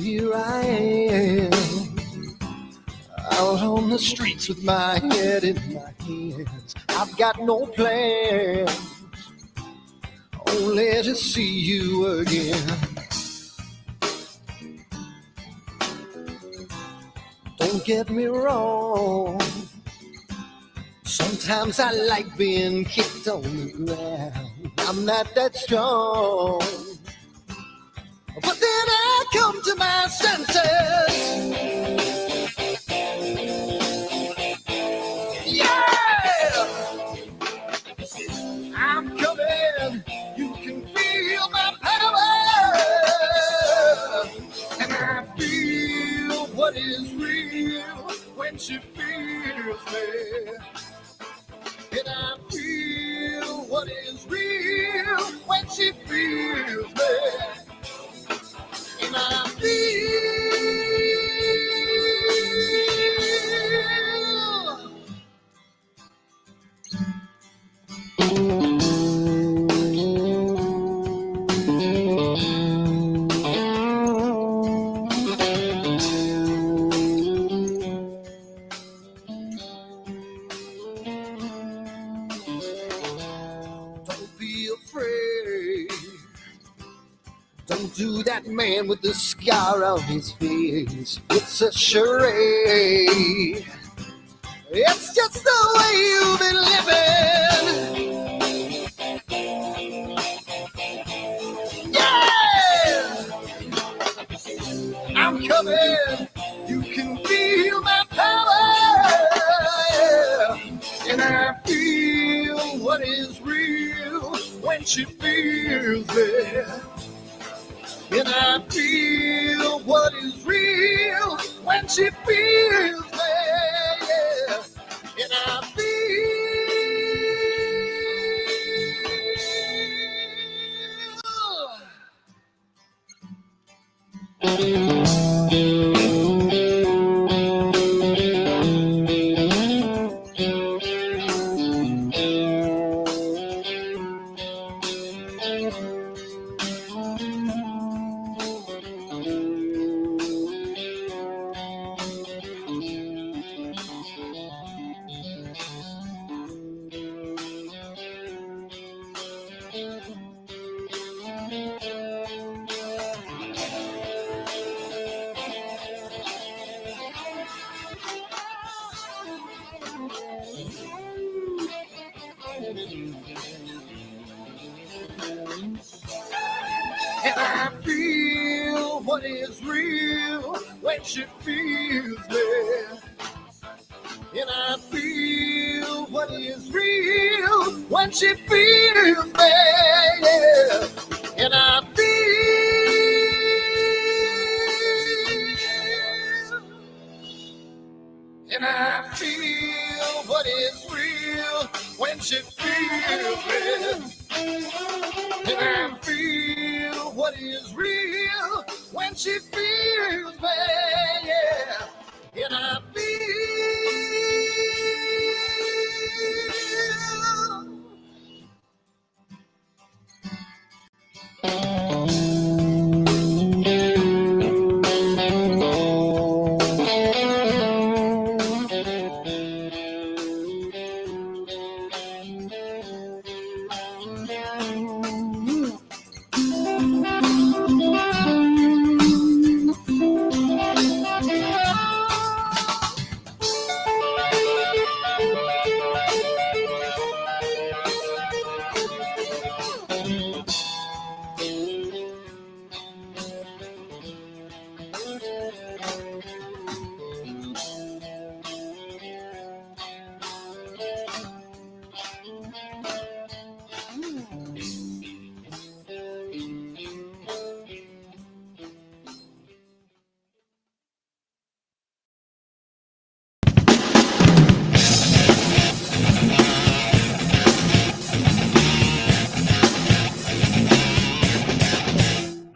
here I am, out on the streets with my head in my hands. I've got no plans, only to see you again. Don't get me wrong, sometimes I like being kicked on the ground. I'm not that strong, but then I come to my senses. Yeah, I'm coming. You can feel my power, and I feel what is real when she feels me. And I feel what is real when she feels me. And I feel don't be afraid. Don't do that man with the scar on his face. It's a charade. It's just the way you've been living. Yeah! I'm coming. You can feel my power. And I feel what is real when she feels it. And I feel what is real when she feels me. Yeah. And I And I feel what is real when she feels me. And I feel what is real when she feels me. Yeah. And I feel what is real when she feels me. And I feel what is real when she feels me, yeah. And I feel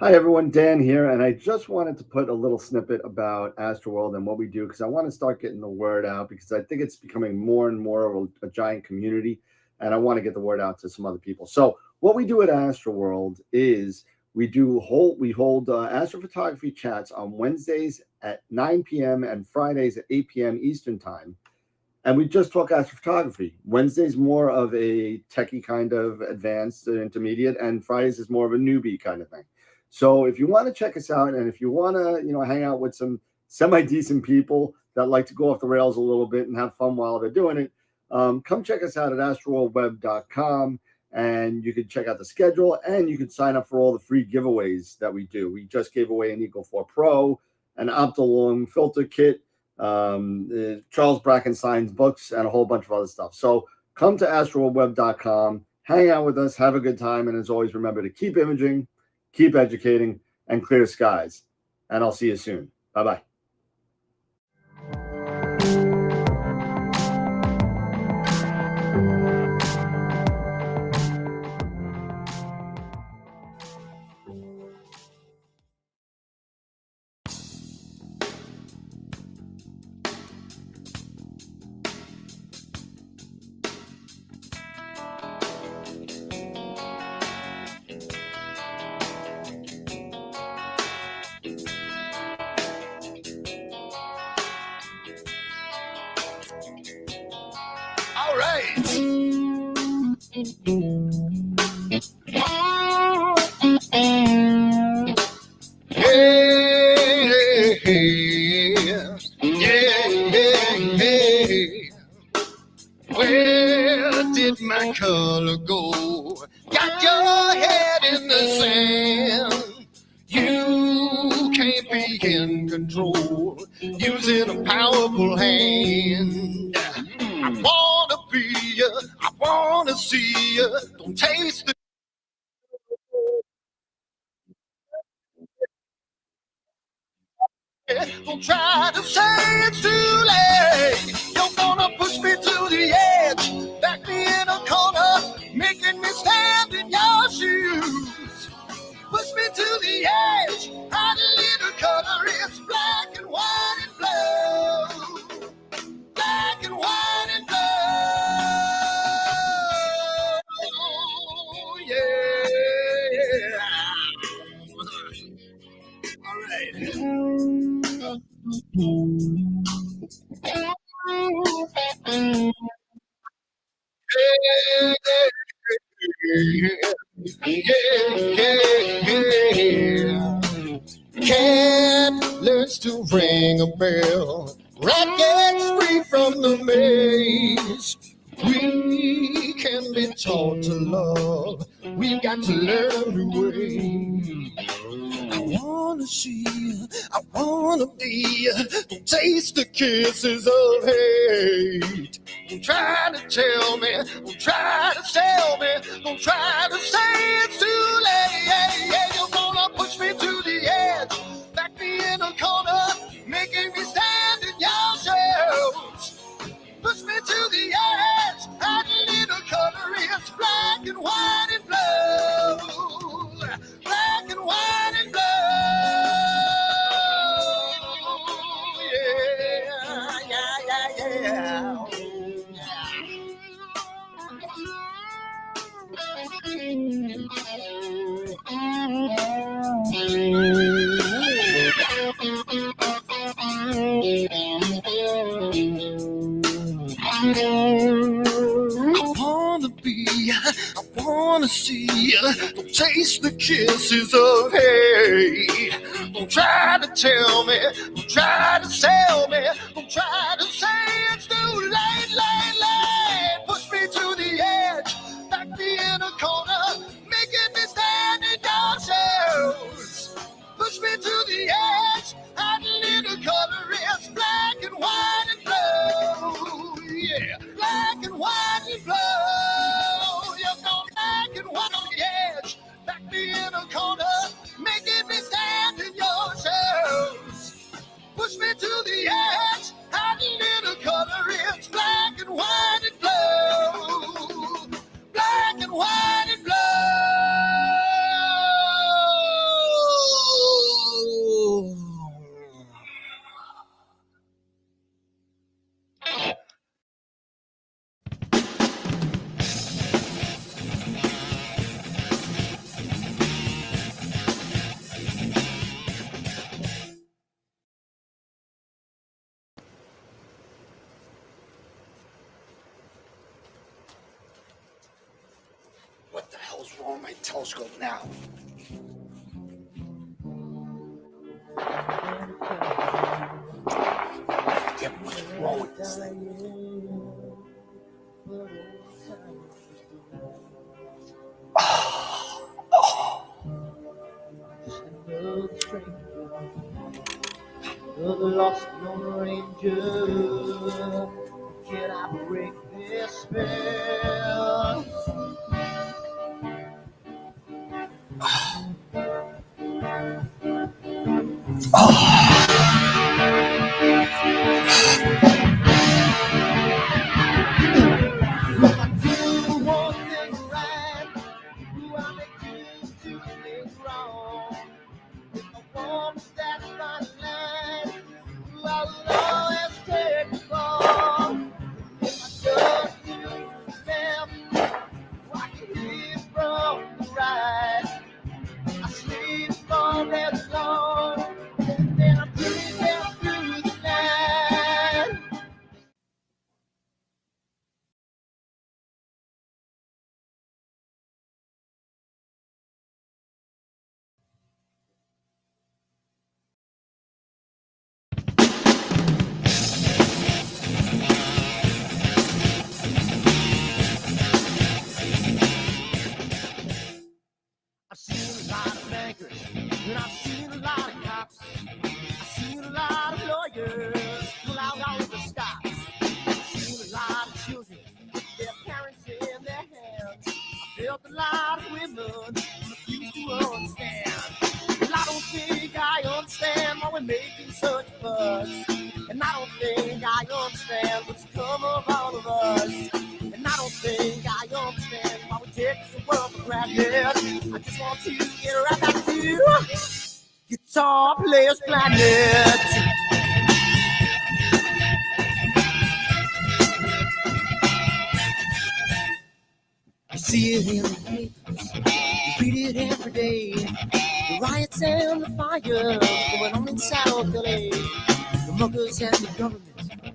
Hi everyone, Dan here, and I just wanted to put a little snippet about AstroWorld and what we do because I want to start getting the word out because I think it's becoming more and more of a giant community, and I want to get the word out to some other people. So what we do at AstroWorld is We hold astrophotography chats on Wednesdays at 9 p.m. and Fridays at 8 p.m. Eastern time. And we just talk astrophotography. Wednesday's more of a techie kind of advanced intermediate, and Fridays is more of a newbie kind of thing. So if you want to check us out, and if you want to, hang out with some semi-decent people that like to go off the rails a little bit and have fun while they're doing it, come check us out at AstroWorldWeb.com, and you can check out the schedule, and you can sign up for all the free giveaways that we do. We just gave away an Eagle 4 Pro, an Optilong filter kit, Charles Brackenstein's books, and a whole bunch of other stuff. So come to AstroWorldWeb.com, hang out with us, have a good time, and as always, remember to keep imaging, keep educating, and clear skies. And I'll see you soon. Bye-bye. All right. Where did my color go? Got your head in the sand. You can't be in control, using a powerful hand. I wanna be you, I wanna see you. Don't taste the don't try to say it's too late. You're gonna push me to the edge, back me in a corner, making me stand in your shoes. Push me to the edge, hide a little color, it's black and white and blue. Black and white and blue. Yeah. All right. Yeah. Cat learns to ring a bell. Rat gets free from the maze. We can be taught to love. We've got to learn a new way. I wanna see you, I wanna be you. Don't taste the kisses of hate. Don't try to tell me, don't try to sell me, don't try to say it's too late. Yeah, you're gonna push me to the edge, back me in a corner, making me stand in your shadows. Push me to the edge, add a little color, it's black and white and blue. Black and white and blue. Yeah. I wanna be, I wanna see, don't taste the kisses of hate. Don't try to tell me, don't try to sell me, don't try to say it's too late. Push me to the edge, back me in a corner, making me stand in your shoes. Push me to the edge, add a little color, it's black and white and blue. Yeah, black and white and blue. You're going black and white on the edge, back me in a corner, making me stand in your shoes. Push me to the edge, add a little color. on my telescope now. Get what's wrong with this thing? Another lost Lone Ranger. Can I break this spell? One thing right, do I make two things wrong? If I want to stand by the line, do I always take the fall? If I just do them, I can live from the right. I sleep all day long, then I breathe down through the night. I've seen a lot of bankers, and I've seen a lot of cops. I've seen a lot of lawyers pull out all the stops. I've seen a lot of children with their parents in their hands. I felt a lot of women refuse to understand. Well, I don't think I understand why we're making such a fuss. And I don't think I understand what's come of all of us. And I don't think I understand why we take the world for granted. I just want to get right back to Guitar Players Planet. You see it in the papers, you read it every day. The riots and the fires going on in South LA. The muggers and the government,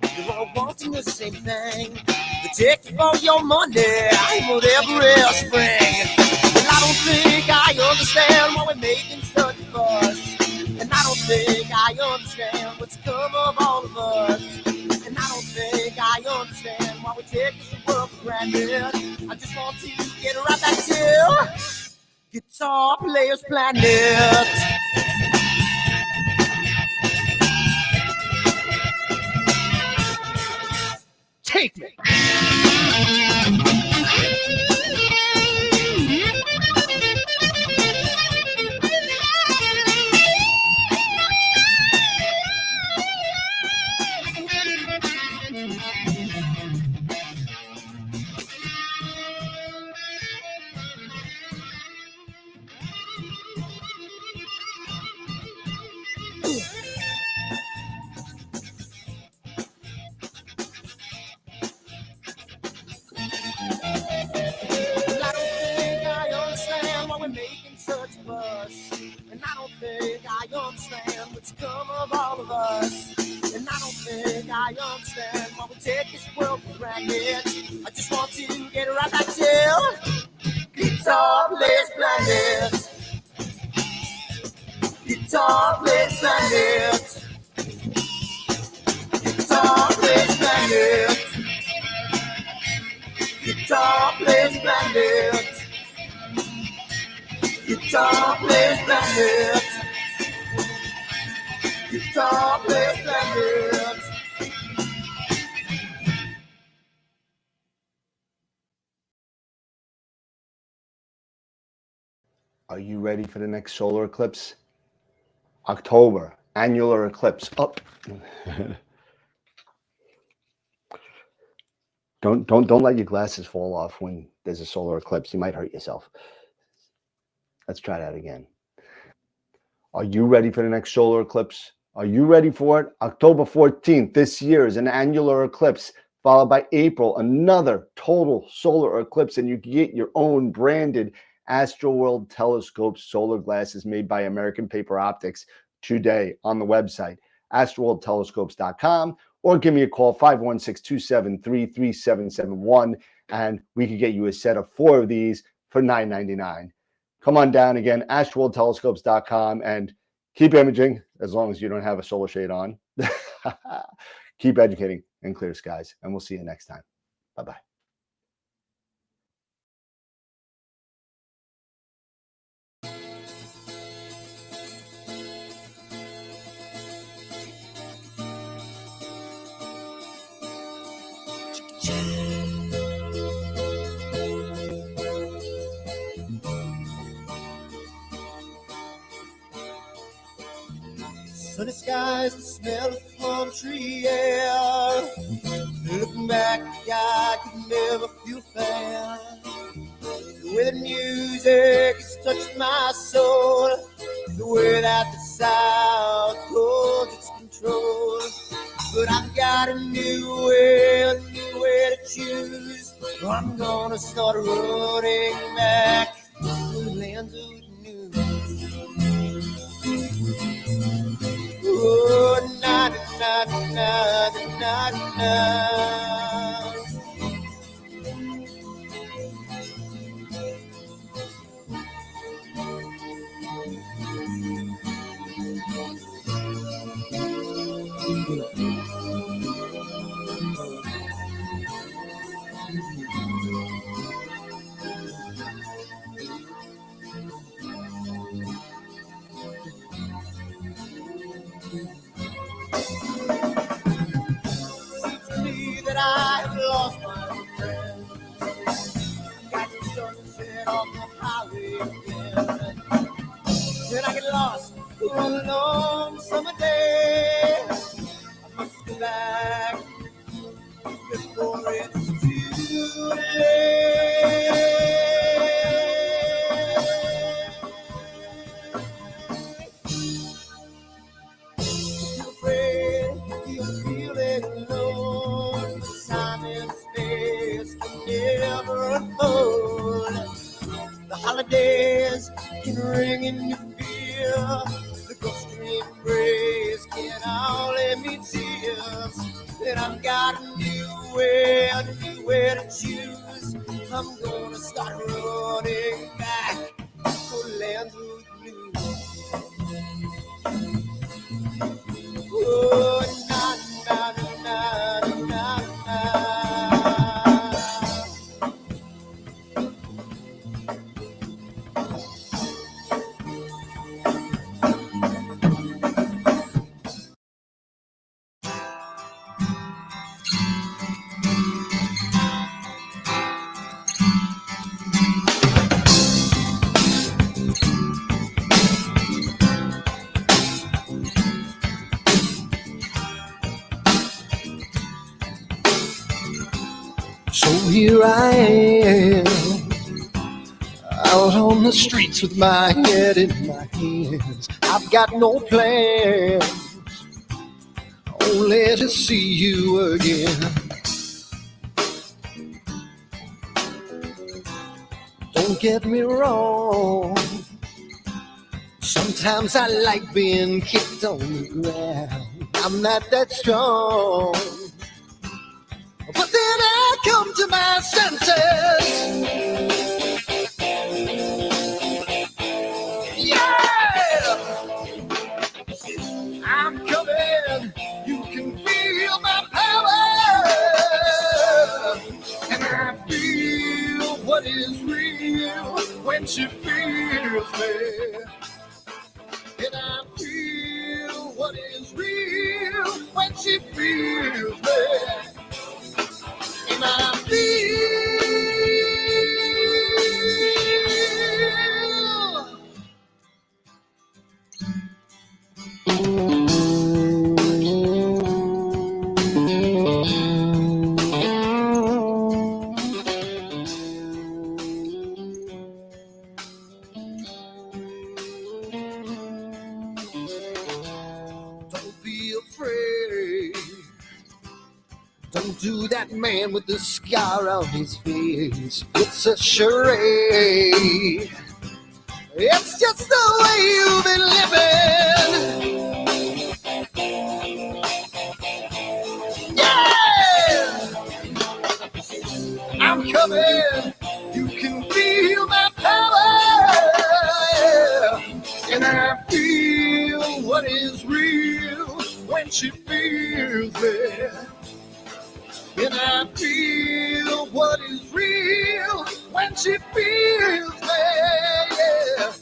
they're all wanting the same thing. They take you for your money and whatever else spring. And I don't think I understand why we're making such a fuss. And I don't think I understand what's come of all of us. And I don't think I understand why we take this world for granted. I just want to get right back to Guitar Players Planet. Take me. And I don't think I understand what's come of all of us. And I don't think I understand why we take this world for granted. I just want to get right back to Guitar Players Planet. Guitar Players Planet. Guitar Players Planet. Guitar Players Planet. Guitar Players Planet. Guitar Players Planet. Are you ready for the next solar eclipse? October, annular eclipse. Up. Don't let your glasses fall off when there's a solar eclipse. You might hurt yourself. Let's try that again. Are you ready for the next solar eclipse? Are you ready for it? October 14th this year is an annular eclipse, followed by April, another total solar eclipse, and you can get your own branded AstroWorld telescope solar glasses made by American Paper Optics today on the website, astroworldtelescopes.com, or give me a call, 516-273-3771, and we can get you a set of 4 of these for $9.99. Come on down again, AstroWorldTelescopes.com, and keep imaging as long as you don't have a solar shade on. Keep educating in clear skies, and we'll see you next time. Bye-bye. Sunny skies, the smell of palm tree air. Looking back, I could never feel fair. The way the music has touched my soul, the way that the South holds its control. But I've got a new way to choose. I'm gonna start running back to the lands of the new. Oh, na na na na na na. That I have lost my friend. Got the sunset on the highway again. When I get lost on a long summer day, I must go back before it's too late. You're afraid, you're feeling alone. Time and space can never unfold. The holidays can ring in your fear. The ghost-stream embrace can only mean tears. And I've got a new way to choose. I'm gonna start running back for lands of blue. Oh, na na na na na na. So here I am, out on the streets with my head in my hands. I've got no plans, only to see you again. Don't get me wrong, sometimes I like being kicked on the ground. I'm not that strong, but then I come to my senses. Yeah! I'm coming. You can feel my power. And I feel what is real when she feels me. And I feel what is real when she feels me. And I feel don't be afraid. Don't do that man with the scar on his face. It's a charade. It's just the way you've been living. Yeah! I'm coming. You can feel my she feels me. And I feel what is real when she feels me. Yeah.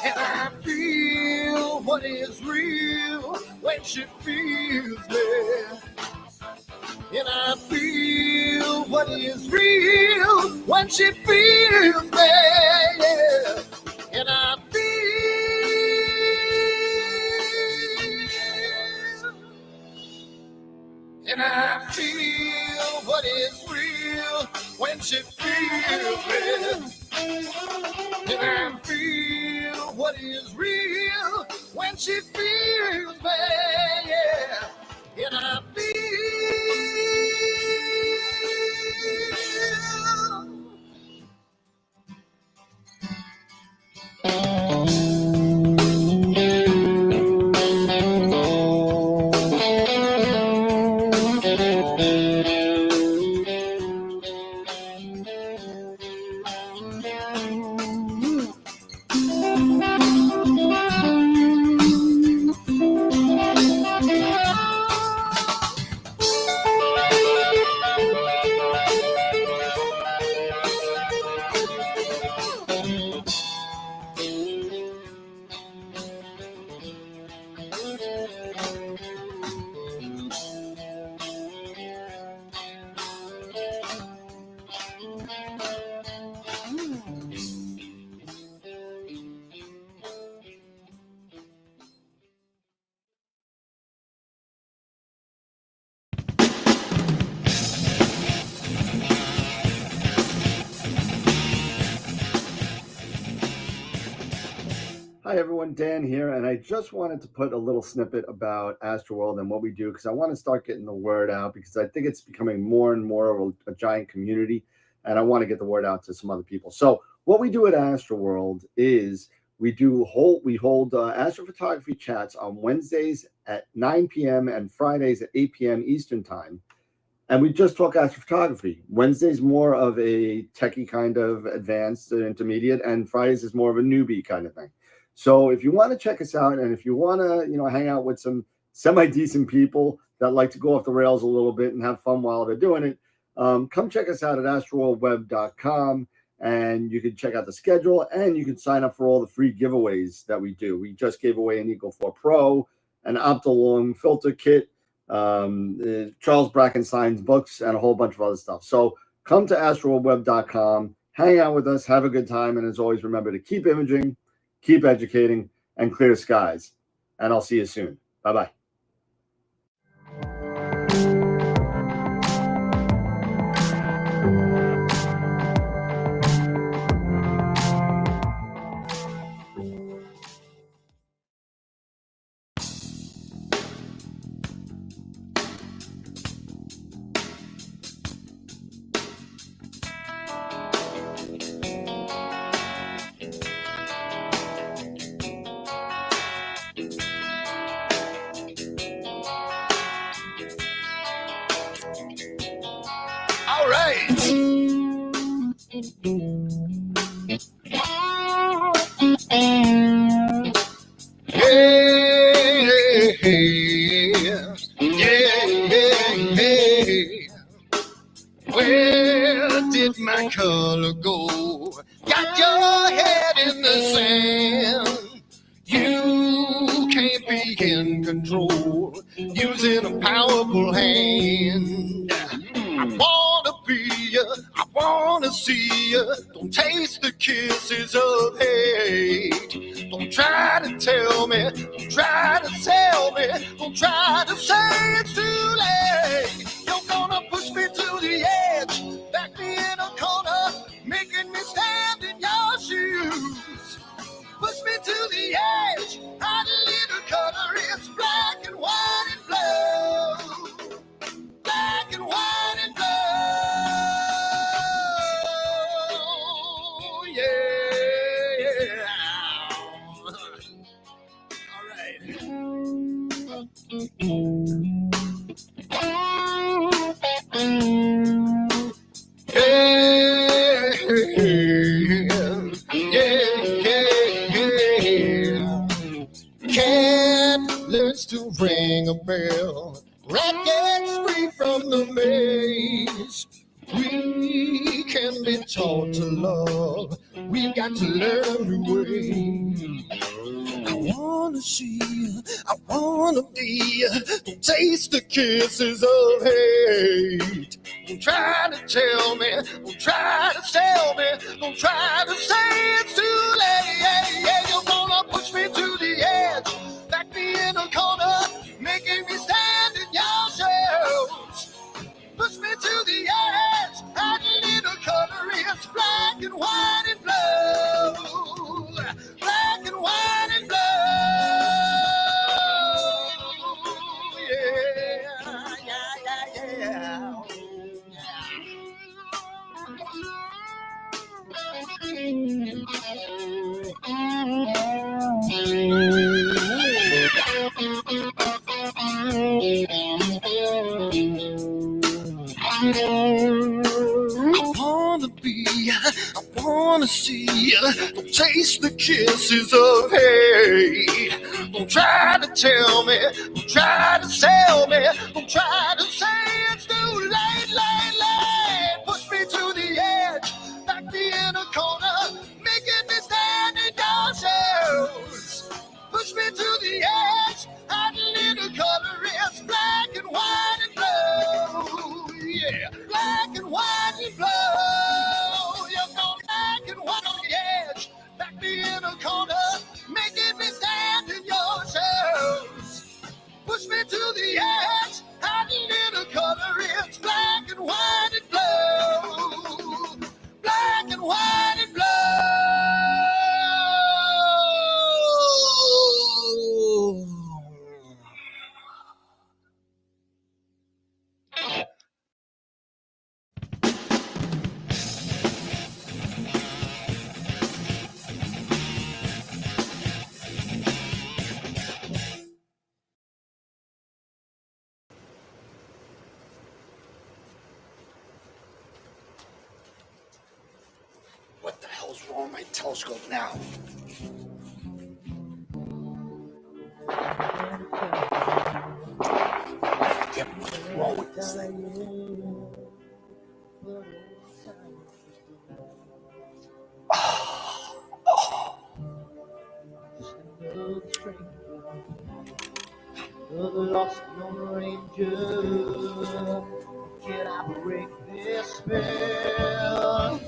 And I feel what is real when she feels me. And I feel what is real when she feels me. Yeah. And I feel what is real when she feels me. And I feel what is real when she feels me. Yeah. And I feel. Hi everyone, Dan here, and I just wanted to put a little snippet about AstroWorld and what we do because I want to start getting the word out because I think it's becoming more and more of a giant community, and I want to get the word out to some other people. So what we do at AstroWorld is we hold astrophotography chats on Wednesdays at 9 p.m. and Fridays at 8 p.m. Eastern time. And we just talk astrophotography. Wednesday's more of a techie kind of advanced intermediate, and Fridays is more of a newbie kind of thing. So if you want to check us out, and if you want to, hang out with some semi-decent people that like to go off the rails a little bit and have fun while they're doing it, come check us out at astroworldweb.com, and you can check out the schedule, and you can sign up for all the free giveaways that we do. We just gave away an Eagle 4 Pro, an Optolong filter kit, Charles Brackenstein's books, and a whole bunch of other stuff. So come to astroworldweb.com, hang out with us, have a good time, and as always, remember to keep imaging, keep educating, and clear skies. And I'll see you soon. Bye-bye. All right. Hey, yeah. Where did my color go? Got your head in the sand. You can't be in control using a powerful hand. I wanna be you, I wanna see you. Don't taste the kisses of hate. Don't try to tell me, don't try to sell me, don't try to say it's too late. You're gonna push me to the edge, back me in a corner, making me stand in your shoes. Push me to the edge, hide a little color, it's black and white and blue. Black and white and blue, yeah. All right. Cat learns to ring a bell. Rat gets free from the maze. We can be taught to love. We've got to learn a new way. I wanna see you, I wanna be you. Don't taste the kisses of hate. Don't try to tell me, don't try to sell me, don't try to say it's too late. Yeah, you're gonna push me to the edge, back me in a corner, making me stand in your shoes. Push me to the edge, add a little color, it's black and white and blue. Black and white and blue. Yeah. I wanna be, I wanna see, don't taste the kisses of hate. Don't try to tell me, don't try to sell me, don't try to say it's too late. Push me to the edge, back me in a corner, making me stand in your shoes. Push me to the edge, add a little color, it's black and white and blue. Yeah, black and white and blue. You're going black and white on the edge, back me in a corner, making me stand in your shoes. Push me to the edge, add a little color, it's black and white and blue. Black and white and blue. What the hell's wrong with my telescope now? Damn, what's wrong with this thing? The lost Lone Ranger, can I break this spell?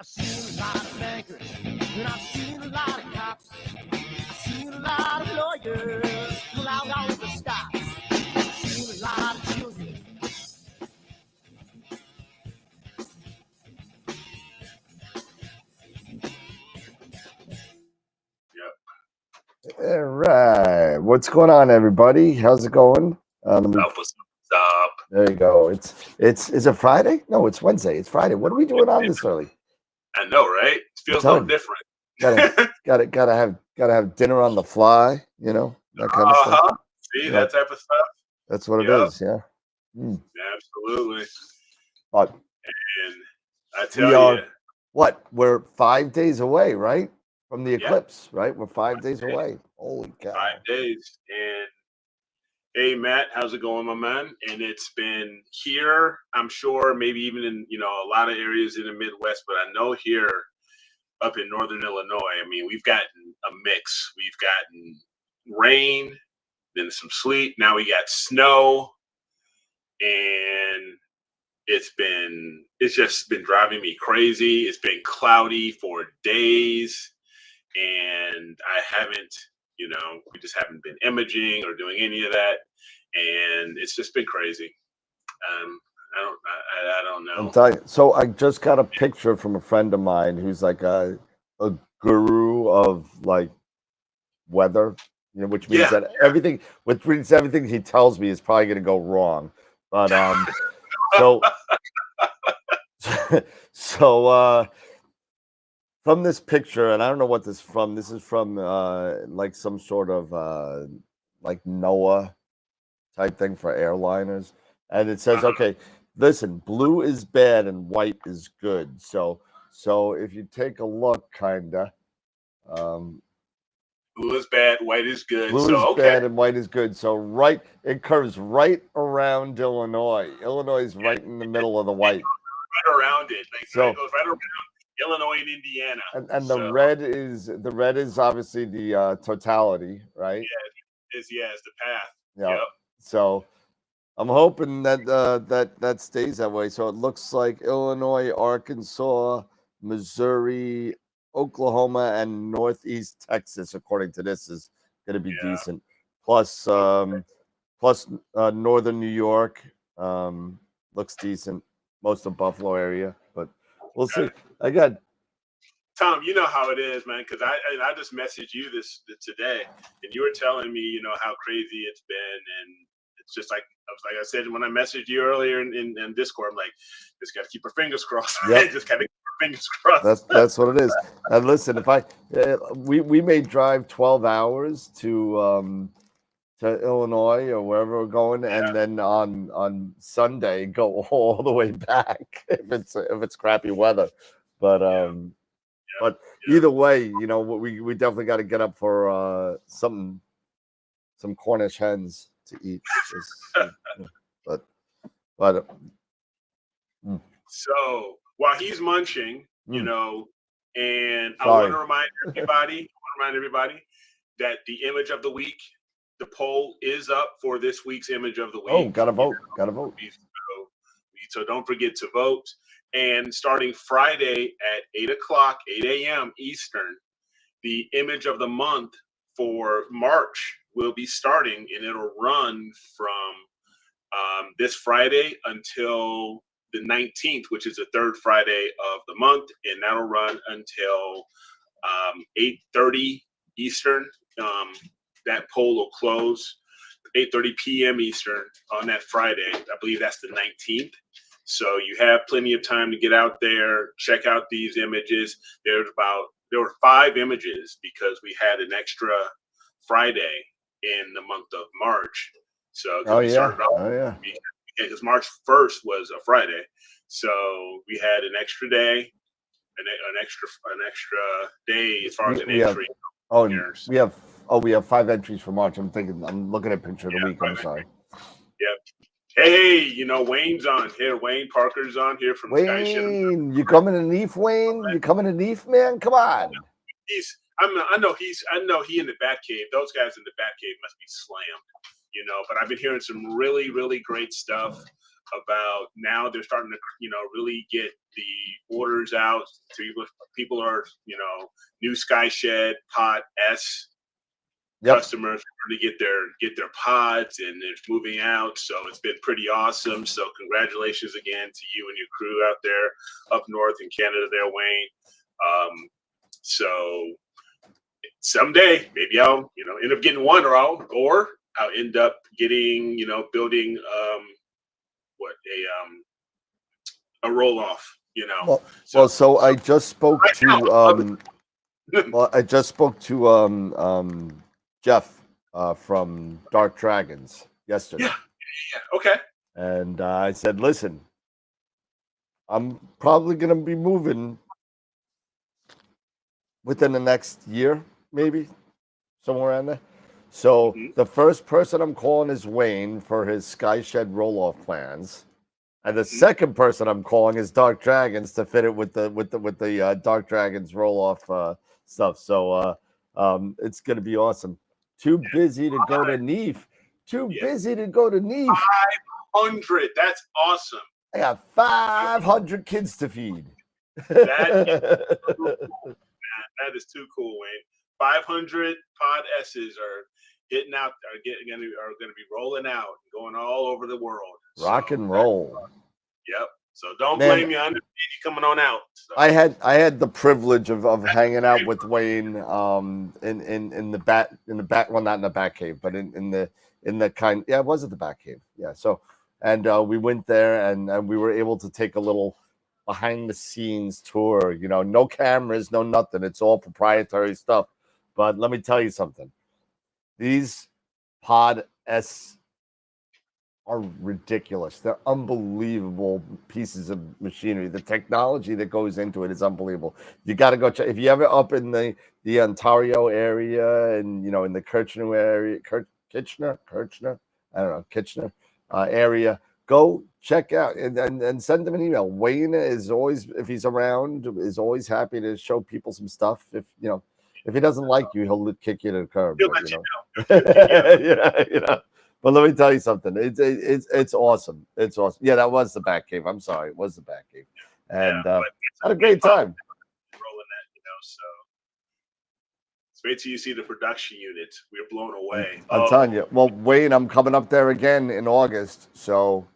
I've seen a lot of bankers, and I've seen a lot of cops. I've seen a lot of lawyers pull out all the stops. I've seen a lot of All right. What's going on, everybody? How's it going? What's up? There you go. Is it Friday? No, it's Wednesday. It's Friday. What are we doing on this early? I know, right? It feels a little different. Gotta have dinner on the fly, you know, that kind of stuff. See, that type of stuff. That's what it is, yeah. Absolutely. But and I tell you, we're 5 days away, right? From the eclipse, right? We're 5 days away. Holy cow. 5 days. And hey, Matt, how's it going, my man? And it's been here, I'm sure, maybe even in, a lot of areas in the Midwest, but I know here up in Northern Illinois, I mean, we've gotten a mix. We've gotten rain, then some sleet. Now we got snow, and it's just been driving me crazy. It's been cloudy for days, and we just haven't been imaging or doing any of that, and it's just been crazy. I don't know. I'm telling you. So I just got a picture from a friend of mine who's like a guru of like weather, which means that everything he tells me is probably going to go wrong. But so from this picture, and I don't know what this is from. This is from like some sort of like NOAA type thing for airliners, and it says, okay, listen, blue is bad and white is good. So if you take a look, kinda. Blue is bad, white is good. Blue is bad and white is good. So it curves right around Illinois. Illinois is right in the middle of the white. Right around it. Like, so it goes right around Illinois and Indiana. And the red is obviously the totality, right? Yeah, it's the path. Yeah. Yep. So I'm hoping that that stays that way. So it looks like Illinois, Arkansas, Missouri, Oklahoma, and Northeast Texas, according to this, is going to be decent. Plus Northern New York looks decent. Most of Buffalo area, but we'll see. Tom, you know how it is, man. Because I just messaged you this today, and you were telling me, how crazy it's been, and it's just like I said when I messaged you earlier in Discord. I'm like, just got to keep our fingers crossed. Right? Just got to keep our fingers crossed. That's what it is. And listen, we may drive 12 hours to Illinois or wherever we're going, and then on Sunday go all the way back if it's crappy weather. But either way, we definitely got to get up for some Cornish hens to eat. So while he's munching, and I want to remind everybody that the image of the week, the poll is up for this week's image of the week. Oh, gotta vote. So don't forget to vote. And starting Friday at 8 a.m. Eastern, the image of the month for March will be starting, and it'll run from this Friday until the 19th, which is the third Friday of the month, and that'll run until 8:30 Eastern. That poll will close 8:30 p.m. Eastern on that Friday. I believe that's the 19th. So you have plenty of time to get out there, check out these images. There were 5 images because we had an extra Friday in the month of March. So because March 1st was a Friday, so we had an extra day, an extra day as far as an entry. We have 5 entries for March. I'm looking at picture of the week. I'm sorry. Yep. Hey, Wayne's on here. Wayne Parker's on here from Wayne, you coming to Neef, Wayne? You coming to Neef, man? Come on. I know he in the Batcave. Those guys in the Batcave must be slammed, but I've been hearing some really, really great stuff about now they're starting to, really get the orders out to people are, new Sky Shed Pod S customers to get their pods, and it's moving out. So it's been pretty awesome. So congratulations again to you and your crew out there up north in Canada there, Wayne. So someday maybe I'll end up getting one, or I'll end up getting building what a roll off. So I just spoke right now, to I just spoke to Jeff from Dark Dragons yesterday. yeah, okay. And I said, listen, I'm probably going to be moving within the next year, maybe somewhere around there. So the first person I'm calling is Wayne for his Skyshed roll-off plans, and the second person I'm calling is Dark Dragons to fit it with the Dark Dragons roll-off stuff. So it's going to be awesome. Too busy to go to Neef. Busy to go to Neef. 500. That's awesome. I got 500 kids to feed. That is too cool, Wayne. 500 pod S's are getting out, are going to be rolling out, going all over the world. Rock and roll. Yep. So don't blame me on coming on out. So. I had the privilege of hanging out with Wayne in the back, well, not in the back cave, but in the kind, it was at the back cave. Yeah. So and we went there and we were able to take a little behind the scenes tour, no cameras, no nothing. It's all proprietary stuff. But let me tell you something. These Pod S are ridiculous. They're unbelievable pieces of machinery. The technology that goes into it is unbelievable. You got to go check. If you ever up in the Ontario area and in the Kitchener area, Kitchener, I don't know, Kitchener area, go check out and send them an email. Wayne is always, if he's around, is always happy to show people some stuff. If he doesn't like you, he'll kick you to the curb. He'll let you know. Yeah. But let me tell you something. It's awesome. It's awesome. Yeah, that was the back cave. I'm sorry, it was the back cave, and had a great time. Rolling that, so it's wait till you see the production unit. We're blown away. I'm telling you. Well, Wayne, I'm coming up there again in August, so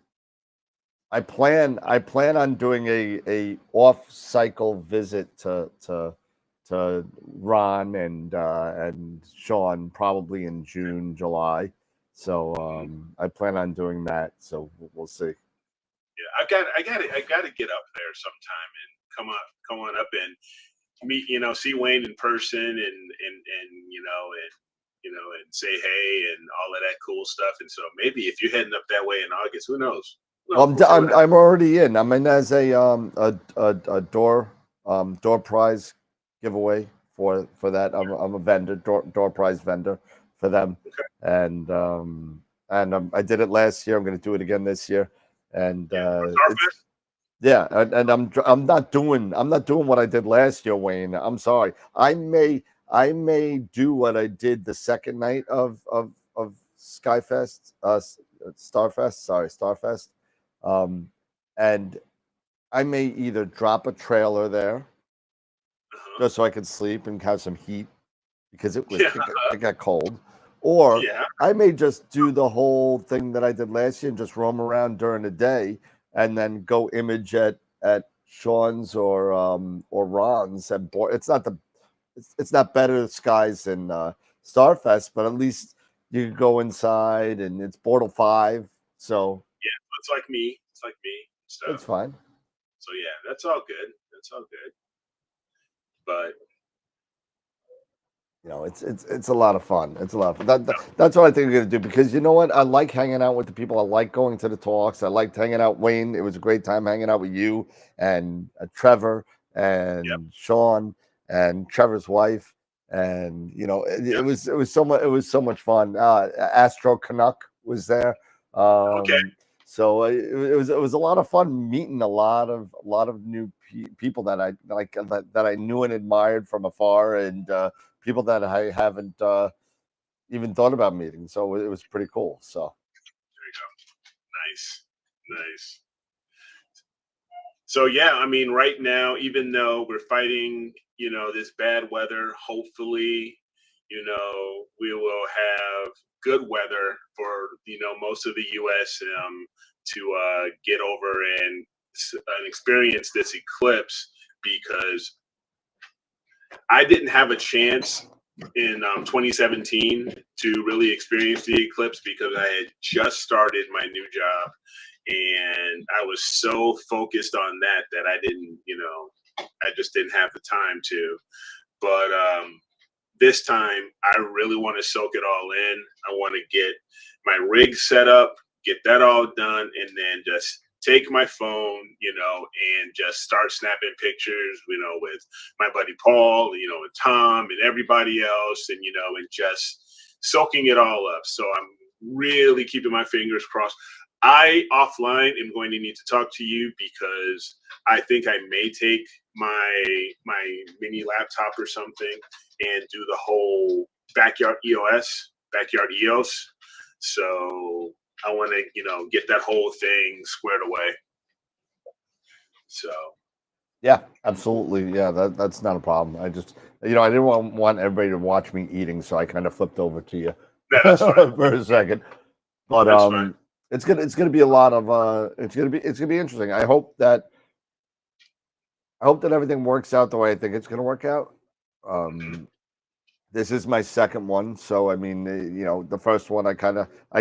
I plan on doing a off cycle visit to Ron and Sean probably in June, July. So I plan on doing that. So we'll see. Yeah, I got to get up there sometime and come on up and meet, see Wayne in person and say hey and all of that cool stuff. And so maybe if you're heading up that way in August, who knows? I'm already in. I'm in as a door prize giveaway for that. I'm a vendor, door prize vendor for them. Okay. And I did it last year. I'm going to do it again this year. And yeah, and I'm not doing what I did last year, Wayne. I'm sorry. I may do what I did the second night of Skyfest, Starfest. And I may either drop a trailer there just so I could sleep and have some heat because it got cold, or I may just do the whole thing that I did last year and just roam around during the day and then go image at Sean's or Ron's. And it's not better skies than Starfest, but at least you can go inside and it's Portal 5. So yeah, it's like me. So it's fine. So yeah, that's all good. But it's a lot of fun. It's a lot of fun. That's what I think we're gonna do, because you know what? I like hanging out with the people. I like going to the talks. I liked hanging out. Wayne, it was a great time hanging out with you and Trevor and Sean and Trevor's wife. And it was so much. It was so much fun. Astro Canuck was there. So it was a lot of fun meeting a lot of new people that I like, that I knew and admired from afar, and people that I haven't even thought about meeting. So it was pretty cool. So there you go. Nice. So yeah, I mean, right now, even though we're fighting, this bad weather, hopefully, we will have good weather for most of the U.S. To get over and experience this eclipse, because I didn't have a chance in 2017 to really experience the eclipse because I had just started my new job and I was so focused on that I didn't, I just didn't have the time to. But this time, I really want to soak it all in. I want to get my rig set up, get that all done, and then just take my phone, and just start snapping pictures, with my buddy Paul, and Tom and everybody else, and, and just soaking it all up. So I'm really keeping my fingers crossed. I offline am going to need to talk to you because I think I may take my mini laptop or something and do the whole backyard EOS. So I want to, get that whole thing squared away. So. Yeah, absolutely. Yeah, that's not a problem. I just, I didn't want everybody to watch me eating, so I kind of flipped over to you for a second. But that's fine. it's gonna be a lot of it's gonna be interesting. I hope that everything works out the way I think it's gonna work out. This is my second one, so I mean, the first one I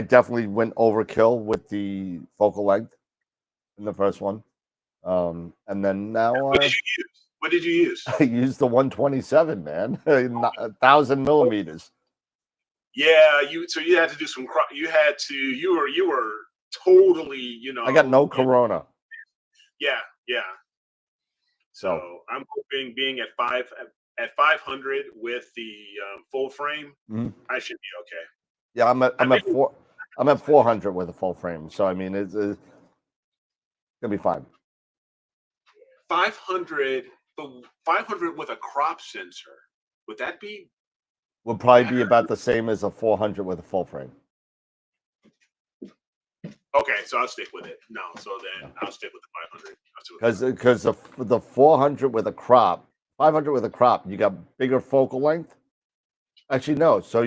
definitely went overkill with the focal length in the first one, and then now What did you use? I used the 127, man, 1,000 millimeters. Yeah, so you had to do some. You were totally, I got no corona. Yeah. So I'm hoping being at 500 with the full frame, I should be okay. Yeah, I'm at 400 with a full frame, so I mean it's gonna be fine. 500, but 500 with a crop sensor, would that be? Would probably be about the same as a 400 with a full frame. Okay, so I'll stick with it. No, so then I'll stick with the 500. Because the 400 with a crop, 500 with a crop, you got bigger focal length. Actually, no. So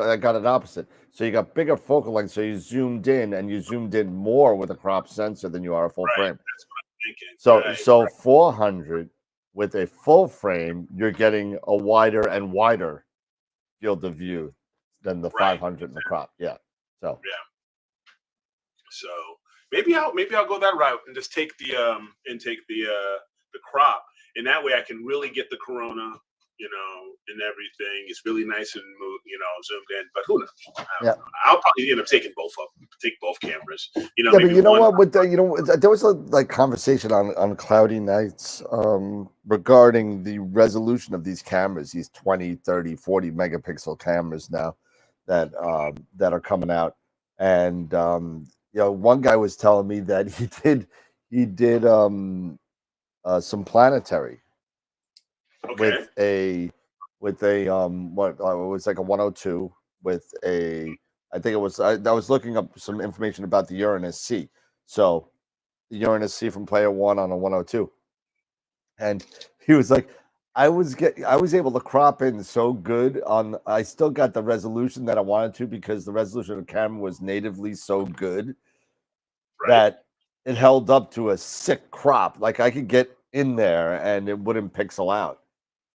I got it opposite. So you got bigger focal length, so you zoomed in more with a crop sensor than you are a full frame. That's what I'm thinking. So 400 with a full frame, you're getting a wider and wider field of view than the 500 in the crop. Yeah. So So maybe I'll go that route and just take the crop, and that way I can really get the corona, and everything. It's really nice and zoomed in. But who knows? I'll probably end up taking both cameras. But you know what? With there was a conversation on Cloudy Nights regarding the resolution of these cameras, these 20, 30, 40 megapixel cameras now that are coming out, and one guy was telling me that he did some planetary with a what it was like a 102 with a, I think it was, I was looking up some information about the Uranus C. So the Uranus C from Player One on a 102, and he was like, I was able to crop in so good on. I still got the resolution that I wanted to because the resolution of the camera was natively so good that it held up to a sick crop. Like I could get in there and it wouldn't pixel out.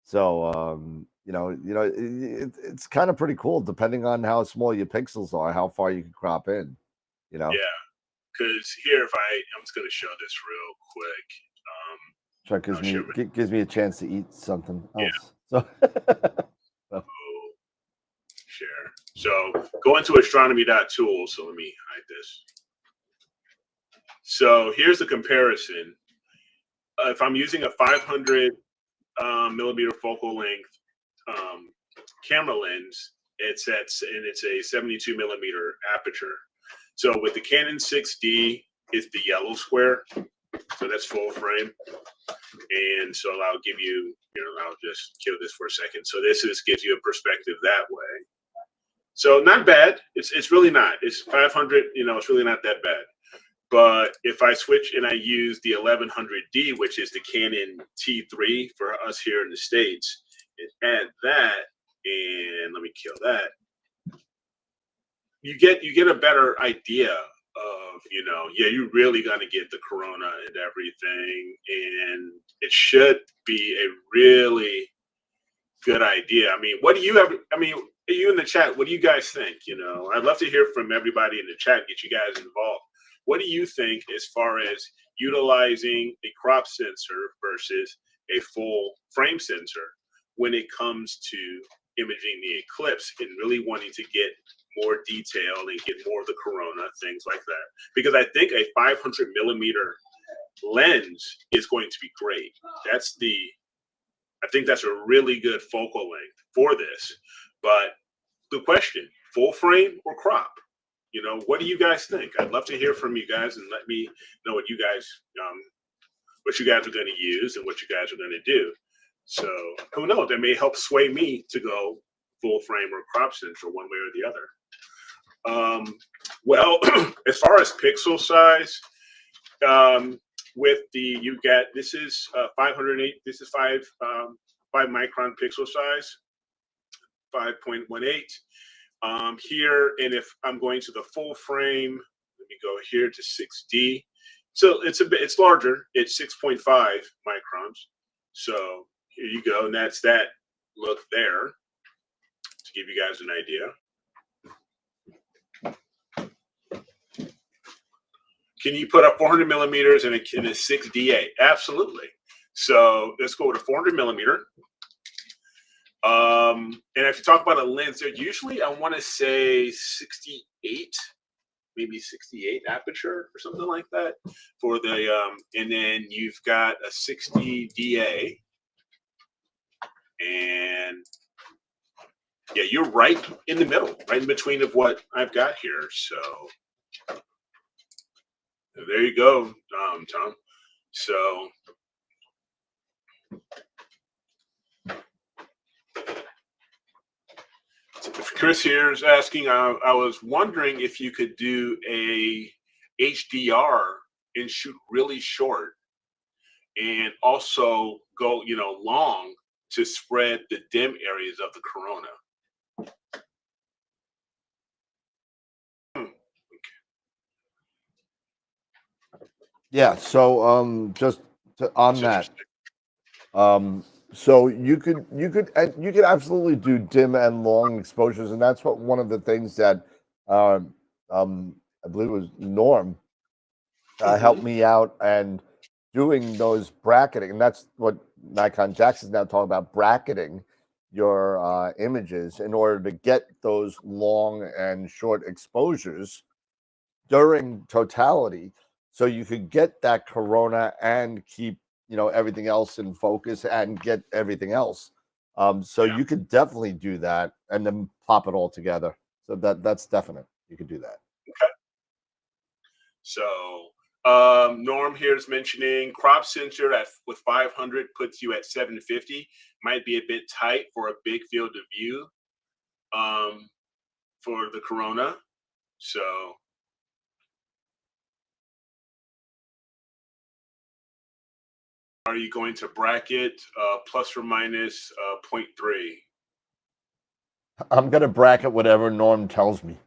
So it's kind of pretty cool depending on how small your pixels are, how far you can crop in. Yeah, because here, I'm just going to show this real quick. Gives me a chance to eat something else. So share. So go into astronomy.tool. So let me hide this. So here's the comparison. If I'm using a 500 millimeter focal length camera lens, it's a 72 millimeter aperture. So with the Canon 6D, it's the yellow square. So that's full frame. And so I'll give you, I'll just kill this for a second. So this gives you a perspective that way. So not bad. It's really not. It's 500, it's really not that bad. But if I switch and I use the 1100D, which is the Canon T3 for us here in the States, and add that, and let me kill that, you get a better idea of, you're really going to get the corona and everything. And it should be a really good idea. I mean, what do you have? I mean, you in the chat, what do you guys think? I'd love to hear from everybody in the chat, get you guys involved. What do you think as far as utilizing a crop sensor versus a full frame sensor when it comes to imaging the eclipse and really wanting to get more detail and get more of the corona, things like that? Because I think a 500 millimeter lens is going to be great. I think that's a really good focal length for this. But the question, full frame or crop? What do you guys think? I'd love to hear from you guys and let me know what you guys are going to use and what you guys are going to do. So who knows? That may help sway me to go full frame or crop sensor one way or the other. Well, as far as pixel size, with this is 508. This is 5 micron pixel size, 5.18 here. And if I'm going to the full frame, let me go here to 6D. So it's larger. It's 6.5 microns. So here you go, and that's that look there to give you guys an idea. Can you put up 400 millimeters in a 6DA? Absolutely. So let's go with a 400 millimeter. And if you talk about a lens, they're usually, I want to say 68, maybe 68 aperture or something like that for the, and then you've got a 60 DA. And yeah, you're right in the middle, right in between of what I've got here. So there you go, Tom. So Chris here is asking, I was wondering if you could do a HDR and shoot really short and also go, long to spread the dim areas of the corona. Yeah. So just on that, so you could absolutely do dim and long exposures, and that's what one of the things that I believe it was Norm helped me out and doing those bracketing, and that's what Nikon Jackson's now talking about, bracketing your images in order to get those long and short exposures during totality, so you could get that corona and keep everything else in focus and get everything else. So you could definitely do that and then plop it all together. So that's definite. You could do that. Okay. So Norm here is mentioning crop sensor with 500 puts you at 750. Might be a bit tight for a big field of view for the corona. So are you going to bracket plus or minus 0.3? I'm going to bracket whatever Norm tells me.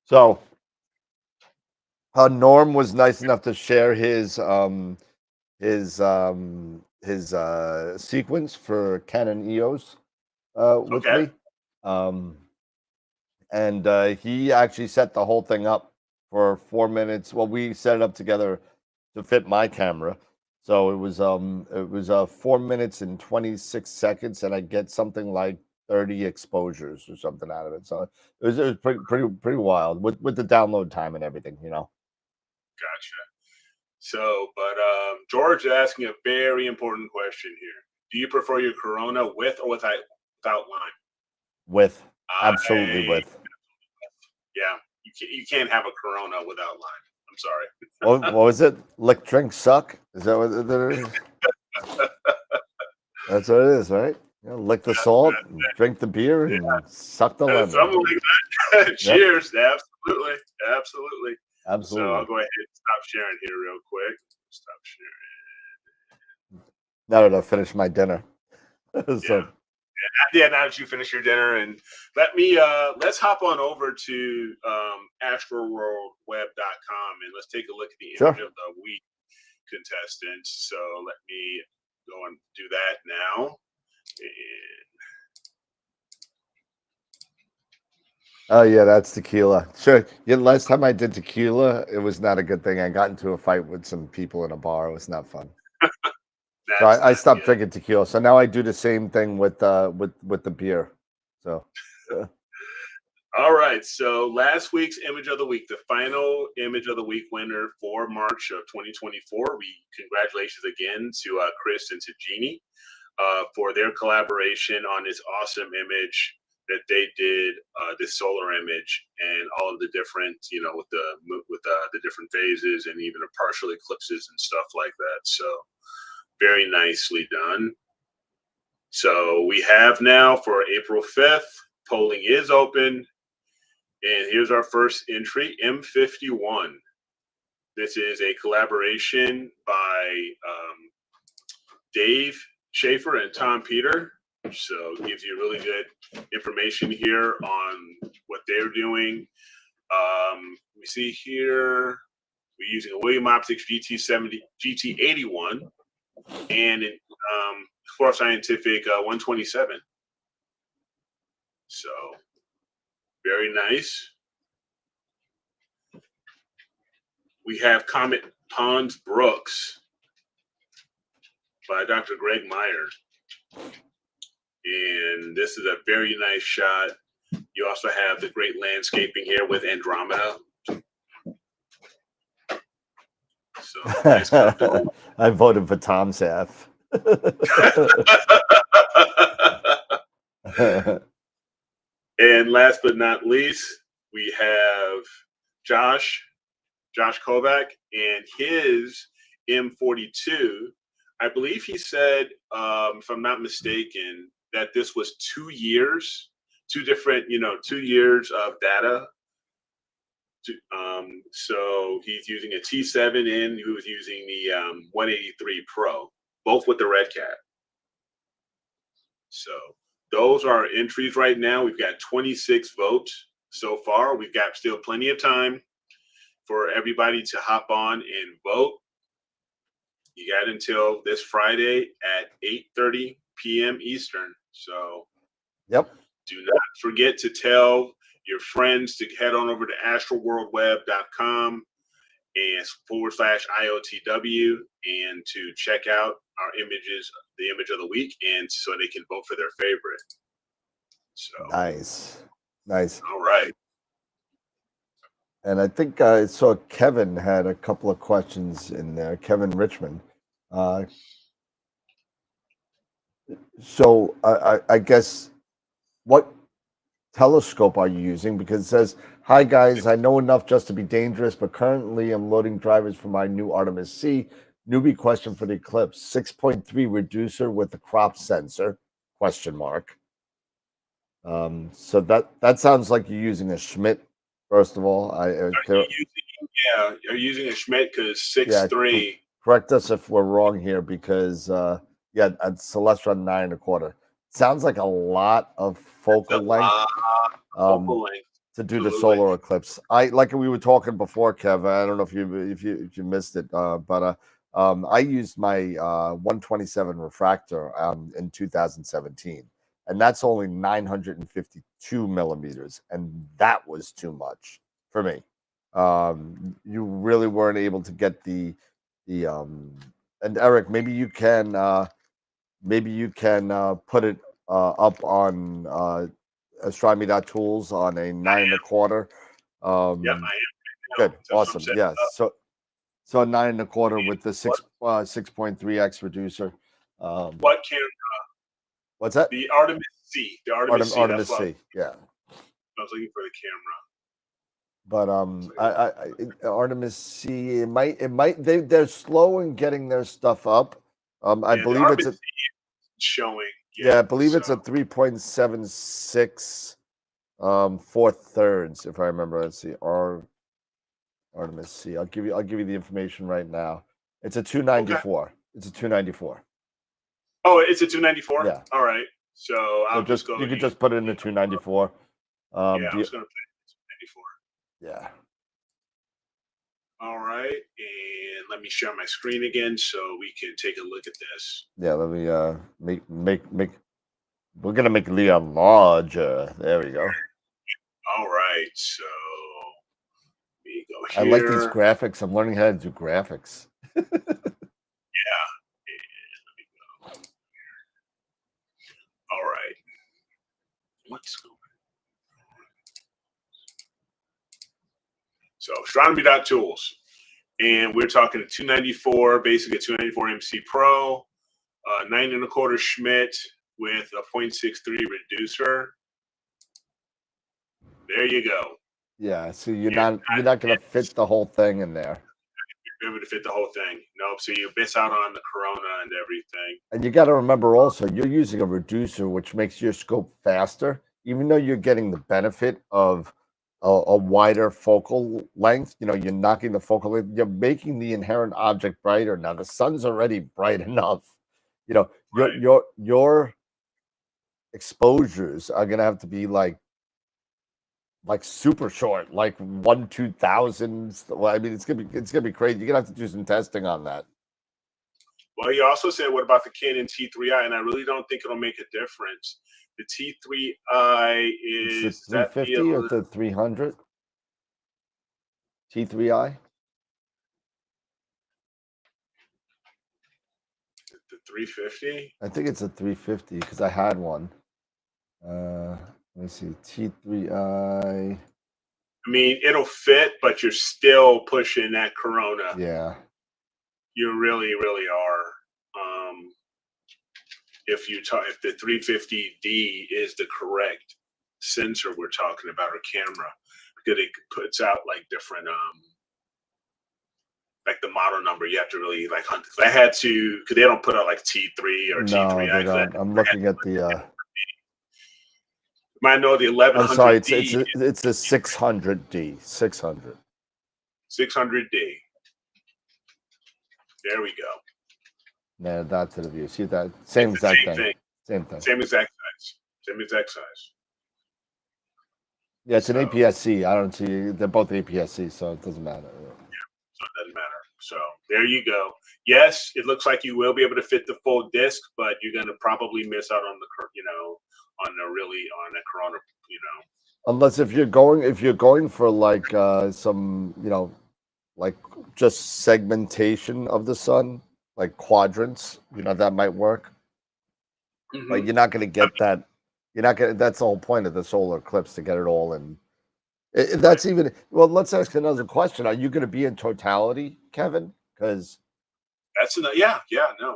So Norm was nice enough to share his sequence for Canon EOS with me. And he actually set the whole thing up for 4 minutes. Well, we set it up together to fit my camera. So it was 4 minutes and 26 seconds, and I get something like 30 exposures or something out of it. So it was pretty wild with the download time and everything, Gotcha. So, but George is asking a very important question here. Do you prefer your corona with or without line? With. Absolutely with. Yeah, you can't have a corona without line. I'm sorry. What was it? Lick, drink, suck? Is that what it is? That's what it is, right? Lick the salt, drink the beer, and suck the lemon. Something like that. Cheers. Yep. Absolutely. Absolutely. So I'll go ahead and stop sharing here real quick. Stop sharing. Now that I've finished my dinner. So. Yeah, now that you finish your dinner, and let's hop on over to AstroWorldWeb.com and let's take a look at the image of the week contestants. So let me go and do that now. And Oh yeah, that's tequila. Sure. Yeah, last time I did tequila, it was not a good thing. I got into a fight with some people in a bar. It was not fun. So that's I not stopped good. drinking tequila. So now I do the same thing with the beer. So All right. So last week's image of the week, the final image of the week winner for March of 2024. We congratulations again to Chris and to Jeannie for their collaboration on this awesome image that they did, this solar image, and all of the different, with the different phases and even the partial eclipses and stuff like that. So very nicely done. So we have now for April 5th, polling is open. And here's our first entry, M51. This is a collaboration by Dave Schaefer and Tom Peter. So it gives you really good information here on what they're doing. We see here we're using a William Optics GT81 and for scientific 127. So very nice. We have Comet Pons Brooks by Dr. Greg Meyer. And this is a very nice shot. You also have the great landscaping here with Andromeda. So nice company. I voted for Tom's half. And last but not least, we have Josh Kovac and his M42. I believe he said, if I'm not mistaken, that this was 2 years, 2 years of data. So he's using a T7 and he was using the 183 Pro, both with the Red Cat. So those are our entries right now. We've got 26 votes so far. We've got still plenty of time for everybody to hop on and vote. You got until this Friday at 8:30 p.m. Eastern. So yep. Do not forget to tell your friends to head on over to astroworldweb.com and /IOTW and to check out our images, the image of the week, and so they can vote for their favorite. So Nice. All right. And I think I saw Kevin had a couple of questions in there. Kevin Richmond. So I guess what telescope are you using? Because it says, "Hi guys, I know enough just to be dangerous, but currently I'm loading drivers for my new Artemis C. Newbie question for the Eclipse: 6.3 reducer with the crop sensor? Question mark. So that sounds like you're using a Schmidt. First of all, Are you using a Schmidt because 6.3? Correct us if we're wrong here, because Celestron 9 1/4. Sounds like a lot of focal length. To do the solar eclipse. Like we were talking before, Kev. I don't know if you missed it, but I used my 127 refractor in 2017, and that's only 952 millimeters, and that was too much for me. You really weren't able to get the and Eric, maybe you can put it up on astronomy.tools on a 9 1/4. Yep, I am. Good, awesome. Yeah, so 9 1/4 with the 6.3x reducer. What camera? What's that? The Artemis C. The Artemis C. Artemis C. Yeah. I was looking for the camera. But I Artemis C. It might they're slow in getting their stuff up. I believe it's showing. Yeah, I believe it's a 3.76 4/3, if I remember. Let's see. Artemis C. I'll give you the information right now. It's a 294. Okay. It's a 294. Oh, it's a 294? Yeah. All right. So I'll just go. You could just put it in a 294. I was going to put it in 294. Yeah. All right, and let me share my screen again so we can take a look at this. Yeah, let me make. We're gonna make Leon larger. There we go. All right, so we go I here. like these graphics. I'm learning how to do graphics. Yeah, and let me go. All right, what's going on? So astronomy.tools, and we're talking a 294, basically a 294 MC Pro, 9 1/4 Schmidt with a 0.63 reducer. There you go. Yeah, so you're not gonna fit the whole thing in there. You're able to fit the whole thing. Nope. So you miss out on the corona and everything. And you got to remember also, you're using a reducer, which makes your scope faster, even though you're getting the benefit of a wider focal length. You know, you're knocking the focal length, you're making the inherent object brighter. Now, the sun's already bright enough. You know, your exposures are gonna have to be like super short, like 1/2000. Well, I mean, it's gonna be crazy. You're gonna have to do some testing on that. Well, you also said, what about the Canon T3i? And I really don't think it'll make a difference. The T3i Is is it 350 or the 300? T3i? the 350. I think it's a 350 because I had one. Let me see. T3i. I mean, it'll fit, but you're still pushing that corona. Yeah. You really, really are. If the 350D is the correct sensor we're talking about, or camera, because it puts out like different like the model number, you have to really like hunt. I had to, because they don't put out like T3 or No, T3i. they don't. I'm looking at the. I know the 1100D. I'm sorry, it's a 600D. 600. 600D. There we go. No, not to the view. See that? Same exact thing. Same thing. Same exact size. Same exact size. Yeah, it's an APS-C. I don't see. They're both APS-C, so it doesn't matter. Yeah, so it doesn't matter. So there you go. Yes, it looks like you will be able to fit the full disc, but you're going to probably miss out on on the corona, Unless if you're going for like some, like just segmentation of the sun, like quadrants, that might work. Mm-hmm. But you're not going to get that. You're not going to. That's the whole point of the solar eclipse, to get it all in. That's even. Well, let's ask another question. Are you going to be in totality, Kevin? Because that's no.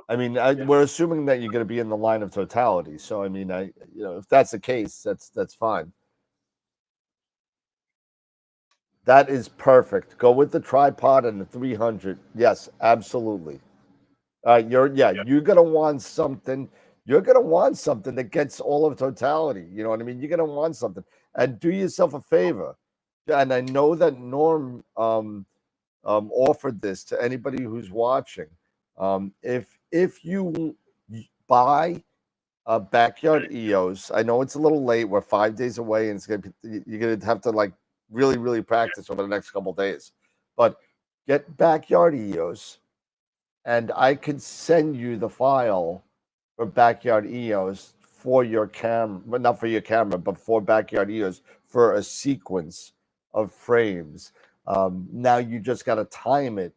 I mean, we're assuming that you're going to be in the line of totality. So I mean, if that's the case, that's fine. That is perfect. Go with the tripod and the 300. Yes, absolutely. You're gonna want something. You're gonna want something that gets all of totality. You know what I mean? You're gonna want something, and do yourself a favor. And I know that Norm offered this to anybody who's watching. If you buy a backyard EOS, I know it's a little late. We're 5 days away, and you're gonna have to like really practice over the next couple of days. But get backyard EOS, and I could send you the file for backyard EOS for your camera, but not for your camera, but for backyard EOS for a sequence of frames. Now you just got to time it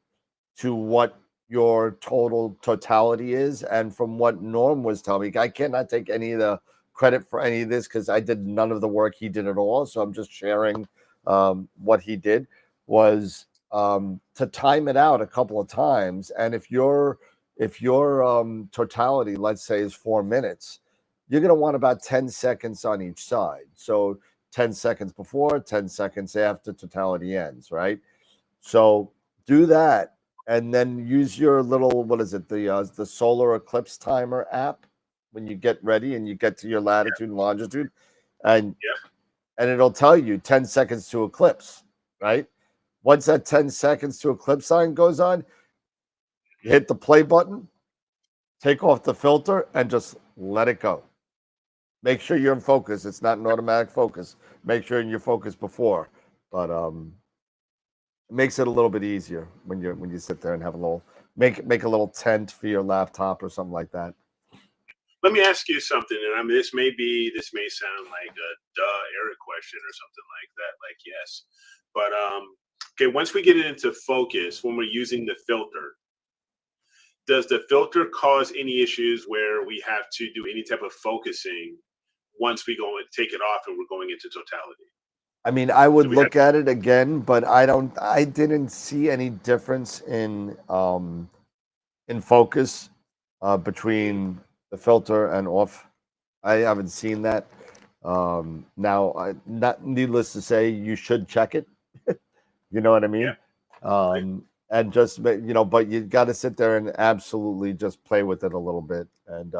to what your totality is. And from what Norm was telling me, I cannot take any of the credit for any of this because I did none of the work he did at all. So I'm just sharing what he did was to time it out a couple of times. And if your totality, let's say, is 4 minutes, you're going to want about 10 seconds on each side. So 10 seconds before, 10 seconds after totality ends, right? So do that, and then use your little, what is it, the solar eclipse timer app when you get ready and you get to your latitude and longitude, and it'll tell you 10 seconds to eclipse, right? Once that 10 seconds to eclipse sign goes on, you hit the play button, take off the filter, and just let it go. Make sure you're in focus. It's not an automatic focus. Make sure you're focused before. But It makes it a little bit easier when you sit there and have a little make a little tent for your laptop or something like that. Let me ask you something, and I mean, this may sound like a Eric question or something like that. Like, yes, but okay. Once we get it into focus, when we're using the filter, does the filter cause any issues where we have to do any type of focusing once we go and take it off and we're going into totality? I mean, I would look at it again, but I didn't see any difference in focus between the filter and off. I haven't seen that. Now, not needless to say, you should check it. You know what I mean? Yeah. And just but you got to sit there and absolutely just play with it a little bit. And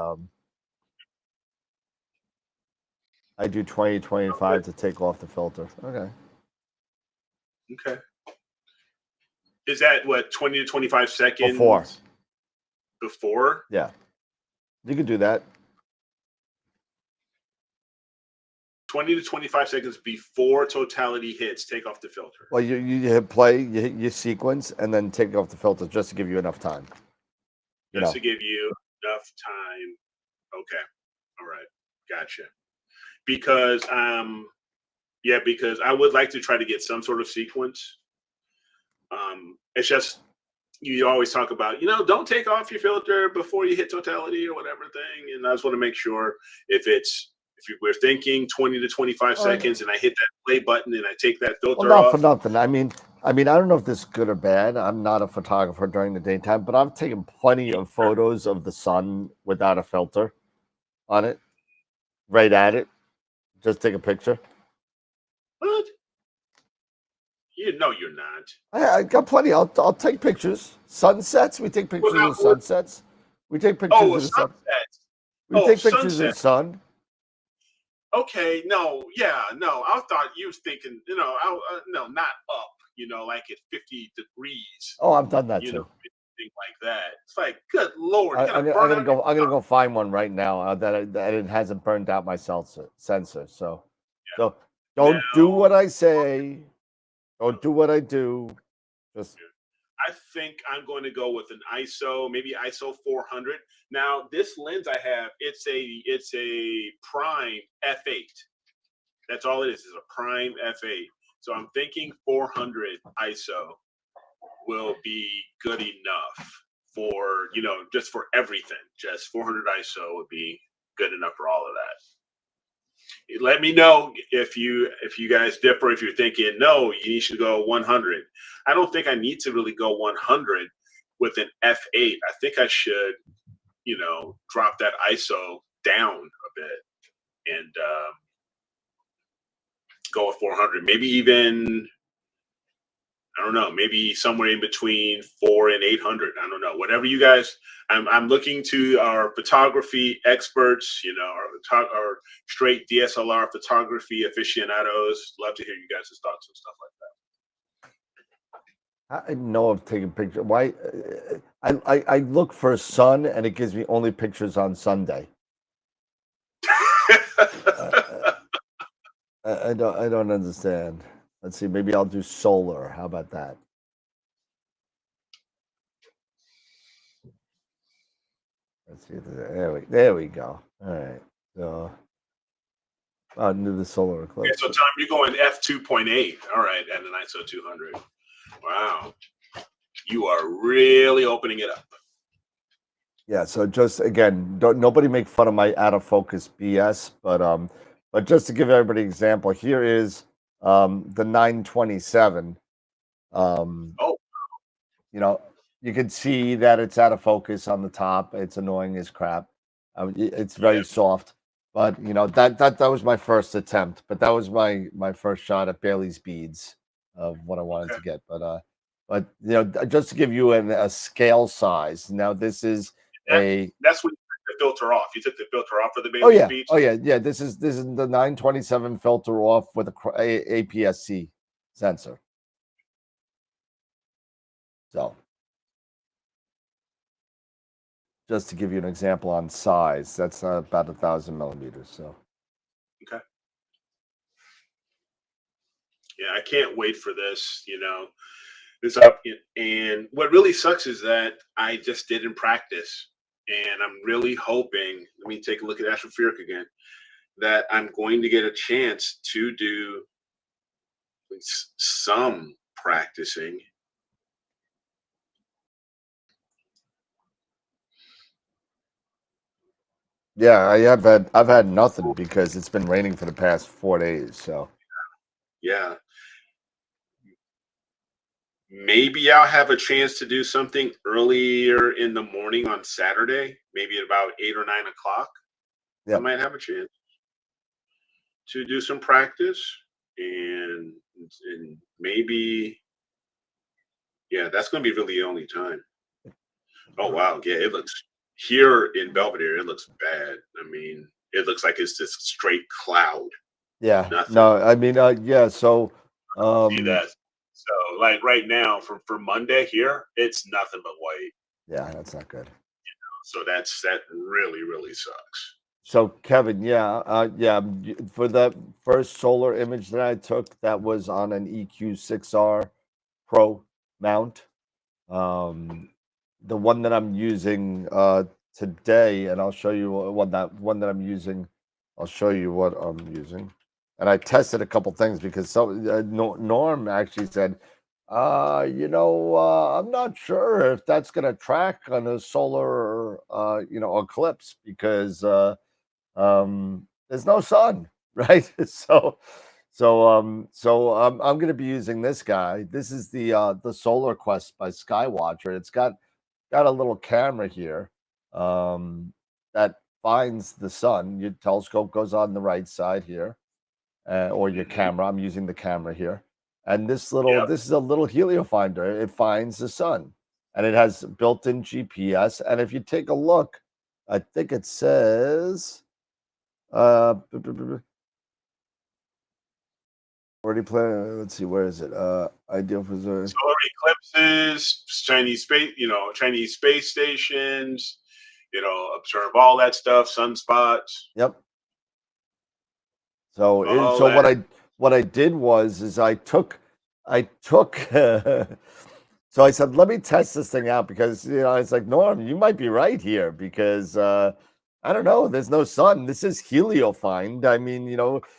I do 20-25 to take off the filter. Okay. Okay. Is that what 20 to 25 seconds before? Yeah, you could do that. 20 to 25 seconds before totality hits, take off the filter. Well, you hit play, you hit your sequence, and then take off the filter just to give you enough time. Just to give you enough time. Okay. All right. Gotcha. Because because I would like to try to get some sort of sequence. It's just you always talk about, don't take off your filter before you hit totality or whatever thing. And I just want to make sure if we're thinking 20 to 25 seconds and I hit that play button and I take that filter off. Not for nothing. I mean, I don't know if this is good or bad. I'm not a photographer during the daytime, but I've taken plenty of photos of the sun without a filter on it, right at it. Just take a picture. What? You're not. I got plenty. I'll take pictures. Sunsets. We take pictures of sunsets. We take pictures of the sun. We take pictures of the sun. Okay, no, I thought you was thinking, no, not up, like at 50 degrees. Oh, I've done that too. Anything like that. It's like, good Lord. I'm gonna go find one right now that it hasn't burned out my sensor. So don't do what I say. Don't do what I do. Just. I think I'm going to go with an ISO, maybe ISO 400. Now, this lens I have, it's a prime f8. That's all it is a prime f8. So I'm thinking 400 ISO will be good enough for, just for everything. Just 400 ISO would be good enough for all of that. Let me know if you guys differ, if you're thinking, no, you should go 100. I don't think I need to really go 100 with an f8. I think I should, drop that ISO down a bit and go with 400. Maybe even, I don't know, maybe somewhere in between 400 and 800. I don't know. Whatever you guys, I'm looking to our photography experts, our straight DSLR photography aficionados. Love to hear you guys' thoughts and stuff like that. I know of taking pictures. Why? I look for sun and it gives me only pictures on Sunday. I don't understand. Let's see. Maybe I'll do solar. How about that? Let's see. There we go. All right. So I'll do the solar eclipse. Okay, so Tom, you're going f2.8. All right, and an ISO 200. Wow, you are really opening it up. Yeah. So just again, nobody make fun of my out of focus BS, but just to give everybody an example, here is the 927. You can see that it's out of focus on the top. It's annoying as crap. It's very soft, but that was my first attempt. But that was my first shot at Bailey's beads of what I wanted to get. But just to give you a scale size. Now this is that's when you took the filter off. You took the filter off of the Bailey's beads. Oh yeah. This is the 927 filter off with a APS-C sensor. So. Just to give you an example on size, that's about 1,000 millimeters. So, okay. Yeah, I can't wait for this. It's up, and what really sucks is that I just didn't practice, and I'm really hoping. Let me take a look at Astrophyric again. That I'm going to get a chance to do some practicing. Yeah, I've had nothing because it's been raining for the past 4 days. So Yeah, maybe I'll have a chance to do something earlier in the morning on Saturday, maybe at about 8 or 9 o'clock. I yeah, might have a chance to do some practice, and maybe, yeah, that's going to be really the only time. Oh wow, yeah, it looks here in Belvedere. It looks bad. I mean, it looks like it's just straight cloud, yeah. nothing. No, I mean, yeah. So, See that? So, like right now, for Monday here, it's nothing but white. yeah, that's not good. So that really sucks. So Kevin, yeah, yeah, for that first solar image that I took, that was on an EQ6R Pro mount. Um, the one that I'm using today, and I'll show you one that I'm using. I'll show you what I'm using. And I tested a couple things because Norm actually said, I'm not sure if that's going to track on a solar, eclipse because there's no sun, right? I'm going to be using this guy. This is the Solar Quest by Skywatcher. It's got a little camera here that finds the sun. Your telescope goes on the right side here, or your camera. I'm using the camera here, and Yep. this is a little helio finder. It finds the sun, and it has built-in GPS. And if you take a look, I think it says already plan. Let's see, where is it? Ideal for Solar eclipses, Chinese space stations. Observe all that stuff, sunspots, Yep. So all so that. what I did was I took so I said, let me test this thing out because it's like, Norm, you might be right here because I don't know, there's no sun. This is helio find. I mean,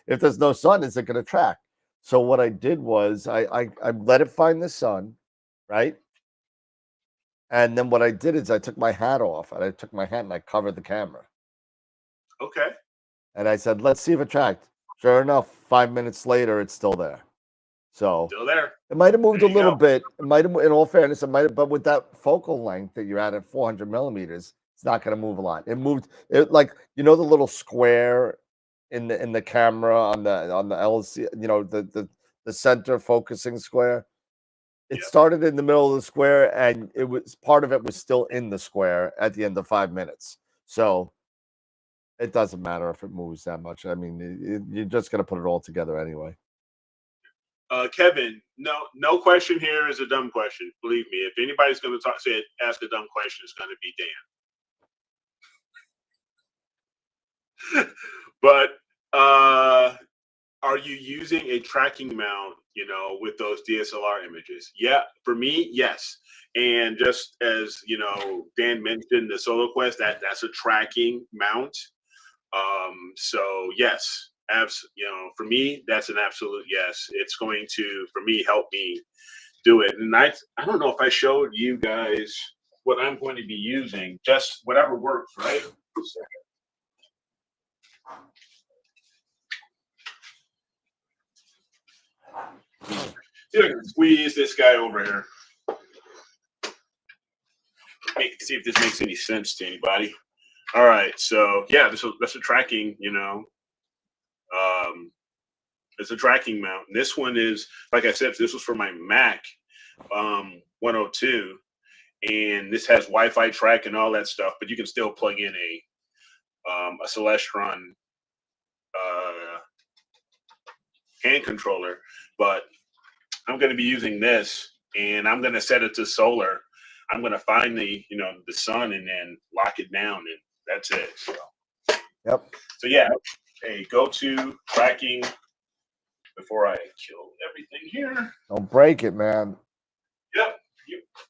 if there's no sun, is it going to track? So what I did was I let it find the sun, right? And then what I did is I took my hat off and I took my hat and I covered the camera. Okay. And I said, let's see if it tracked. Sure enough, 5 minutes later, it's still there. So Still there. it might have moved There a you little go. bit. It might have, in all fairness, it might have, but with that focal length that you're at 400 millimeters, it's not going to move a lot. It moved it like the little square in the camera on the LC, the center focusing square. It Yep. started in the middle of the square, and it was part of it was still in the square at the end of 5 minutes. So it doesn't matter if it moves that much. I mean, you're just going to put it all together anyway. Kevin, no question here is a dumb question. Believe me, if anybody's going to ask a dumb question, it's going to be Dan. But are you using a tracking mount, with those DSLR images? Yeah, for me, yes. And just as Dan mentioned, the Solar Quest, that's a tracking mount. So yes, for me, that's an absolute yes. It's going to, for me, help me do it. And I don't know if I showed you guys what I'm going to be using. Just whatever works, right? See if I can squeeze this guy over here. See if this makes any sense to anybody. All right, so yeah, that's a tracking, it's a tracking mount. And this one is, like I said, this was for my Mac 102, and this has Wi-Fi track and all that stuff. But you can still plug in a Celestron hand controller. But I'm going to be using this, and I'm going to set it to solar. I'm going to find the sun and then lock it down, and that's it. So, Yep. So yeah, hey, go to tracking before I kill everything here. Don't break it, man. Yep.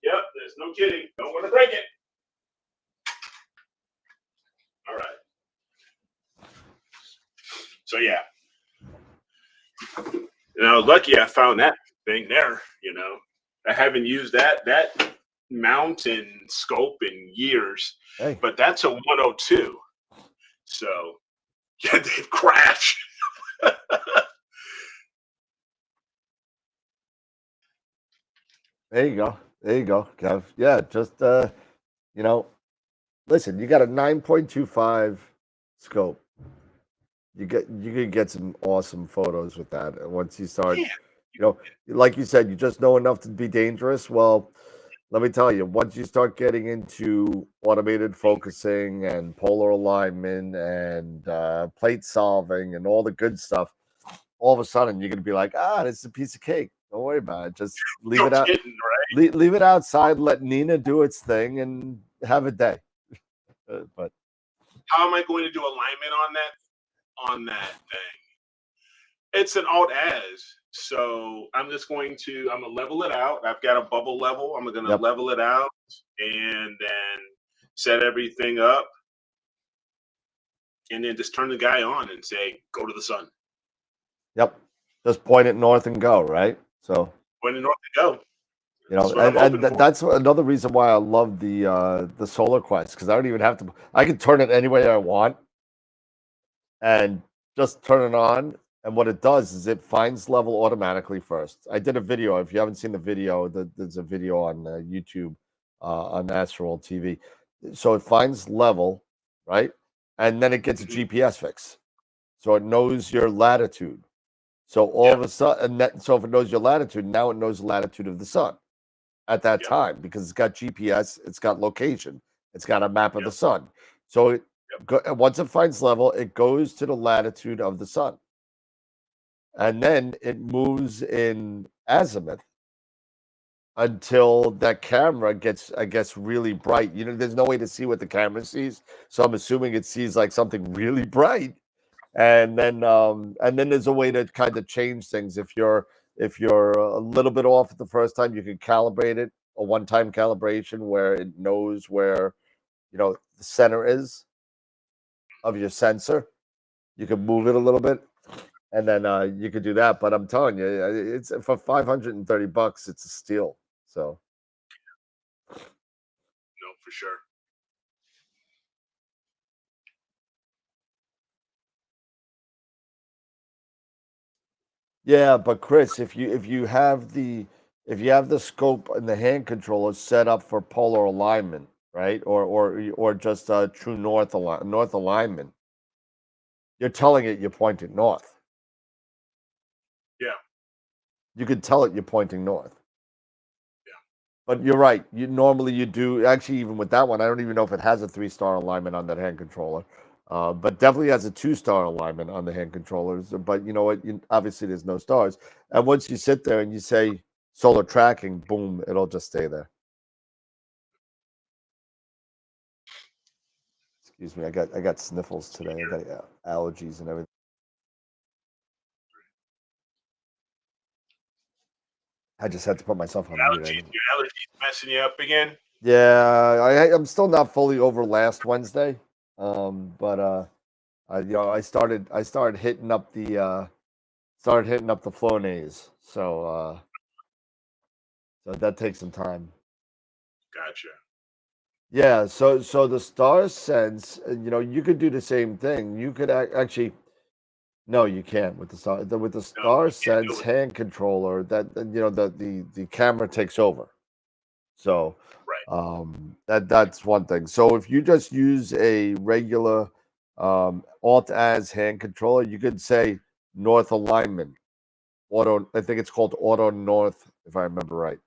Yep. There's no kidding. Don't want to break it. All right. So yeah. And I was lucky I found that thing there, you know. I haven't used that mount and scope in years. Hey, But that's a 102. So yeah, they've crashed. there you go. There you go, Kev. Yeah, just you know, listen, you got a 9.25 scope. You could get some awesome photos with that. And once you start, Yeah. you know, like you said, you just know enough to be dangerous. Well, let me tell you, once you start getting into automated focusing and polar alignment and plate solving and all the good stuff, all of a sudden you're gonna be like, this is a piece of cake. Don't worry about it. Just leave No it out. kidding, right? Leave it outside. Let Nina do its thing and have a day. But How am I going to do alignment on that thing? It's an alt as. So I'm gonna level it out. I've got a bubble level. I'm gonna Yep. level it out and then set everything up and then just turn the guy on and say, go to the sun. Yep, just point it north and go, right? So When the north to go. you know, That's what I'm hoping for. that's another reason why I love the Solar Quest, because I don't even have to. I can turn it any way I want, and just turn it on. And what it does is it finds level automatically first. I did a video. If you haven't seen the video, there's a video on YouTube on AstroWorld TV. So it finds level, right, and then it gets a GPS fix, so it knows your latitude. So all of a sudden, so if it knows your latitude, now it knows the latitude of the sun at that time, because it's got GPS, it's got location, it's got a map of the sun. So once it finds level, it goes to the latitude of the sun, and then it moves in azimuth until that camera gets, I guess, really bright. You know, there's no way to see what the camera sees, so I'm assuming it sees like something really bright. And then there's a way to kind of change things. If you're a little bit off the first time, you can calibrate it, a one-time calibration where it knows where, you know, the center is of your sensor. You can move it a little bit, and then you could do that. But I'm telling you, it's for $530, it's a steal. So No, for sure. yeah, but Chris, if you have the scope and the hand controller set up for polar alignment, right, or just true north alignment, you're telling it you're pointing north. Yeah. You could tell it you're pointing north. Yeah. But you're right. You do actually, even with that one, I don't even know if it has a 3-star alignment on that hand controller. But definitely has a 2-star alignment on the hand controllers. But you know what? Obviously, there's no stars. And once you sit there and you say solar tracking, boom, it'll just stay there. Excuse me, I got sniffles today. I got allergies and everything. I just had to put myself on mute. Your allergies messing you up again? Yeah, I'm still not fully over last Wednesday. But I started hitting up the Flonase. So that takes some time. Gotcha. Yeah, so the Star Sense, you could do the same thing. You could actually, no, you can't with the Star Sense hand controller. The camera takes over. So that's one thing. So if you just use a regular Alt as hand controller, you could say north alignment, auto. I think it's called auto north, if I remember right.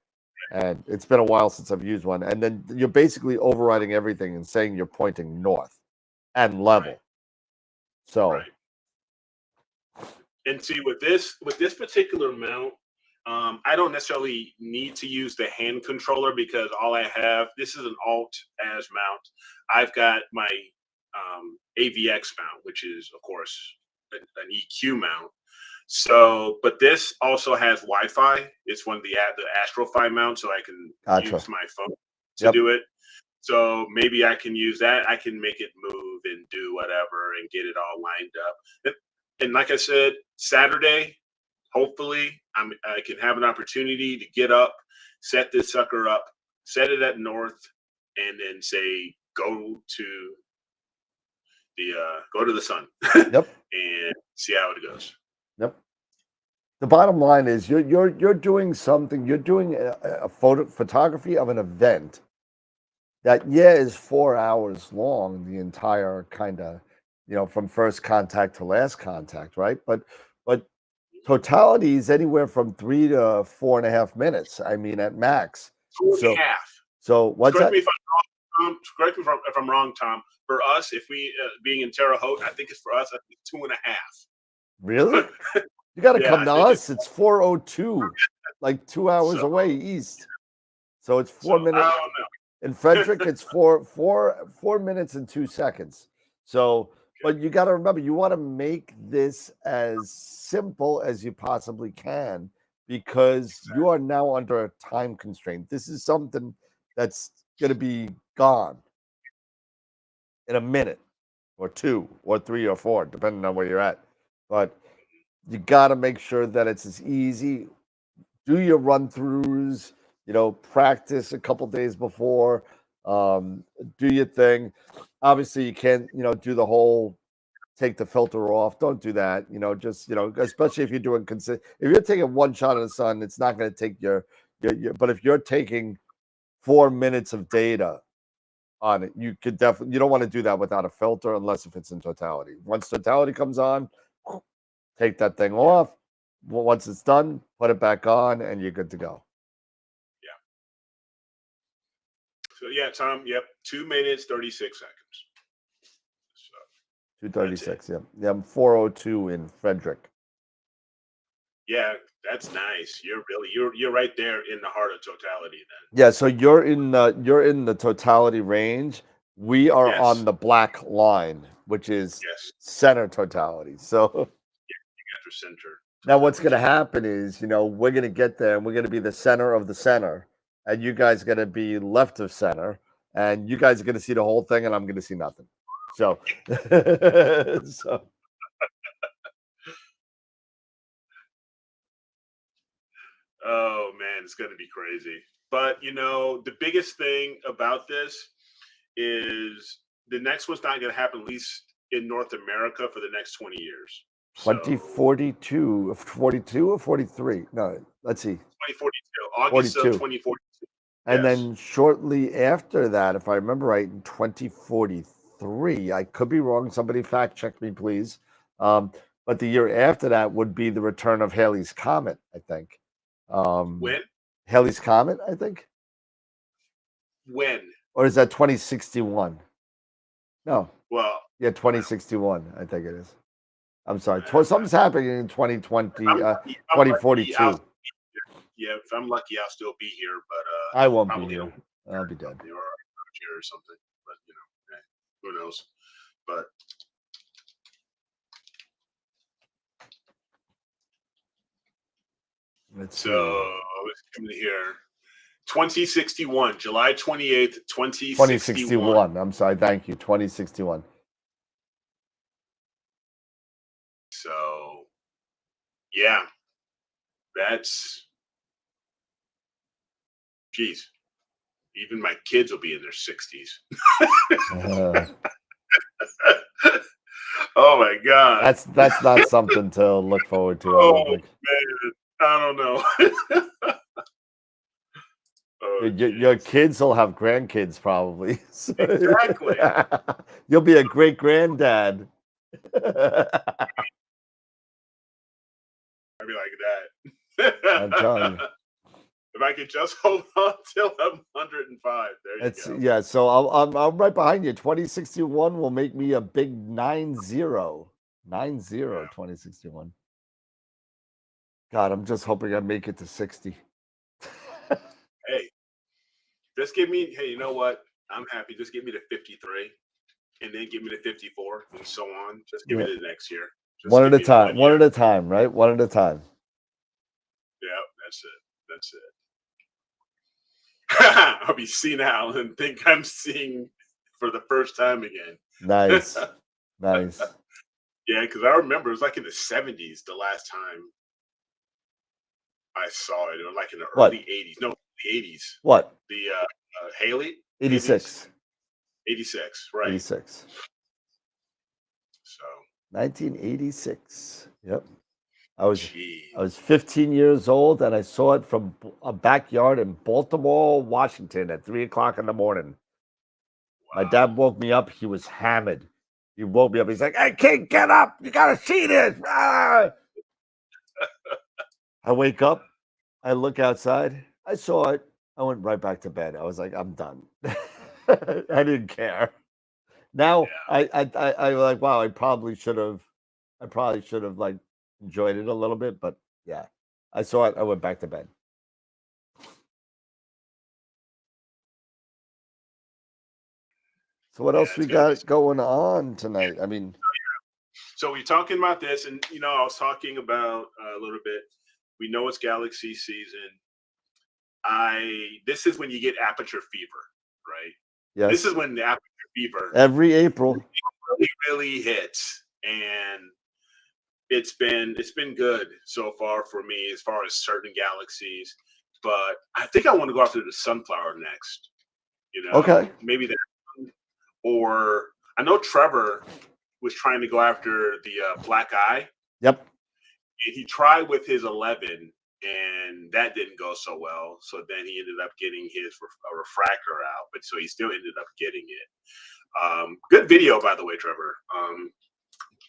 And it's been a while since I've used one. And then you're basically overriding everything and saying you're pointing north and level. So, and see with this particular mount, I don't necessarily need to use the hand controller because all I have, this is an alt as mount. I've got my AVX mount, which is of course an EQ mount. So, but this also has Wi-Fi. It's one of the AstroFi mount, so I can Gotcha. use my phone to Yep. do it. So maybe I can use that. I can make it move and do whatever and get it all lined up. And like I said, Saturday, hopefully, I can have an opportunity to get up, set this sucker up, set it at north, and then say go to the sun Yep. and see how it goes. Yep. The bottom line is you're doing something. You're doing a photography of an event that is 4 hours long. The entire kind of, from first contact to last contact, right? But totality is anywhere from 3 to 4.5 minutes. I mean, at max. 2.5. So what's Correct that? me if I'm wrong. Correct me if I'm wrong, Tom. For us, if we being in Terre Haute, I think it's for us. I think 2.5. Really? You got to Yeah, come I to think us. It's 4:02, like 2 hours So- away east. So it's so, 4 minutes. I don't know. In Frederick, it's 4 minutes and 2 seconds. So, but you got to remember, you want to make this as simple as you possibly can because you are now under a time constraint. This is something that's going to be gone in a minute or 2 or 3 or 4, depending on where you're at. But you got to make sure that it's as easy. Do your run throughs, practice a couple days before, do your thing. Obviously, you can't, do the whole take the filter off. Don't do that. Just, especially if you're doing if you're taking one shot of the sun, it's not going to take your, but if you're taking 4 minutes of data on it, you could definitely, you don't want to do that without a filter unless if it's in totality. Once totality comes on, take that thing off. Once it's done, put it back on, and you're good to go. Yeah. So yeah, Tom. Yep, 2 minutes 36 seconds. So 2:36. Yeah. I'm 4:02 in Frederick. yeah, that's nice. You're right there in the heart of totality. Then Yeah. So you're in the totality range. We are Yes. on the black line, which is yes, center totality. So after center. now what's going to happen is, we're going to get there and we're going to be the center of the center, and you guys are going to be left of center, and you guys are going to see the whole thing, and I'm going to see nothing. So, so Oh man, it's going to be crazy. But the biggest thing about this is the next one's not going to happen, at least in North America, for the next 20 years. 2042, 42 or 43? No, let's see. 2042, August 42. of 2042. And Yes. then shortly after that, if I remember right, in 2043, I could be wrong. Somebody fact check me, please. But the year after that would be the return of Halley's Comet, I think. When? Halley's Comet, I think. When? Or is that 2061? No. Well, Yeah, 2061, I think it is. I'm sorry. Something's happening in 2020, 2042. Yeah, if I'm lucky, I'll still be here, but I won't be here. I'll be dead. Or here or something. But who knows? But Let's so see. let's come to here. 2061, July 28th, 2061. I'm sorry. Thank you. 2061. So, yeah, that's, geez, even my kids will be in their 60s. Oh my God. That's not something to look forward to. Oh man, I don't know. Oh, your kids will have grandkids probably. Exactly. You'll be a great granddad. I'd be like that. I'm telling you. If I could just hold on till I'm 105, there you go. Yeah, so I'm right behind you. 2061 will make me a big 90. 2061. God, I'm just hoping I make it to 60. Hey, just give me, hey, you know what? I'm happy. Just give me to 53 and then give me to 54 and so on. Just give me to the next year. Just One at give a me time. One year. at a time, right? One at a time. Yeah, that's it. That's it. I'll be senile and think I'm seeing for the first time again. Nice. Nice. Yeah, because I remember it was like in the 70s the last time I saw it. Or like in the What? early 80s. No, the 80s. What? The Haley? 86. 86, right. 86. So 1986. Yep. I was geez. 15 years old, and I saw it from a backyard in Baltimore, Washington, at 3:00 in the morning. My Wow. dad woke me up. He was hammered. He woke me up. He's like, "Hey, kid, get up! You gotta see this!" Ah! I wake up. I look outside. I saw it. I went right back to bed. I was like, "I'm done." I didn't care. Now Yeah. I like, wow, I probably should have like enjoyed it a little bit, but yeah, I saw it. I went back to bed. So what Yeah, else we it's gonna be. got going on tonight? I mean, So we're talking about this, and I was talking about a little bit. We know it's Galaxy season. This is when you get aperture fever, right? This yes, is when the aperture fever every April. really hits, and it's been good so far for me as far as certain galaxies. But I think I want to go after the sunflower next. Okay. Maybe that, or I know Trevor was trying to go after the black eye. Yep. And he tried with his 11, and that didn't go so well. So then he ended up getting his refractor out, but so he still ended up getting it. Good video, by the way, Trevor.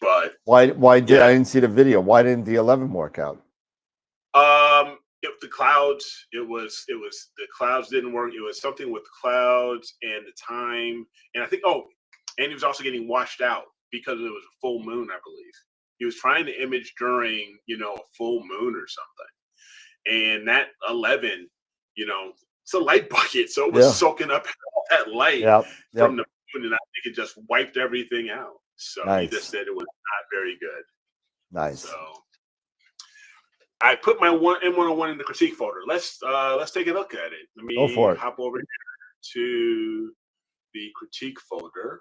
But Why did yeah, I didn't see the video? Why didn't the 11 work out? the clouds. It was the clouds didn't work. It was something with clouds and the time, and I think and he was also getting washed out because it was a full moon, I believe. He was trying to image during a full moon or something, and that 11, it's a light bucket, so it was soaking up all that light from the moon, and I think it just wiped everything out. So he just said it was not very good. Nice. So I put my M101 in the critique folder. Let's take a look at it. Let me Go for it. hop over here to the critique folder.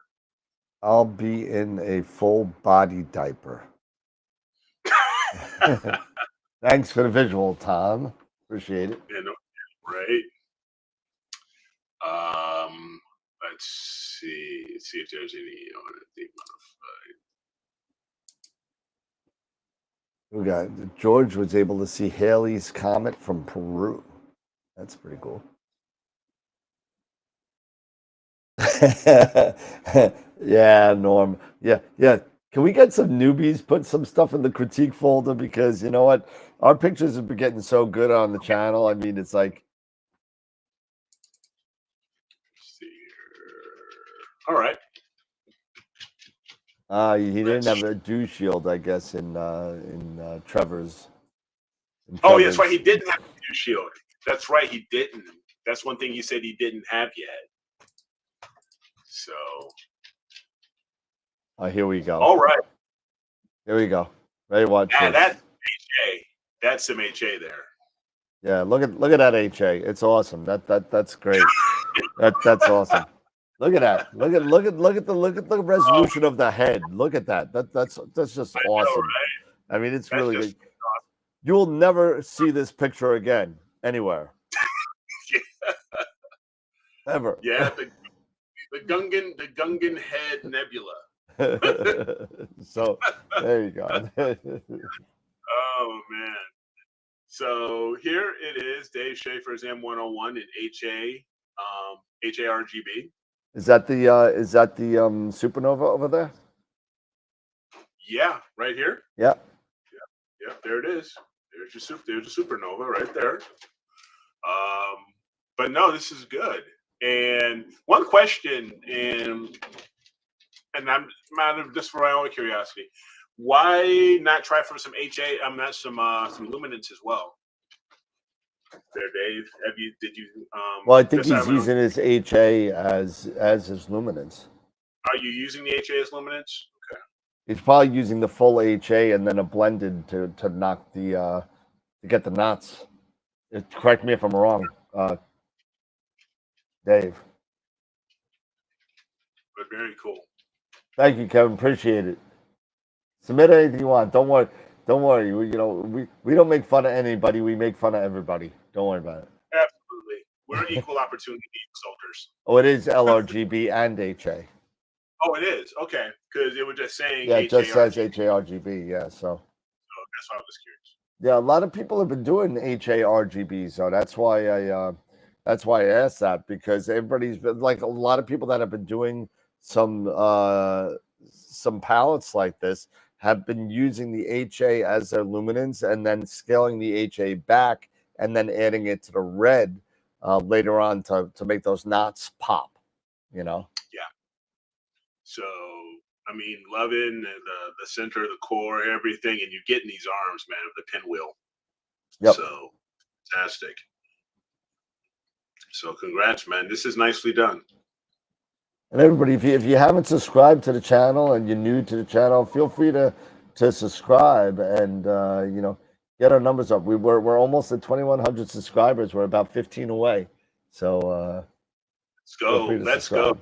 I'll be in a full body diaper. Thanks for the visual, Tom. Appreciate it. Yeah, no, right. Let's see if there's any We got George was able to see Halley's Comet from Peru. That's pretty cool. Yeah, Norm. Yeah. Can we get some newbies? Put some stuff in the critique folder, because you know what? Our pictures have been getting so good on the channel. I mean, it's like. Let's see here. All right. He didn't have a dew shield, I guess, in Trevor's. Oh, yes, right. He didn't have a dew shield. That's right. He didn't. That's one thing he said he didn't have yet. So. Here we go. All right. Here we go. Ready to watch this. That's HA. That's some HA there. Yeah, look at that HA. It's awesome. That's great. That's awesome. Look at that. Look at the resolution of the head. Look at that. That's just awesome. Know, right? I mean, it's really good. Awesome. You will never see this picture again anywhere. Ever. Yeah, the Gungan head nebula. So there you go. Oh man. So here it is, Dave Schaefer's M101 in HA, HARGB. Is that the supernova over there? Yeah, right here. Yeah. Yeah, there it is. There's a supernova right there. But no, this is good. And one question, and I'm just for my own curiosity, why not try for some HA? Some luminance as well. There, Dave. Did you? Well, I think he's using his HA as his luminance. Are you using the HA as luminance? Okay. He's probably using the full HA and then a blended to knock the to get the knots. Correct me if I'm wrong, Dave. But very cool. Thank you, Kevin. Appreciate it. Submit anything you want. Don't worry. Don't worry. We don't make fun of anybody. We make fun of everybody. Don't worry about it. Absolutely. We're equal opportunity soldiers. Oh, it is LRGB and HA. Oh, it is? Okay. Because it was just saying Yeah, it just says HARGB. HARGB. Yeah, so. That's why I was curious. Yeah, a lot of people have been doing HARGB, so that's why I asked that, because everybody's been like, a lot of people that have been doing some palettes like this have been using the HA as their luminance and then scaling the HA back and then adding it to the red later on to make those knots pop, you know. Yeah. So I mean, loving the center, the core, everything, and you get in these arms, man, of the pinwheel. Yep. So fantastic. So congrats, man. This is nicely done. And everybody, if you haven't subscribed to the channel and you're new to the channel, feel free to subscribe and get our numbers up. We're almost at 2,100 subscribers. We're about 15 away. So let's go. Let's go.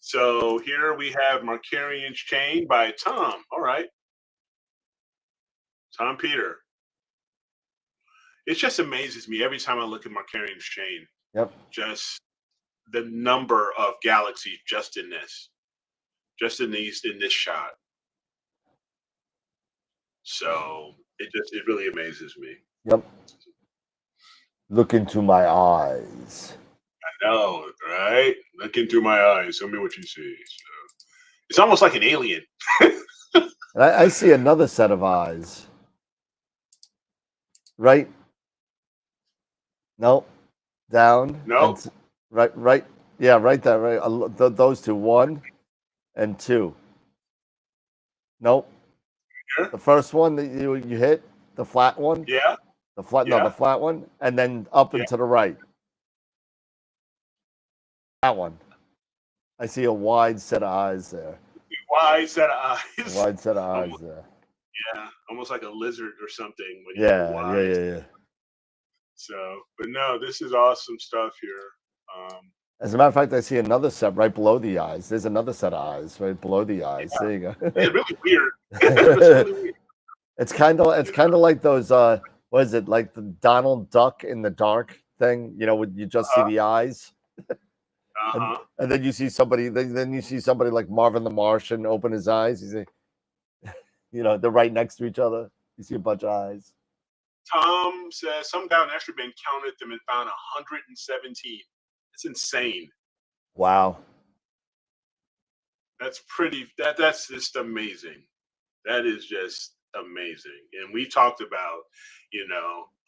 So here we have Markarian's Chain by Tom. All right. Tom Peter. It just amazes me every time I look at Markarian's Chain. Yep. Just the number of galaxies just in this shot. So it really amazes me. Yep. Look into my eyes. I know, right? Look into my eyes. Tell me what you see. So, it's almost like an alien. And I see another set of eyes. Right? No. Down. No. Right. Yeah, right there. Right. Those two. 1 and 2. Nope. Here? The first one that you hit, the flat one. Yeah. The flat one, and then up and to the right. That one. I see a wide set of eyes there. Wide set of eyes. Wide set of eyes there. Yeah, almost like a lizard or something. When Yeah. So, but no, this is awesome stuff here. As a matter of fact, I see another set right below the eyes. There's another set of eyes right below the eyes. Yeah. There you go. It's really weird. It's really weird. It's kind of like those what is it, like the Donald Duck in the dark thing, when you just see the eyes. And then you see somebody like Marvin the Martian open his eyes. He's like, they're right next to each other. You see a bunch of eyes. Tom says some guy on Astrobank counted them and found 117. It's insane. Wow. That's just amazing. That is just amazing. And we talked about,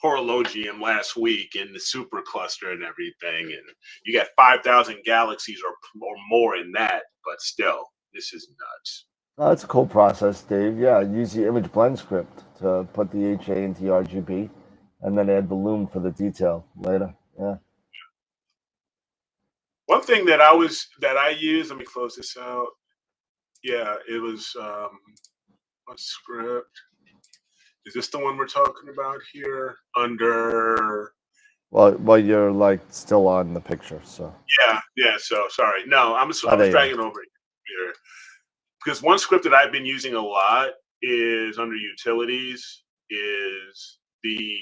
horologium last week in the supercluster and everything. And you got 5,000 galaxies or more in that, but still, this is nuts. Oh, that's a cool process, Dave. Yeah, use the image blend script to put the HA into RGB and then add the loom for the detail later. Yeah. One thing that I use, let me close this out. Yeah, it was what script? Is this the one we're talking about here? Under Well, you're like still on the picture, so yeah. So sorry. No, I was dragging over here. Because one script that I've been using a lot is under utilities, is the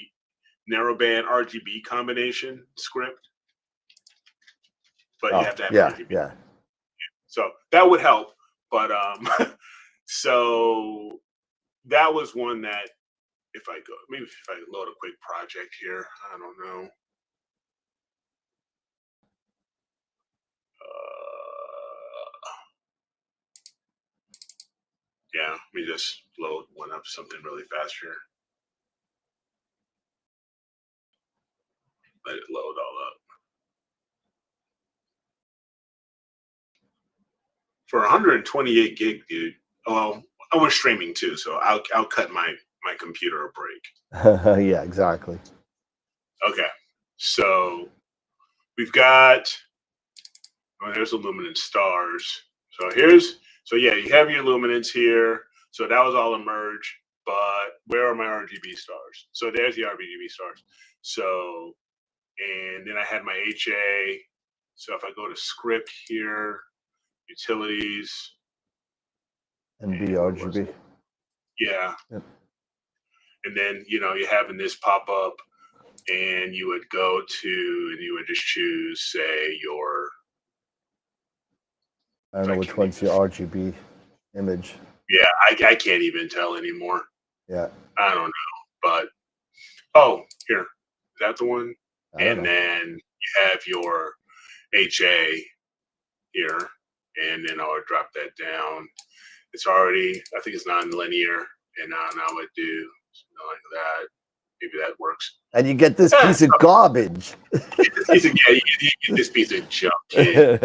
narrowband RGB combination script. But you have to have RGB. Yeah. So that would help. But so that was one that if I load a quick project here, I don't know. Yeah, let me just load one up, something really fast here. Let it load all up. For 128 gig, dude. Well, we're streaming too, so I'll cut my computer a break. Yeah, exactly. Okay, so we've got. Oh, there's the luminant stars. So here's So yeah, you have your luminance here. So that was all a merge. But where are my RGB stars? So there's the RGB stars. So, and then I had my HA. So if I go to script here, utilities, And where was RGB. it? Yeah. Yep. And then, you know, you're having this pop up, and you would go to, and you would just choose, say, your. I don't know which one's your RGB image. Yeah, I can't even tell anymore. Yeah. I don't know. But, oh, here. Is that the one? And know. then you have your HA here. And then I would drop that down. It's already, I think it's non-linear. And now I would do something like that. Maybe that works. And you get this piece of garbage. You get this piece of junk, kid.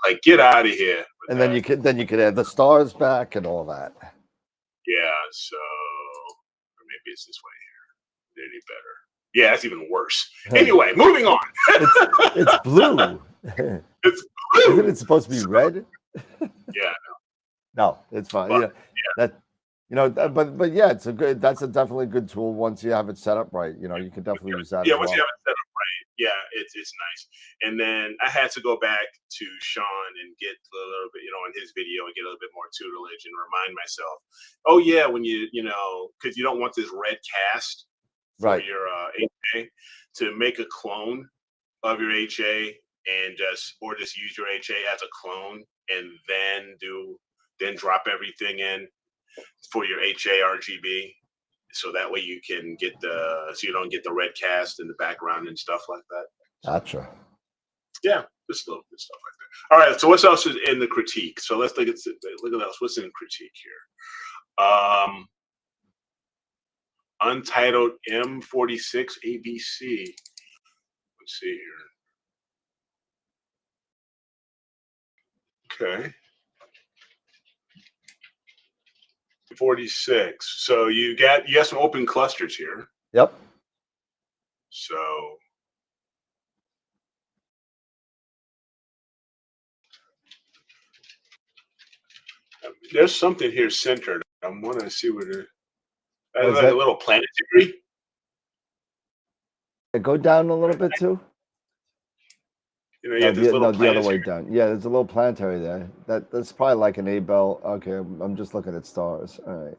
Like, get out of here. And then you could add the stars back and all that. Yeah, so or maybe it's this way here. Any better? Yeah, that's even worse. Anyway, moving on. It's blue. It's blue. Isn't it supposed to be red? Yeah. No, it's fine. But, yeah. That, you know, but yeah, it's a good. That's a definitely good tool once you have it set up right. You know, you can definitely use that. Yeah, as once well. you have it set up right. Yeah, it's nice. And then I had to go back to Sean and get a little bit, you know, in his video and get a little bit more tutelage and remind myself. Oh yeah, when you know, because you don't want this red cast for right. your HA, to make a clone of your HA and just use your HA as a clone and then drop everything in for your HA RGB, so that way you can get so you don't get the red cast in the background and stuff like that. Gotcha. Yeah, just a little bit stuff like that. All right, so what else is in the critique? So let's look at else. What's in the critique here? Untitled M46 ABC. Let's see here. Okay. 46. So you got some open clusters here. Yep. So there's something here centered. I want to see what it. Like a little planetary. Go down a little bit too. You know, yeah, the other way down. Yeah, there's a little planetary there. That's probably like an A-bell. Okay, I'm just looking at stars. All right.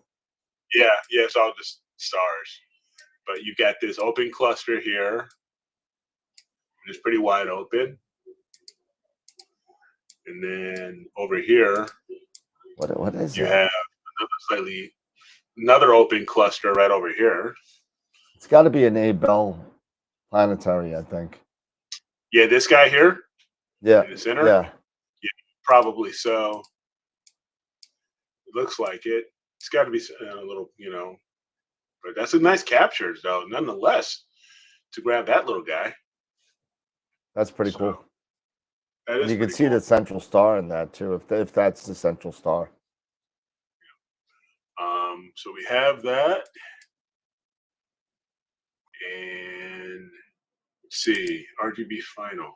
Yeah, it's all just stars. But you got this open cluster here. It's pretty wide open. And then over here, what is you that? have another open cluster right over here. It's got to be an A-bell planetary, I think. Yeah, this guy here. Yeah. In the center. Yeah, probably so. It looks like it. It's got to be a little, you know, but that's a nice capture, though, nonetheless, to grab that little guy. That's pretty cool. That is you can see the central star in that too, if that's the central star. So we have that, and let's see, RGB final.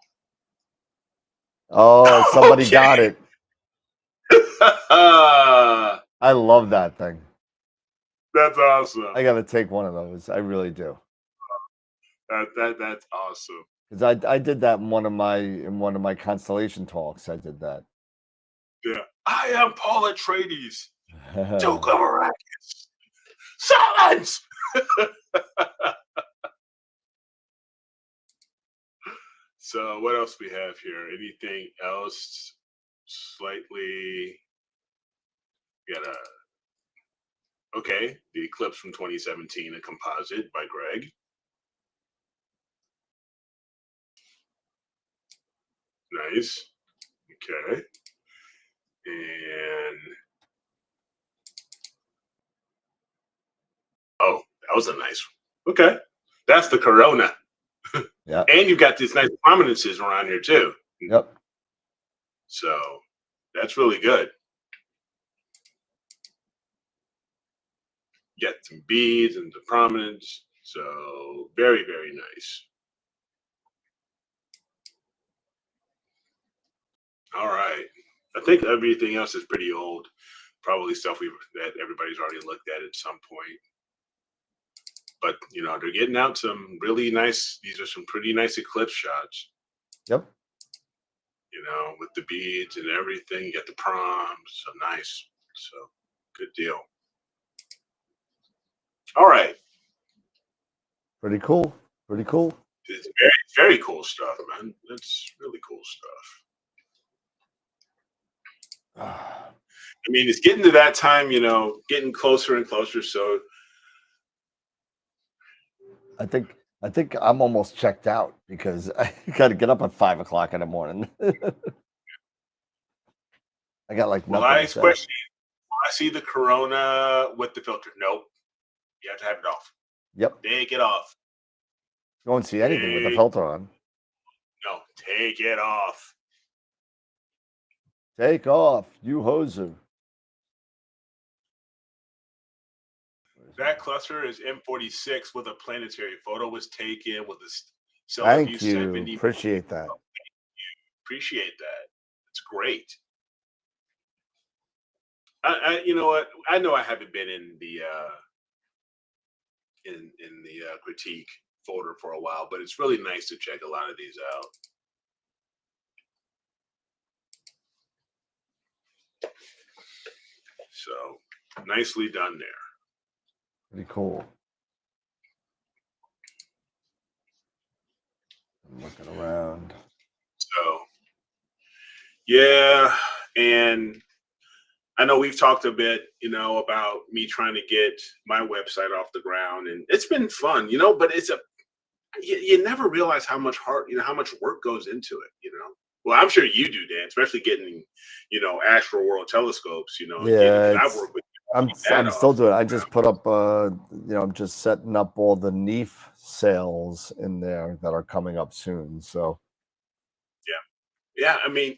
Oh, somebody got it. I love that thing. That's awesome. I gotta take one of those. I really do. That's awesome. Because I did that in one of my constellation talks. I did that. Yeah, I am Paul Atreides. Joke of Arrakis. Silence. So what else we have here? Anything else? Slightly. Okay, the Eclipse from 2017, a composite by Greg. Nice. Okay. And oh, that was a nice one. Okay. That's the Corona. Yeah. And you've got these nice prominences around here too. Yep. So that's really good. You got some beads and the prominence. So very, very nice. All right. I think everything else is pretty old. Probably stuff that everybody's already looked at some point. But they're getting out some really nice. These are some pretty nice eclipse shots. Yep. With the beads and everything. You got the proms, so nice. So good deal. All right. Pretty cool. Pretty cool. It's very, very cool stuff, man. That's really cool stuff. I mean, it's getting to that time, getting closer and closer. So I think I'm almost checked out because I got to get up at 5 o'clock in the morning. I got like nothing. Last question. I see the Corona with the filter. Nope. You have to have it off. Yep. Take it off. You won't see anything with the filter on. No, take it off. Take off, you hoser. That cluster is M46 with a planetary. Photo was taken with a Thank you. Appreciate that. Appreciate that. It's great. You know what? I know I haven't been in the critique folder for a while, but it's really nice to check a lot of these out. So nicely done there. Pretty cool. I'm looking around. So yeah, and I know we've talked a bit, about me trying to get my website off the ground, and it's been fun, but you never realize how much how much work goes into it, Well, I'm sure you do, Dan, especially getting, AstroWorld telescopes, Yeah, I've worked with. I'm still doing it. I just put up, I'm just setting up all the NEAF sales in there that are coming up soon. So, yeah. I mean,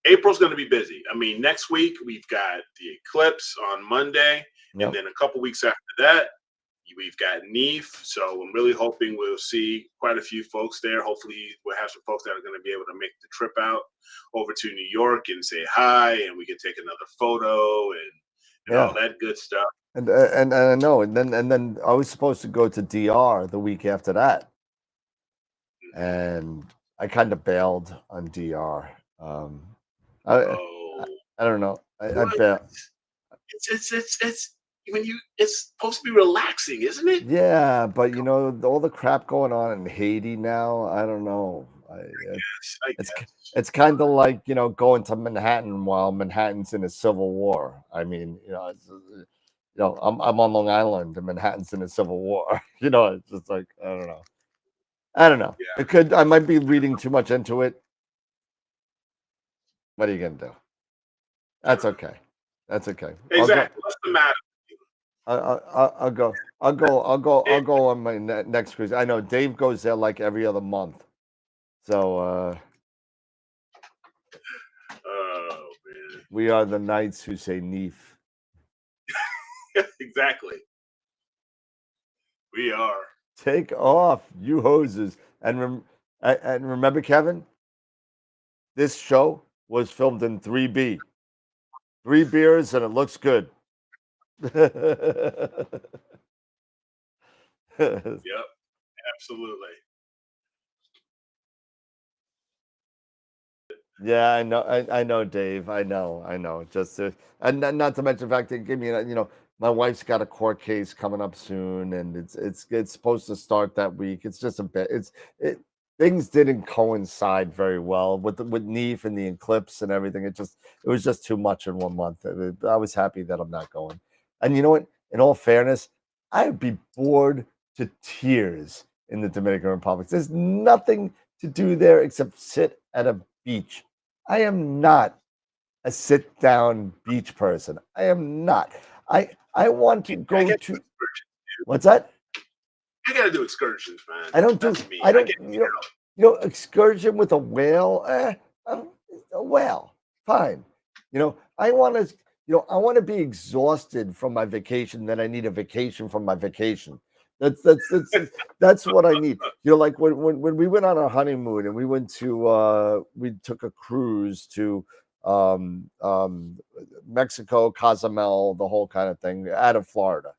April's going to be busy. I mean, next week we've got the Eclipse on Monday, and then a couple weeks after that, we've got NEAF. So I'm really hoping we'll see quite a few folks there. Hopefully, we'll have some folks that are going to be able to make the trip out over to New York and say hi, and we can take another photo and all that good stuff. And I know, and then I was supposed to go to DR the week after that, and I kind of bailed on DR. I don't know. I bailed. It's supposed to be relaxing, isn't it? Yeah, but all the crap going on in Haiti now, I don't know. It's kind of like going to Manhattan while Manhattan's in a civil war. I mean, I'm on Long Island and Manhattan's in a civil war. It's just like I don't know. Yeah. I might be reading too much into it. What are you gonna do? That's okay. Exactly. What's the matter? I'll go on my next cruise. I know Dave goes there like every other month. So oh man. We are the knights who say NEAF. Exactly. We are. Take off, you hoses. And remember, Kevin, this show was filmed in 3B. 3 beers and it looks good. Yep, absolutely. Yeah, I know, Dave. I know. Just and not to mention the fact that give me, my wife's got a court case coming up soon, and it's supposed to start that week. It's just a bit. Things didn't coincide very well with NEAF and the Eclipse and everything. It was just too much in 1 month. I was happy that I'm not going. And you know what? In all fairness, I would be bored to tears in the Dominican Republic. There's nothing to do there except sit at a beach. I am not a sit-down beach person. I am not. I want to go to. What's that? I gotta do excursions, man. I don't do. I don't. Excursion with a whale. A whale, fine. I want to. I want to be exhausted from my vacation. Then I need a vacation from my vacation. That's what I need. Like when we went on our honeymoon and we went to we took a cruise to Mexico, Cozumel, the whole kind of thing, out of Florida.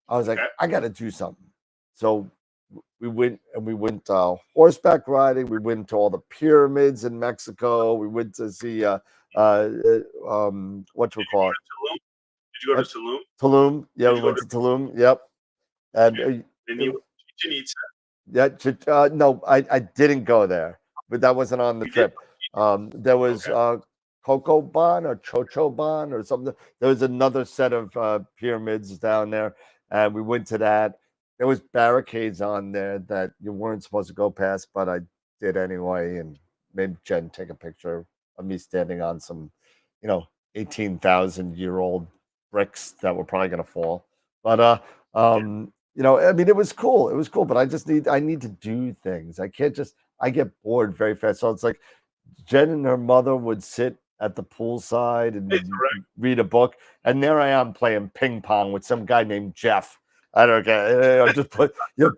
I was like, Okay. I got to do something. So we went horseback riding. We went to all the pyramids in Mexico. We went to see what you call it? Did you go to Tulum? Tulum. Yeah, we went to Tulum. Yep. And And you Chichen Itza. yeah, no, I didn't go there, but that wasn't on the trip. There was Cocoban or Chochoban or something. There was another set of pyramids down there, and we went to that. There was barricades on there that you weren't supposed to go past, but I did anyway, and made Jen take a picture of me standing on some, 18,000-year-old bricks that were probably going to fall. But I mean, it was cool. It was cool, but I need to do things. I can't I get bored very fast. So it's like Jen and her mother would sit at the poolside and read a book, and there I am playing ping pong with some guy named Jeff. I don't care. I'm just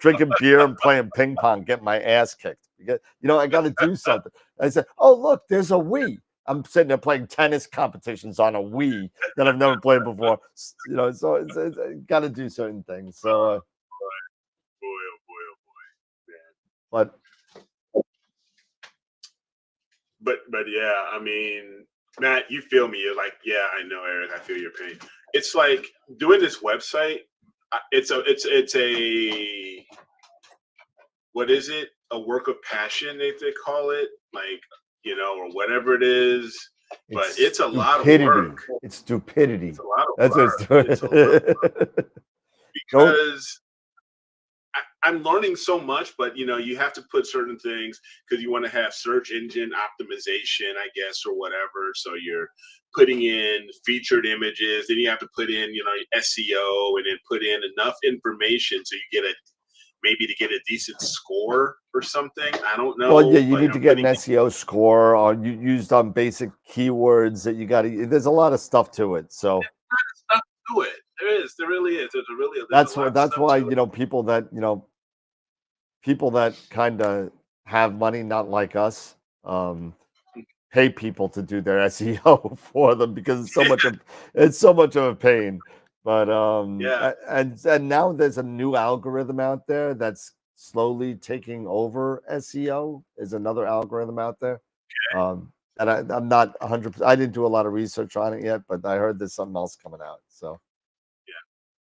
drinking beer and playing ping pong, getting my ass kicked. Because, I got to do something. I said, "Oh, look, there's a Wii." I'm sitting there playing tennis competitions on a Wii that I've never played before. So it's got to do certain things. So, boy, man. But yeah, I mean, Matt, you feel me? You're like, yeah, I know, Eric. I feel your pain. It's like doing this website. It's a what is it? A work of passion, they call it, like, or whatever it is. But it's a lot of work. It's stupidity. It's a lot of work. It's a lot of work. Because I'm learning so much, but you have to put certain things because you want to have search engine optimization, I guess, or whatever. So you're putting in featured images, then you have to put in, SEO, and then put in enough information so you get maybe to get a decent score or something. I don't know. Well, yeah, you need to get an SEO score on used on basic keywords that you got to. There's a lot of stuff to it. So there's stuff to it. There really is. That's why people that kind of have money, not like us, pay people to do their SEO for them because it's so much of a pain. But and now there's a new algorithm out there that's slowly taking over SEO. Is another algorithm out there. And I'm not 100%. I didn't do a lot of research on it yet, but I heard there's something else coming out. So yeah,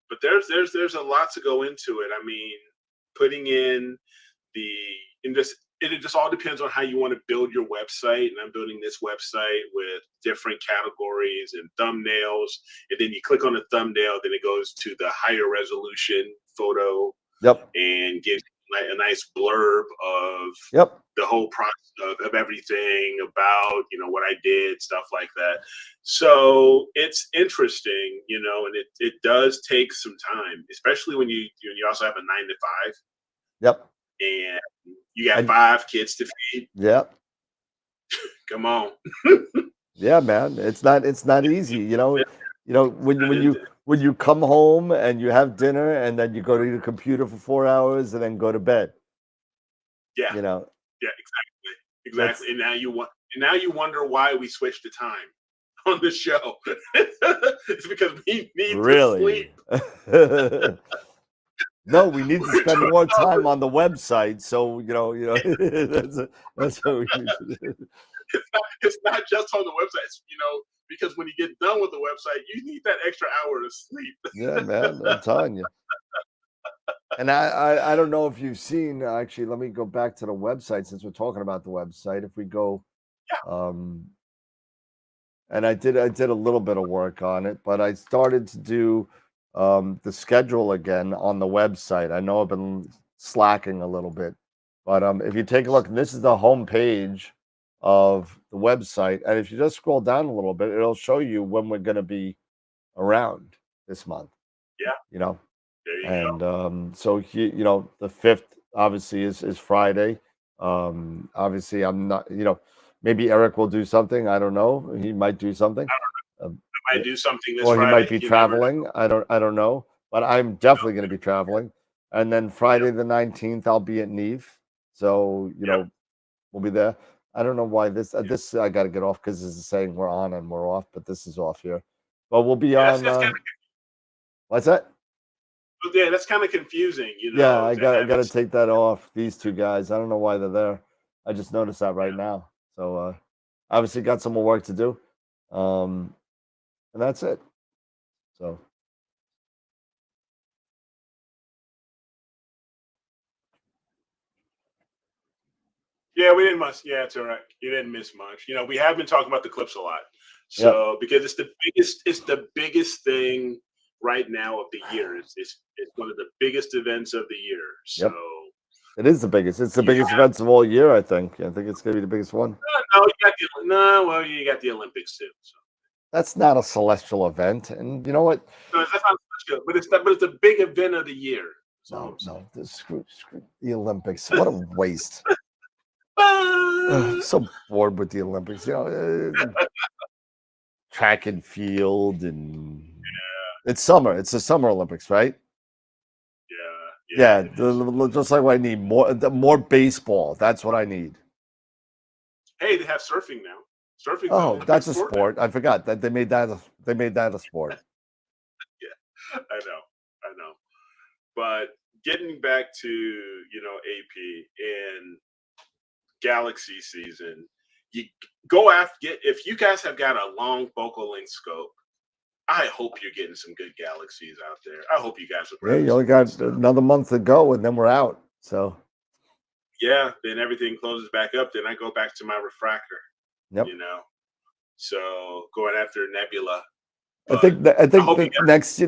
but there's a lot to go into it. I mean, putting in it just all depends on how you want to build your website. And I'm building this website with different categories and thumbnails. And then you click on the thumbnail, then it goes to the higher resolution photo. Yep. And gives a nice blurb of the whole process of everything about, what I did, stuff like that. So it's interesting, and it does take some time, especially when you also have a 9 to 5. Yep. And you got 5 kids to feed. Yep. Come on. Yeah, man. It's not easy, when you come home and you have dinner and then you go to your computer for 4 hours and then go to bed. Yeah. Yeah, exactly. And now you wonder why we switched the time on the show. It's because we need to sleep. No, we need to spend more time on the website. So that's what we need to do. It's not just on the website. It's, because when you get done with the website, you need that extra hour to sleep. Yeah, man, I'm telling you. And I don't know if you've seen. Actually, let me go back to the website since we're talking about the website. If we go, and I did a little bit of work on it, but I started to do the schedule again on the website. I know I've been slacking a little bit, but if you take a look, and this is the home page of the website, and if you just scroll down a little bit, it'll show you when we're going to be around this month. Yeah. There you go. So the 5th obviously is Friday. Obviously I'm not, maybe Eric will do something. I don't know. He might do something. I might do something this or Friday. He might be traveling. I don't know, but I'm definitely going to be traveling. And then Friday the 19th, I'll be at Neve. So, we'll be there. I don't know why this I got to get off because this is saying we're on and we're off, but this is off here. But we'll be Yeah, on. that's kind of What's that? yeah, that's kind of confusing, Yeah, to I have got to it. take that off. These two guys, I don't know why they're there. I just noticed that right now. So obviously got some more work to do, and that's it. So. Yeah, we didn't miss. Yeah, it's all right. You didn't miss much. We have been talking about the Eclipse a lot. Yep. So because it's the biggest thing right now of the year. It's one of the biggest events of the year. So Yep. It is the biggest. It's the biggest events of all year, I think. I think it's gonna be the biggest one. well, you got the Olympics too. So. That's not a celestial event. And you know what? No, that's not good, but it's a big event of the year. No, screw the Olympics. What a waste. So bored with the Olympics. Track and field, and it's summer. It's the Summer Olympics, right? Yeah. Just like what I need more baseball. That's what I need. Hey, they have surfing now. Surfing. Oh, that's a sport. I forgot that they made that. They made that a sport. Yeah, I know. But getting back to AP and Galaxy season, you go after if you guys have got a long focal length scope. I hope you're getting some good galaxies out there. I hope you guys are. Yeah, you only got another month to go, and then we're out. So. Yeah, then everything closes back up. Then I go back to my refractor. Yep. So going after Nebula. I think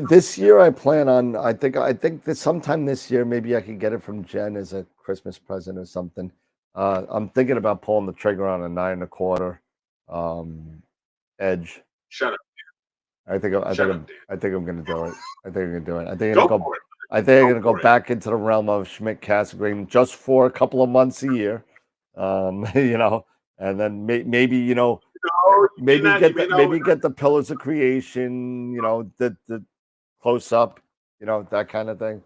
this year I plan on. I think that sometime this year maybe I could get it from Jen as a Christmas present or something. I'm thinking about pulling the trigger on a 9 1/4 edge. Shut up. I think I'm gonna do it. I think I'm gonna do it. I think I'm gonna go back into the realm of Schmidt Cassegrain just for a couple of months a year. And then maybe get the Pillars of Creation, the close up, that kind of thing.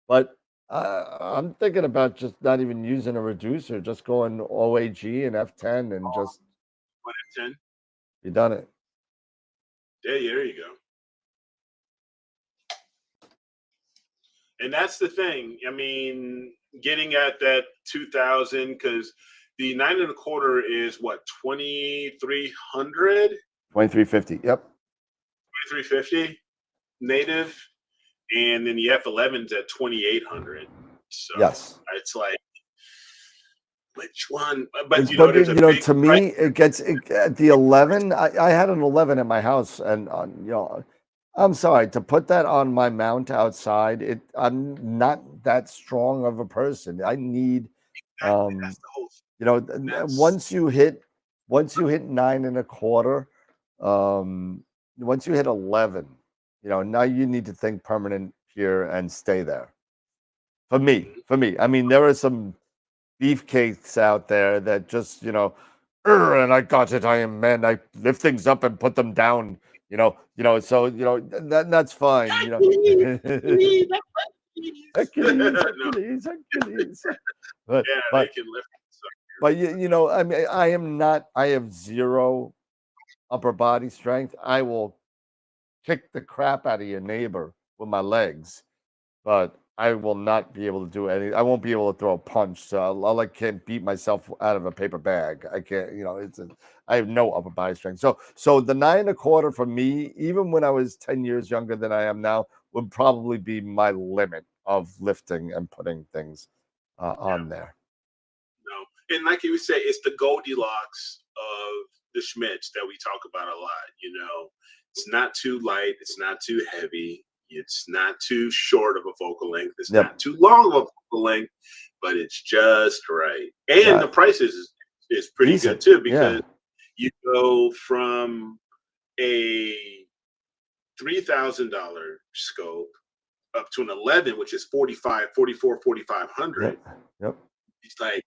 But I'm thinking about just not even using a reducer, just going OAG and F10 and just F10. You done it. Yeah, there you go. And that's the thing. I mean, getting at that 2000, because the 9 1/4 is what, 2300? 2350. Yep. 2350 native, and then the F11's at 2800. So yes, it's like, which one? But to me, it gets the 11. I had an 11 at my house, and I'm sorry to put that on my mount outside. I'm not that strong of a person. I need, that's the whole thing. once you hit 9 1/4, once you hit 11, now you need to think permanent here and stay there. For me, I mean, there are some beefcakes out there that just, and I got it. I am man. I lift things up and put them down. So that's fine. Hercules. But they can lift. But I mean, I am not. I have zero upper body strength. I will kick the crap out of your neighbor with my legs, but I will not be able to do any. I won't be able to throw a punch. So I can't beat myself out of a paper bag. I can't. I have no upper body strength. So the 9 1/4 for me, even when I was 10 years younger than I am now, would probably be my limit of lifting and putting things on there. No, and like you say, it's the Goldilocks of the Schmitz that we talk about a lot. It's not too light. It's not too heavy. It's not too short of a focal length. It's not too long of a focal length, but it's just right. And the price is pretty decent, good too, because you go from a $3,000 scope up to an 11, which is 4,500. Yep. It's like,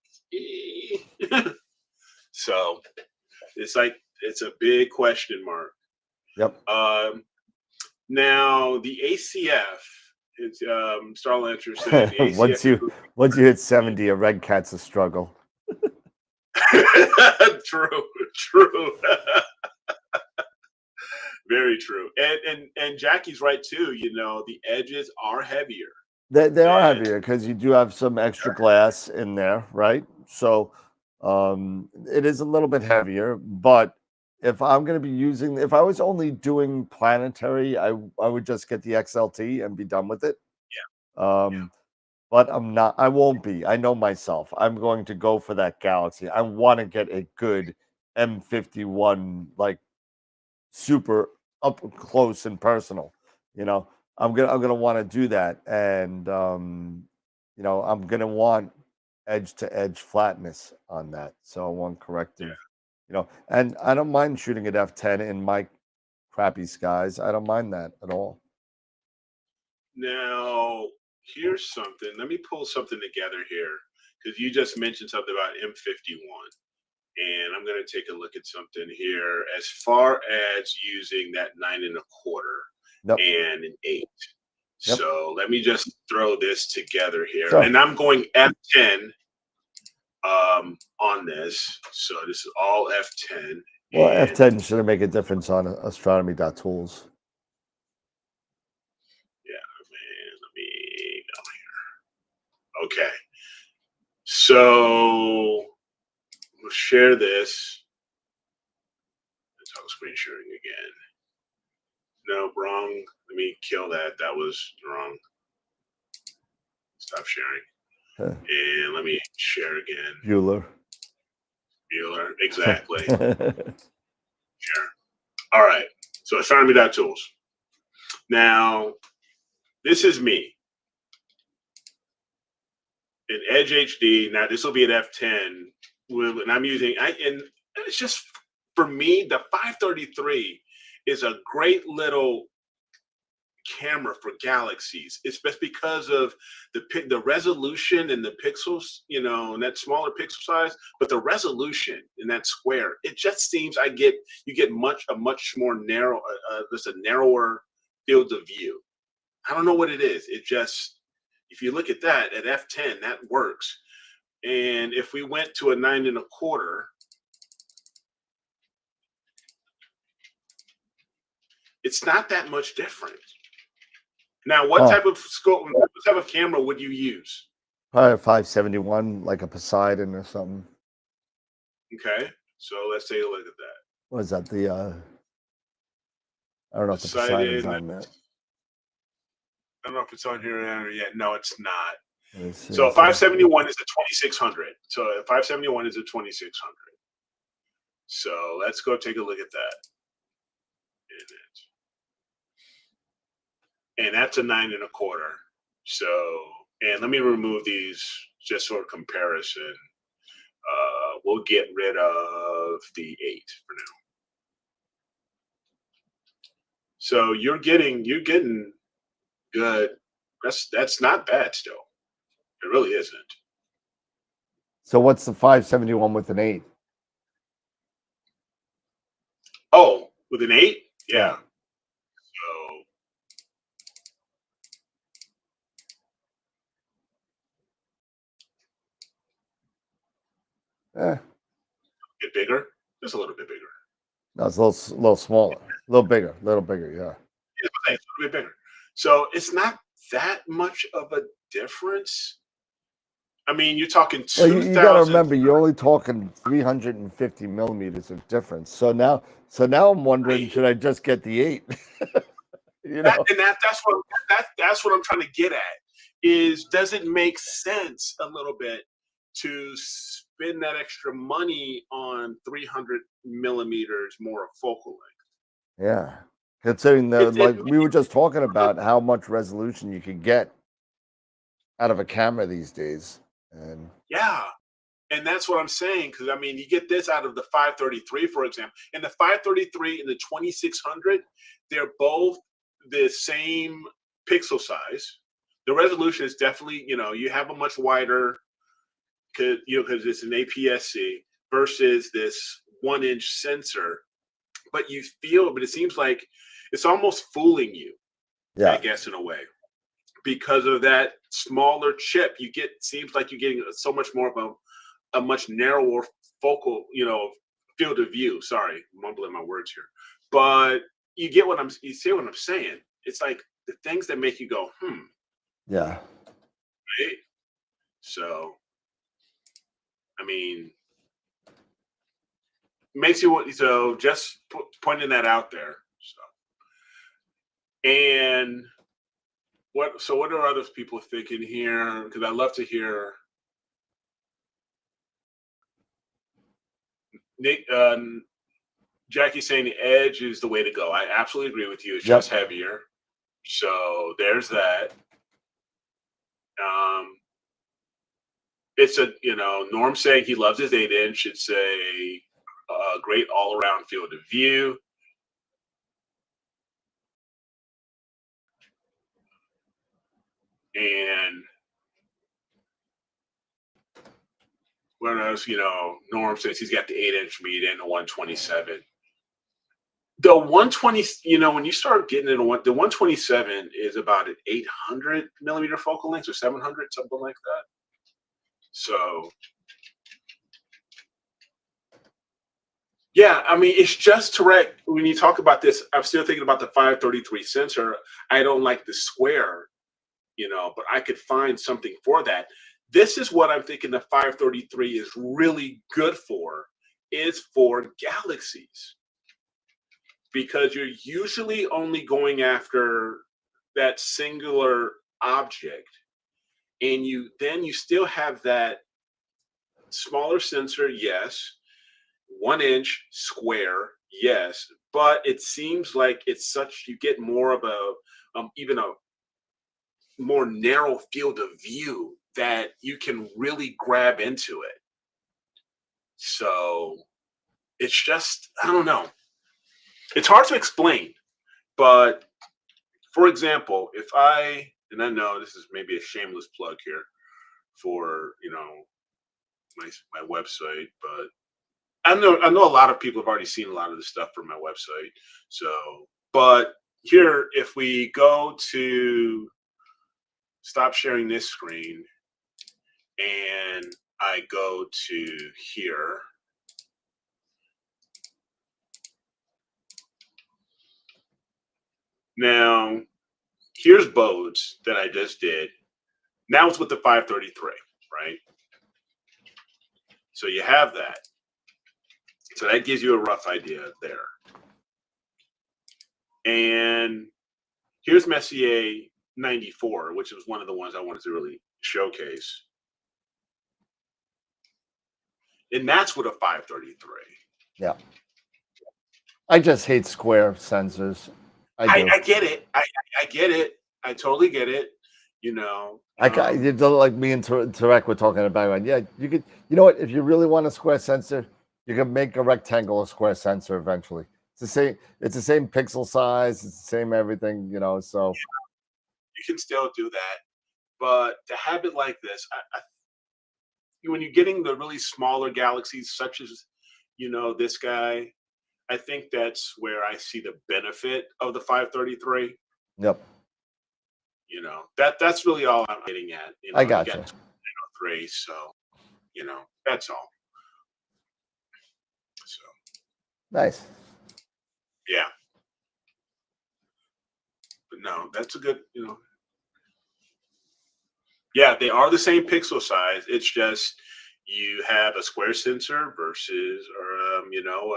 so it's like, it's a big question mark. Yep. Now the ACF, it's Starlancer saying once you hit 70, a red cat's a struggle. True. Very true. And Jackie's right too. You know, the edges are heavier. They are And heavier because you do have some extra glass in there, right? So it is a little bit heavier, but if I'm going to be using, if I was only doing planetary, I would just get the XLT and be done with it. yeah. But I'm not, I won't be. I know myself. I'm going to go for that Galaxy. I want to get a good M51, like super up close and personal. You know, I'm gonna want to do that, and you know, I'm gonna want edge to edge flatness on that. So I want corrective. You know, and I don't mind shooting at f10 in my crappy skies. I don't mind that at all. Now, here's something. Let me pull something together here because you just mentioned something about M51. And I'm going to take a look at something here as far as using that 9.25 Yep. and an 8. Yep. So let me just throw this together here. Sure. And I'm going F10 on this. So this is all F10. Well, and F10 shouldn't make a difference on astronomy.tools. Yeah, man, let me go here. Okay. So we'll share this. Let's talk screen sharing again. No, wrong. Let me kill that. That was wrong. Stop sharing. Okay. And let me share again. Bueller. Exactly. Share. All right. So astronomy.tools. Now, this is me. In Edge HD. Now, this will be at F10. And I'm using, and it's just, for me, the 533 is a great little camera for galaxies. It's just because of the resolution and the pixels, you know, and that smaller pixel size, but the resolution in that square, it just seems you get a much more narrow, just a narrower field of view. I don't know what it is. It just, if you look at that at F10, that works. And if we went to a 9.25, it's not that much different. Now, what type of scope, what type of camera would you use? Probably a 571, like a Poseidon or something. Okay, so let's take a look at that. What is that? The I don't know if the Poseidon's on that. I don't know if it's on here yet. No, it's not. See, so 571 is a 2600. So 571 is a 2600. So let's go take a look at that. And that's a 9.25. So, and let me remove these just for comparison. We'll get rid of the 8 for now. So you're getting good. That's not bad still. It really isn't. So what's the 571 with an 8? Oh, with an 8? Yeah. So get bigger? Just a little bit bigger. No, it's a little smaller. A little bigger, yeah. Yeah, it's a little bit bigger. So it's not that much of a difference. I mean, you're talking 2,000. Well, you got to remember, you're only talking 350 millimeters of difference. So now I'm wondering, should I just get the 8? You know, that's what I'm trying to get at. Is does it make sense a little bit to spend that extra money on 300 millimeters more of focal length? Yeah, considering that, like we were just talking about how much resolution you could get out of a camera these days. And yeah, and that's what I'm saying, because I mean, you get this out of the 533, for example, and the 533 and the 2600, they're both the same pixel size. The resolution is definitely, you have a much wider, because it's an APS-C versus this 1-inch sensor, but it seems like it's almost fooling you, I guess, in a way. Because of that smaller chip, seems like you're getting so much more of a much narrower focal, field of view. Sorry, mumbling my words here, but you get you see what I'm saying. It's like the things that make you go, Yeah. right? So, I mean, makes you want. So just pointing that out there. So, and what? So what are other people thinking here? Because I love to hear Nick. Jackie saying the Edge is the way to go. I absolutely agree with you. It's Yep. just heavier. So there's that. It's a Norm saying he loves his 8-inch. It's a great all around field of view. And what else? Norm says he's got the 8-inch meat and the 127. The 120, when you start getting into the 127 is about an 800 millimeter focal length or 700, something like that. So, yeah, I mean, it's just correct. When you talk about this, I'm still thinking about the 533 sensor. I don't like the square, but I could find something for that. This is what I'm thinking the 533 is really good for, is for galaxies. Because you're usually only going after that singular object. And you still have that smaller sensor, yes. 1-inch square, yes, but it seems like you get more of a even a more narrow field of view that you can really grab into it. So it's just, I don't know. It's hard to explain, but for example, and I know this is maybe a shameless plug here for my website, but I know a lot of people have already seen a lot of the stuff from my website. So, but here, if we go to stop sharing this screen and I go to here, now here's Bodes that I just did. Now it's with the 533, right? So you have that. So that gives you a rough idea there. And here's Messier 94, which was one of the ones I wanted to really showcase. And that's with a 533. Yeah. I just hate square sensors. I get it. I get it. I totally get it. You don't like me and Tarek were talking about it. Yeah, you could. You know what? If you really want a square sensor, you can make a rectangle a square sensor eventually. It's the same. It's the same pixel size. It's the same everything. So you can still do that, but to have it like this, when you're getting the really smaller galaxies, such as this guy, I think that's where I see the benefit of the 533. Yep. That's really all I'm getting at. I gotcha. You got 3, so that's all. So nice. Yeah. But no, that's a good, yeah, they are the same pixel size. It's just you have a square sensor versus,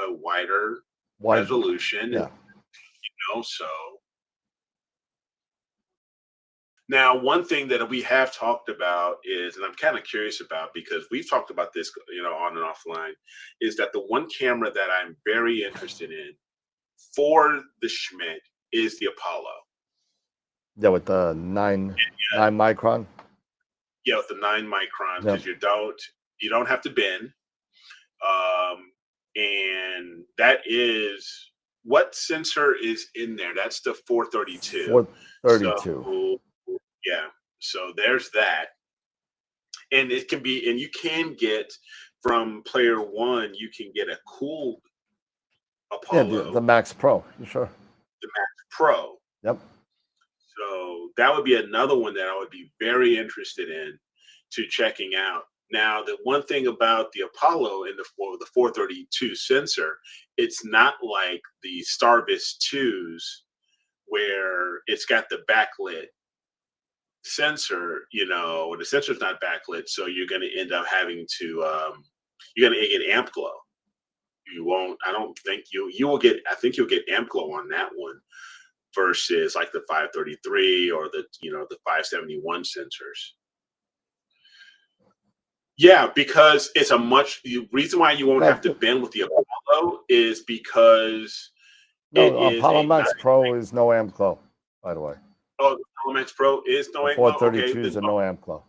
a wider resolution. Yeah. So now one thing that we have talked about is, and I'm kind of curious about because we've talked about this, on and offline, is that the one camera that I'm very interested in for the Schmidt is the Apollo. Yeah, with the 9 micron. Yeah, with the 9 micron, because you don't have to bend. And that is what sensor is in there? That's the 432. 432. So, yeah. So there's that. And it can be, and you can get from Player One, you can get a cooled Apollo. Yeah, the Max Pro, sure. The Max Pro. Yep. So that would be another one that I would be very interested in to checking out. Now, the one thing about the Apollo and the 432 sensor, it's not like the Starvis 2s where it's got the backlit sensor, the sensor's not backlit, so you're going to end up having to, you're going to get amp glow. You won't, I don't think you will get, I think you'll get amp glow on that one versus like the 533 or the 571 sensors. Yeah, because it's the reason why you won't have to bend with the Apollo is because Apollo Max Pro is no amp glow, by the way. Oh, the Apollo Max Pro is no amp glow. glow. 432s are no amp glow.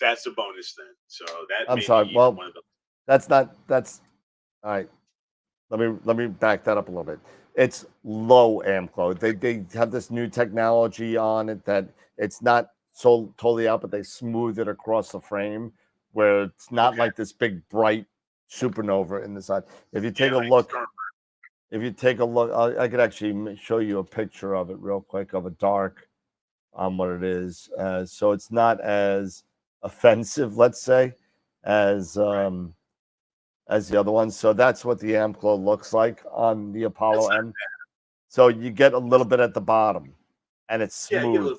That's a bonus then. So that I'm sorry. Well, that's all right. Let me back that up a little bit. It's low amp glow. They have this new technology on it that it's not so totally out, but they smooth it across the frame where it's not like this big bright supernova in the side. If you take a look, I could actually show you a picture of it real quick of a dark on what it is. So it's not as offensive, let's say, as the other ones. So that's what the amp glow looks like on the Apollo M. So you get a little bit at the bottom, and it's smooth.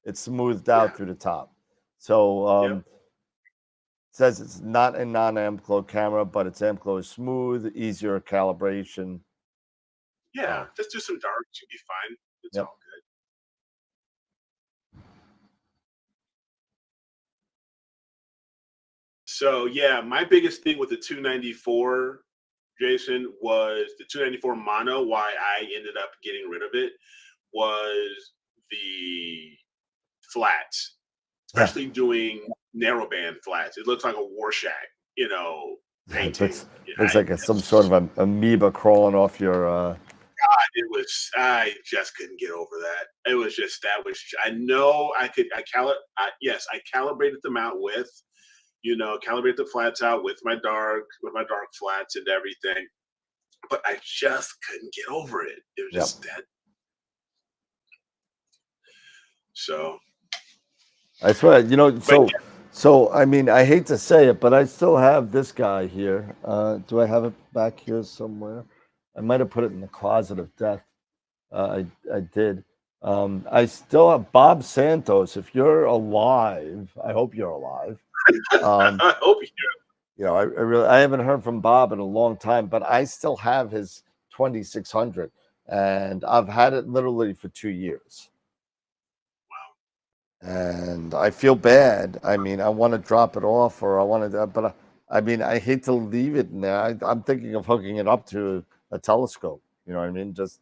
It's smoothed out through the top. So it says it's not a non-amp glow camera, but its amp glow is smooth, easier calibration. Yeah, just do some darks, you'll be fine. It's all good. So yeah, my biggest thing with the 294, Jason, was the 294 mono. Why I ended up getting rid of it was the flats, especially doing narrowband flats. It looks like a Warshak, painting. Looks like some sort of an amoeba crawling off your. God, I just couldn't get over that. It was just I know I could. I calibrated them out with, calibrate the flats out with my dark flats and everything, but I just couldn't get over it. It was just that. So I swear, so I mean, I hate to say it, but I still have this guy here. Do I have it back here somewhere? I might have put it in the closet of death. I did. I still have Bob Santos. If you're alive, I hope you're alive. I hope you're. I haven't heard from Bob in a long time, but I still have his 2600, and I've had it literally for 2 years. And I feel bad. I mean, I want to drop it off, or I want to, but I mean, I hate to leave it in there. I'm thinking of hooking it up to a telescope. You know what I mean? Just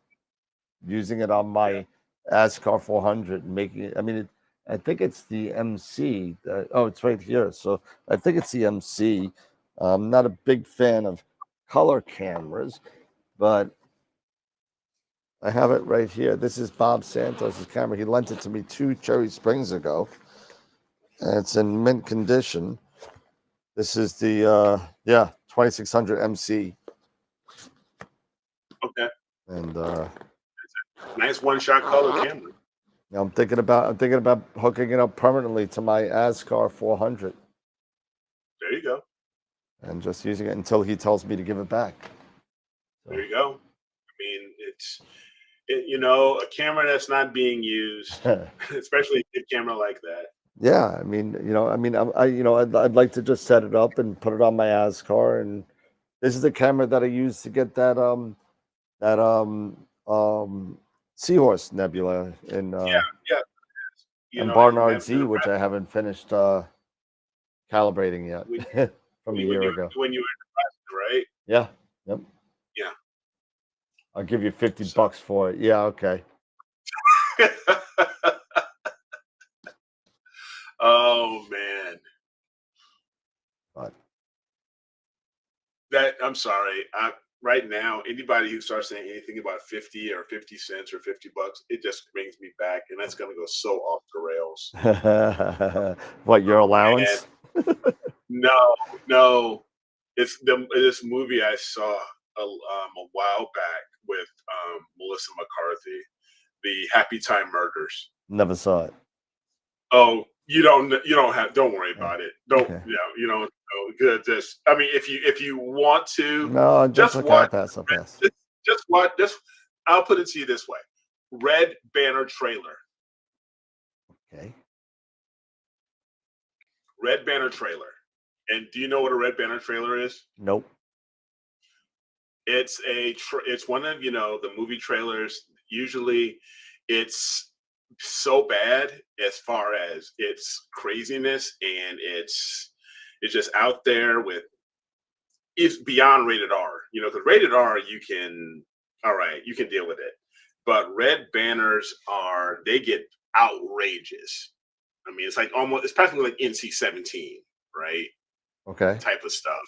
using it on my ASCAR 400 and making it. I mean, I think it's the MC. It's right here. So I think it's the MC. I'm not a big fan of color cameras, but I have it right here. This is Bob Santos' camera. He lent it to me 2 Cherry Springs ago. And it's in mint condition. This is the 2600 MC. Okay. And nice one-shot color camera. I'm thinking about hooking it up permanently to my ASCAR 400. There you go. And just using it until he tells me to give it back. So. There you go. I mean, a camera that's not being used, especially a good camera like that. Yeah, I mean, I'd like to just set it up and put it on my ASCAR, and this is the camera that I used to get that Seahorse Nebula in and Barnard Z, which I haven't finished calibrating yet from a year ago. When you were in Nebraska, right? Yeah. Yep. Yeah. I'll give you $50 for it. Yeah. Okay. Oh man. What? I'm sorry. Right now, anybody who starts saying anything about 50 or 50 cents or $50, it just brings me back, and that's going to go so off the rails. What, your allowance? No. It's this movie I saw a while back with Melissa McCarthy, the Happy Time Murders. Never saw it. Oh, don't worry about it. Don't Okay. you don't good. Just I mean, if you want to, No, that's just okay. watch. I'll pass. Just what this. I'll put it to you this way: Red Banner trailer. Okay. Red Banner trailer. And do you know what a Red Banner trailer is? Nope. It's it's one of the movie trailers. Usually, it's so bad as far as its craziness, and it's just out there with it's beyond rated R. Because rated R you can you can deal with it, but Red Banners they get outrageous. I mean, it's practically like NC-17, right? Okay. Type of stuff.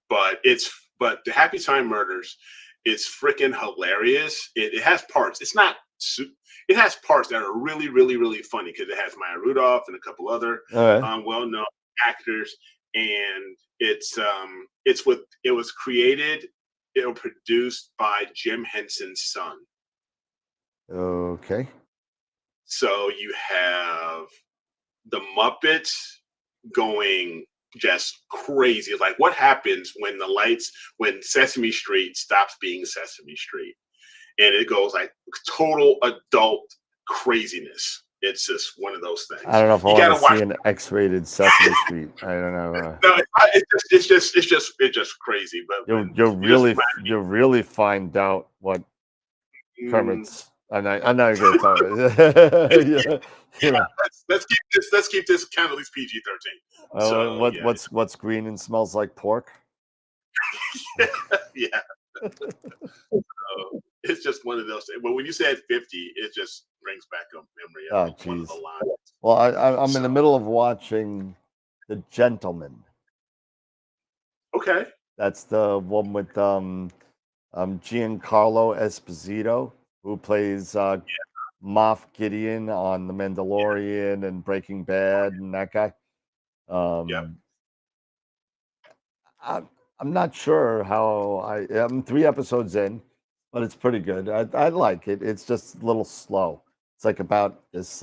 But the Happy Time Murders is freaking hilarious. It has parts. It has parts that are really, really, really funny because it has Maya Rudolph and a couple other All right. well-known actors, and it was created, produced by Jim Henson's son. Okay. So you have the Muppets going just crazy. Like, what happens when Sesame Street stops being Sesame Street, and it goes like total adult craziness. It's just one of those things. I don't know if I You want to gotta see an X-rated Sesame Street. I don't know. No, it's just crazy. But you'll really find out what Kermit's. I'm not going to tell you. Yeah, let's keep this kind of at least PG-13. So what's green and smells like pork? Yeah. It's just one of those things. But when you said 50, it just brings back a memory of one of the lines. Well, I'm in the middle of watching The Gentleman. Okay. That's the one with Giancarlo Esposito, who plays Moff Gideon on The Mandalorian and Breaking Bad, and that guy. I'm not sure how I'm 3 episodes in, but it's pretty good. I like it. It's just a little slow. It's like about this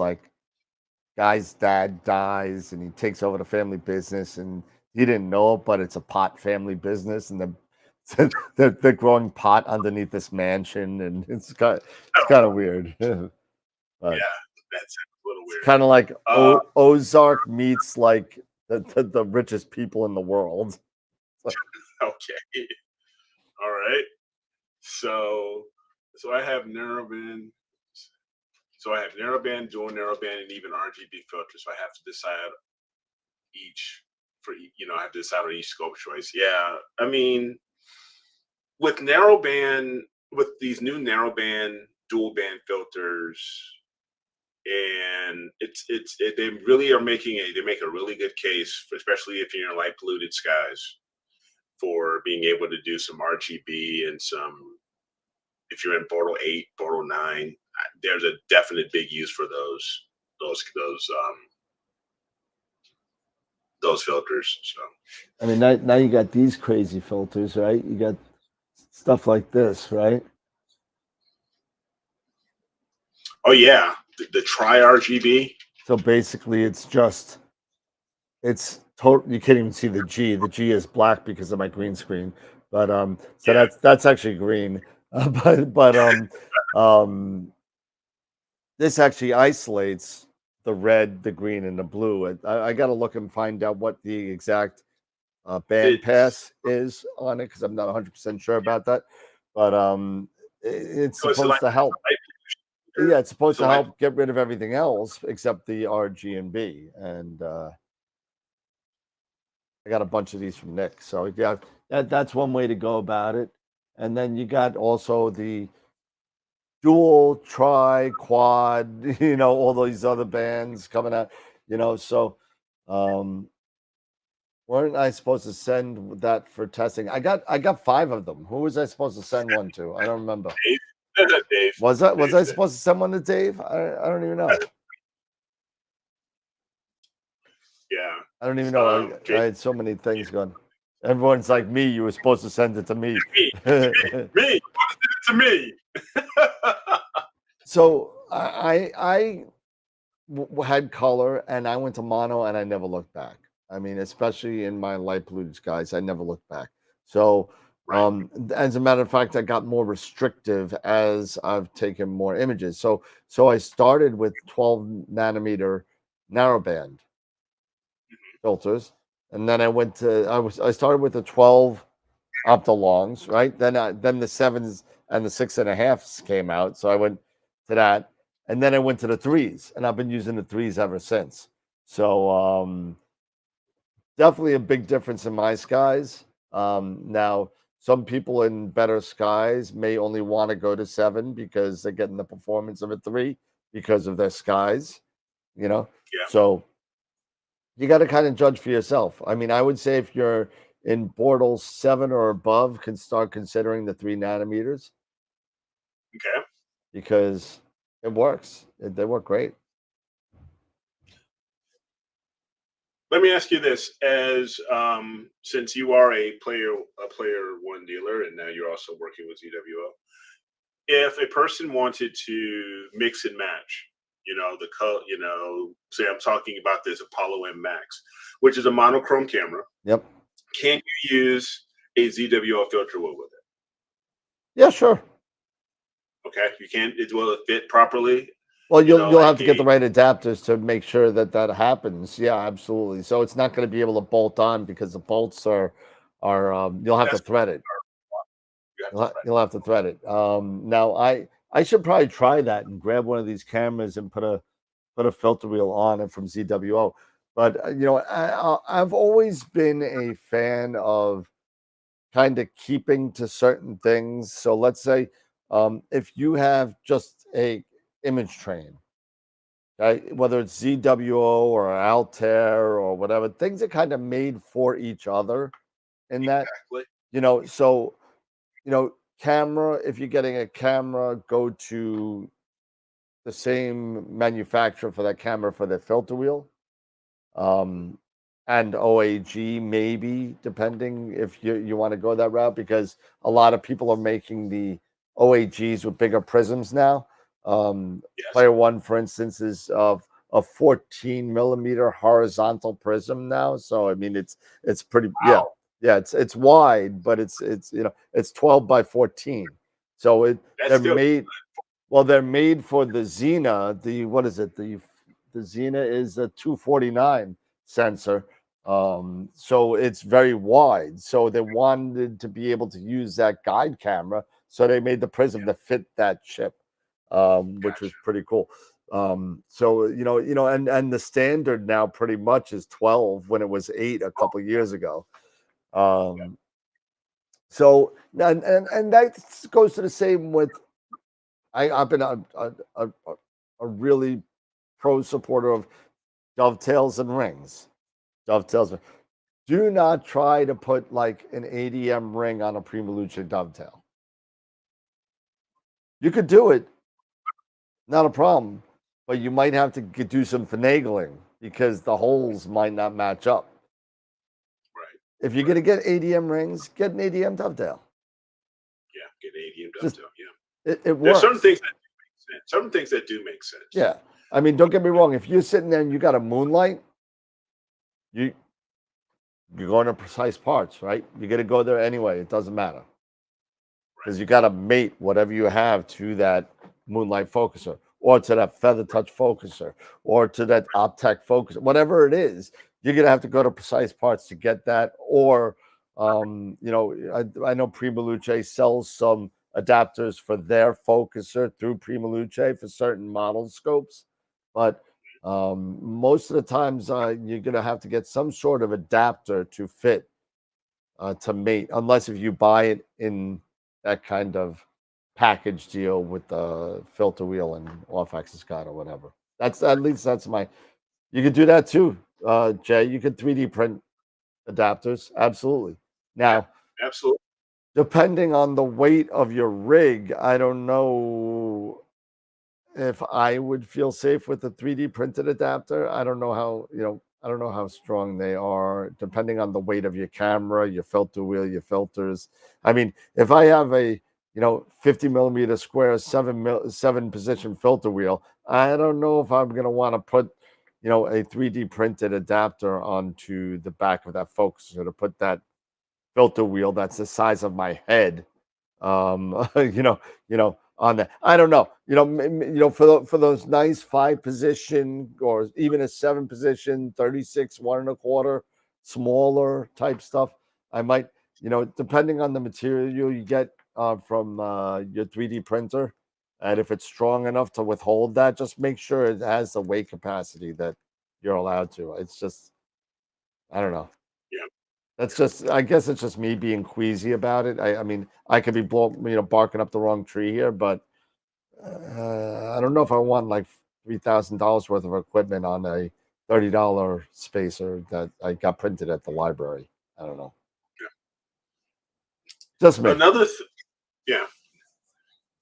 guy's dad dies and he takes over the family business, and he didn't know it, but it's a pot family business, and they're growing pot underneath this mansion, and it's kind of weird. But yeah, that's a little weird. It's kind of like Ozark meets like the richest people in the world. Okay. All right. So I have narrowband. So I have narrowband, dual narrowband, and even RGB filters. So I have to decide I have to decide on each scope choice. Yeah. I mean, with these new narrowband, dual band filters, and they really are make a really good case, especially if you're in light polluted skies, for being able to do some RGB and if you're in Bortle 8, Bortle 9, there's a definite big use for those filters. So I mean, now you got these crazy filters, right? You got stuff like this, right? Oh yeah, the Tri RGB. So basically, it's total. You can't even see the G. The G is black because of my green screen, but that's actually green. This actually isolates the red, the green, and the blue. I got to look and find out what the exact band pass is on it, because I'm not 100% sure about that. But it's supposed to help. Yeah, it's supposed to help get rid of everything else except the RG&B, and I got a bunch of these from Nick. So yeah, that's one way to go about it. And then you got also the dual, tri, quad, all these other bands coming out, so weren't I supposed to send that for testing? I got 5 of them. Who was I supposed to send one to? I don't remember. Dave. Was I supposed to send one to Dave? I don't even know. Yeah. I don't even know. I had so many things going. Everyone's like, me, you were supposed to send it to me. Me. To me. So I had color, and I went to mono, and I never looked back. I mean, especially in my light polluted skies, I never looked back. So, Right. as a matter of fact, I got more restrictive as I've taken more images. So I started with 12 nanometer narrowband filters, and then I started with the 12 optolongs, right? Then the sevens and the 6.5s came out, so I went to that, and then I went to the threes, and I've been using the threes ever since. So definitely a big difference in my skies. Now some people in better skies may only want to go to 7 because they're getting the performance of a 3 because of their skies, you know. Yeah. So you got to kind of judge for yourself. I mean, I would say if you're in Bortles 7 or above, can start considering the 3 nanometers Okay. because it works. They work great. Let me ask you this: as since you are a player one dealer, and now you're also working with ZWO, if a person wanted to mix and match, the color, say I'm talking about this Apollo M Max, which is a monochrome camera, Yep. can you use a ZWO filter wheel with it? Yeah, sure. Okay, you can. Will it fit properly? Well, you'll like have to get the right adapters to make sure that happens. Yeah, absolutely. So it's not going to be able to bolt on because the bolts are you'll have to That's thread it. you have to thread. You'll have to thread it. Now I should probably try that and grab one of these cameras and put a filter wheel on it from ZWO. But I've always been a fan of kind of keeping to certain things. So let's say if you have just a image train, right, whether it's ZWO or Altair or whatever, things are kind of made for each other in that, Exactly. so camera, if you're getting a camera, go to the same manufacturer for that camera for the filter wheel. And OAG, maybe, depending if you want to go that route, because a lot of people are making the OAGs with bigger prisms now. Yes. Player One, for instance, is of a 14 millimeter horizontal prism now. So I mean, it's pretty, Wow. yeah. It's wide, but it's 12 by 14. So That's they're still made. Well, they're made for the Xena. What is it? The Xena is a 249 sensor. So it's very wide. So they wanted to be able to use that guide camera. So they made the prism to fit that chip, which was pretty cool. So and the standard now pretty much is 12 when it was 8 a couple years ago. So and that goes to the same with I've been a really pro supporter of dovetails and rings. Dovetails. Do not try to put like an ADM ring on a Prima Luce dovetail. You could do it, not a problem, but you might have to do some finagling because the holes might not match up. right. If you're going to get ADM rings, get an ADM dovetail. Yeah, get ADM Just- dovetail. Yeah. It There's works. certain things that do make sense. Certain things that do make sense. Yeah. I mean, don't get me wrong. If you're sitting there and you got a moonlight, you're going to precise parts, right? You're going to go there anyway. It doesn't matter because you got to mate whatever you have to that moonlight focuser or to that feather touch focuser or to that optech focuser, whatever it is. You're going to have to go to precise parts to get that. Or, I know Prima Luce sells some adapters for their focuser through Prima Luce for certain model scopes, but most of the times you're going to have to get some sort of adapter to fit to mate, unless if you buy it in that kind of package deal with the filter wheel and off-axis guide or whatever. That's at least that's my. You could do that too, Jay. You could 3D print adapters, absolutely. Now, Absolutely. depending on the weight of your rig, I don't know if I would feel safe with a 3D printed adapter. I don't know how, I don't know how strong they are, depending on the weight of your camera, your filter wheel, your filters. I mean, if I have a 50 millimeter square seven position filter wheel, I don't know if I'm gonna want to put, a 3D printed adapter onto the back of that focuser to put that filter wheel that's the size of my head. On that. I don't know. For those nice 5 position or even a 7 position, 36, 1 1/4, smaller type stuff, I might, depending on the material you get from your 3D printer, and if it's strong enough to withhold that, just make sure it has the weight capacity that you're allowed to. It's just, I don't know. Yeah. That's just, I guess it's just me being queasy about it. I mean, I could be barking up the wrong tree here, but I don't know if I want like $3,000 worth of equipment on a $30 spacer that I got printed at the library. I don't know. Yeah. Just me. Yeah.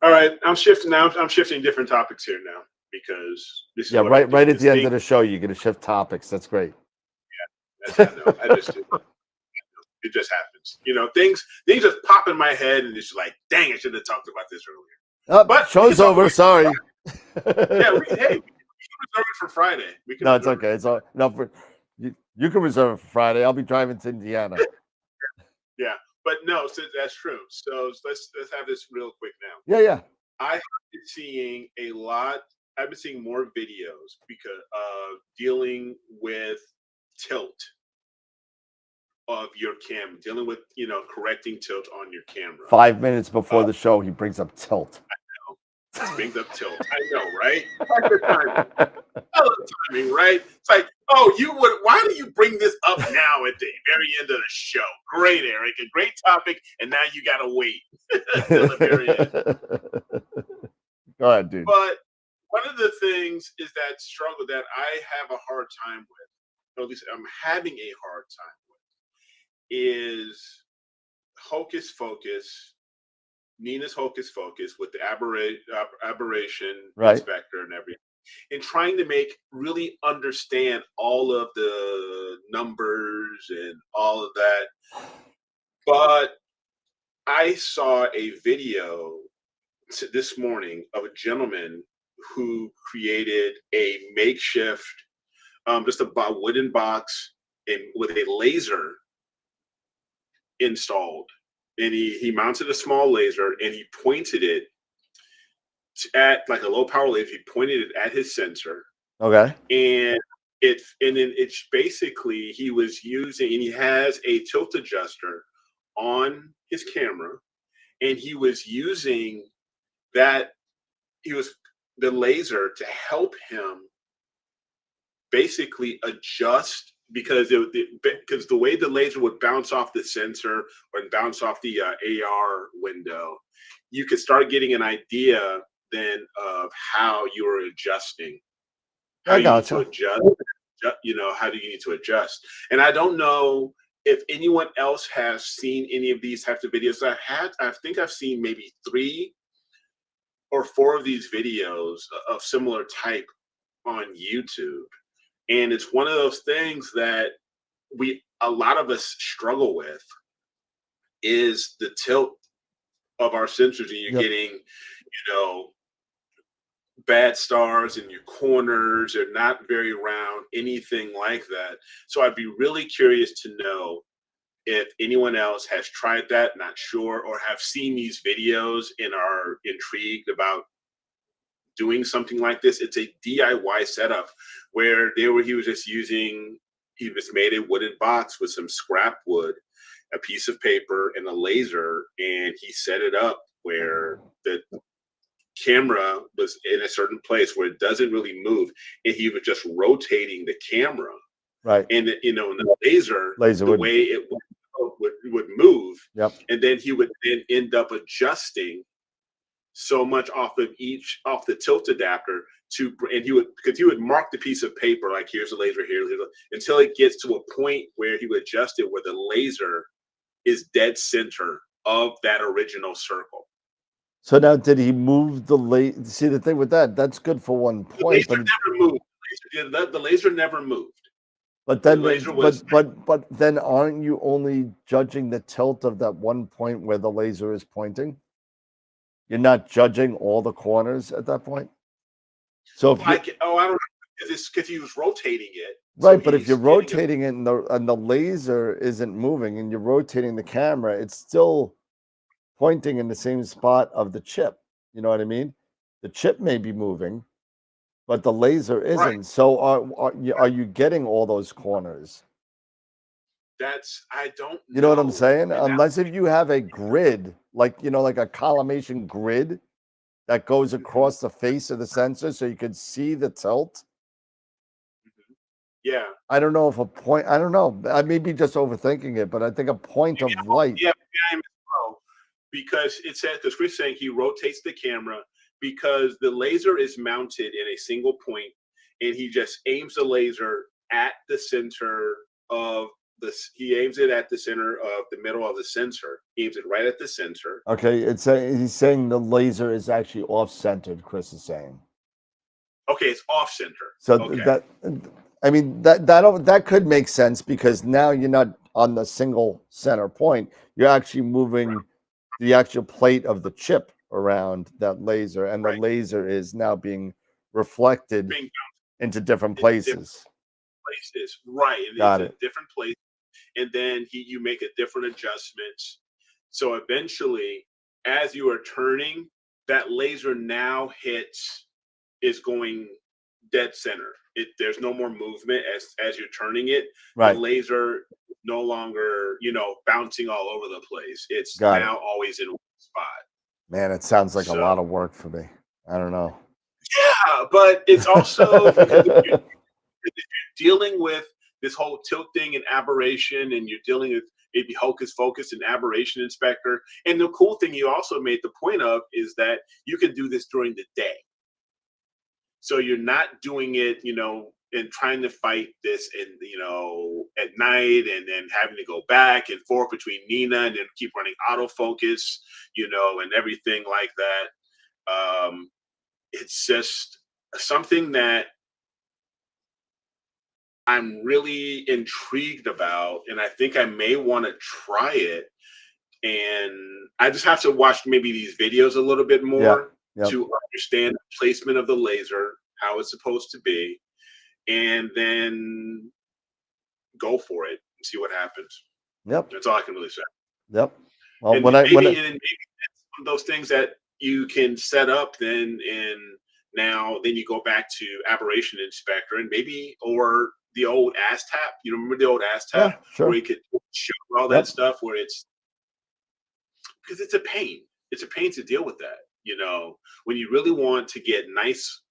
All right, I'm shifting now. I'm shifting different topics here now because this is right at the end of the show, you're gonna shift topics. That's great. Yeah, I know. I just do. It just happens. Things just pop in my head, and it's like, dang, I should have talked about this earlier. But show's over. Sorry. Yeah, we can reserve it for Friday. No, it's okay. It's all no for you can reserve it for Friday. I'll be driving to Indiana. Yeah, but no, so that's true. So let's have this real quick now. Yeah. I've been seeing more videos because of dealing with tilt of your camera, dealing with correcting tilt on your camera. 5 minutes before the show, he brings up tilt. I know. He brings up tilt. I know, right? I love timing, right? It's like, why do you bring this up now at the very end of the show? Great, Eric, a great topic, and now you gotta wait till the very end. Go ahead, dude. But one of the things is that struggle that I have a hard time with, or at least I'm having a hard time with, is Hocus Focus, Nina's Hocus Focus with the aberration inspector and everything, and trying to really understand all of the numbers and all of that. But I saw a video this morning of a gentleman who created a makeshift, just a wooden box with a laser installed, and he mounted a small laser and he pointed it at like a low power laser. He pointed it at his sensor. Okay. And it's basically he was using, and he has a tilt adjuster on his camera, and he was using the laser to help him basically adjust, because the way the laser would bounce off the sensor or bounce off the AR window, you could start getting an idea then of how you were adjusting, how you need to adjust, how do you need to adjust. And I don't know if anyone else has seen any of these types of videos. I think I've seen maybe 3 or 4 of these videos of similar type on YouTube. And it's one of those things that a lot of us struggle with, is the tilt of our sensors, and you're getting, bad stars in your corners. They're not very round, anything like that. So I'd be really curious to know if anyone else has tried that, not sure, or have seen these videos and are intrigued about doing something like this. It's a DIY setup where he just made a wooden box with some scrap wood, a piece of paper, and a laser, and he set it up where the camera was in a certain place where it doesn't really move, and he was just rotating the camera, right? And the laser the way it would move, and then he would then end up adjusting so much off the tilt adapter and he would mark the piece of paper, like here's a laser here, until it gets to a point where he would adjust it where the laser is dead center of that original circle. So now, did he move the laser? See, the thing with that's good for one point. The laser never moved. The laser never moved. But then, but then, aren't you only judging the tilt of that one point where the laser is pointing? You're not judging all the corners at that point. So if you, Like, oh, I don't know, it's because he was rotating it. right, So but if he's you're getting a, rotating it and the laser isn't moving and you're rotating the camera, it's still pointing in the same spot of the chip. You know what I mean? The chip may be moving, but the laser right. isn't. So are you getting all those corners? That's, I don't You know what I'm know. saying? And that, Unless if you have a grid, like like a collimation grid that goes across the face of the sensor so you could see the tilt. yeah. I don't know if a point, I don't know. I may be just overthinking it, but I think a point of light. Yeah, behind him as well, because it says, because Chris saying he rotates the camera because the laser is mounted in a single point, and he just aims the laser at the center of this. He aims it at the center of the middle of the sensor. He aims it right at the center. Okay, he's saying the laser is actually off-centered, Chris is saying. Okay, it's off center. So Okay. that, I mean, that could make sense because now you're not on the single center point. You're actually moving the actual plate of the chip around that laser, and the Right. laser is now being reflected Being into different into different places. places, right? Got It's it. a different place, and then you make a different adjustments. So eventually, as you are turning, that laser now is going dead center. There's no more movement as you're turning it. Right. The laser no longer, bouncing all over the place. It's Got now it. always in one spot. Man, it sounds like a So lot of work for me. I don't know. yeah, but it's also because if you're dealing with this whole tilting and aberration, and you're dealing with maybe hocus pocus and aberration inspector. And the cool thing you also made the point of is that you can do this during the day. So you're not doing it, and trying to fight this at night, and then having to go back and forth between Nina and then keep running autofocus, and everything like that. It's just something that I'm really intrigued about, and I think I may want to try it. And I just have to watch maybe these videos a little bit more Yep. to understand the placement of the laser, how it's supposed to be, and then go for it and see what happens. Yep. That's all I can really say. Yep. Well, And maybe that's one of those things that you can set up then, and then you go back to aberration inspector, and maybe, or the old ASTAP. You remember the old ASTAP, yeah, sure. where you could show all that stuff, where it's, because it's a pain. It's a pain to deal with that. When you really want to get nice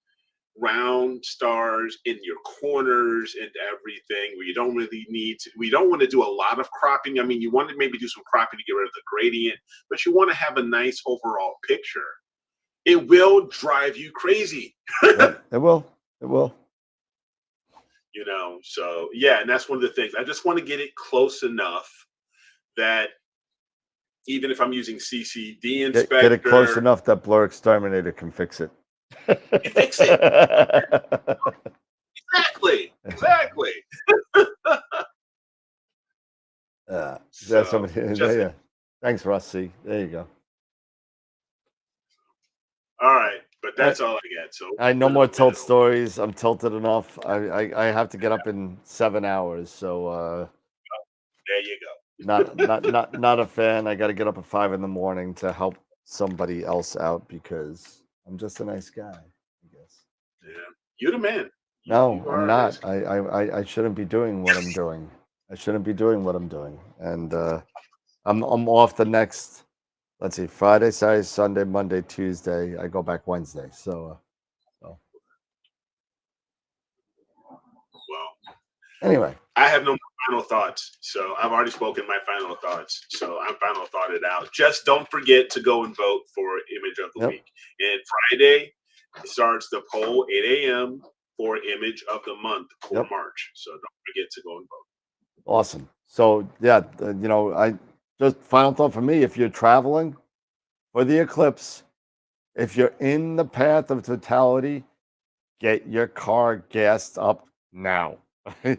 round stars in your corners and everything, where you don't really need to, we don't want to do a lot of cropping. I mean, you want to maybe do some cropping to get rid of the gradient, but you want to have a nice overall picture. It will drive you crazy. Yep, it will. It will. So yeah, and that's one of the things. I just want to get it close enough that even if I'm using CCD inspector, Get it close enough that Blur Exterminator can fix it. Fix it. Exactly. That's somebody. Yeah. Thanks, Rusty. There you go. All right, but that's all I got. So I no more tilt stories. I'm tilted enough. I have to get up in 7 hours, so there you go. not a fan. I got to get up at 5 in the morning to help somebody else out because I'm just a nice guy, I guess. Yeah, you're the man. No, I'm not. I shouldn't be doing what I'm doing. I shouldn't be doing what I'm doing, and I'm off the next. Let's see, Friday, Saturday, Sunday, Monday, Tuesday. I go back Wednesday. So. Well, anyway, I have no more final thoughts. So I've already spoken my final thoughts. So I'm final thought it out. Just don't forget to go and vote for Image of the Week. And Friday starts the poll 8 a.m. for Image of the Month for March. So don't forget to go and vote. Awesome. So yeah, I just final thought for me: if you're traveling for the eclipse, if you're in the path of totality, get your car gassed up now. There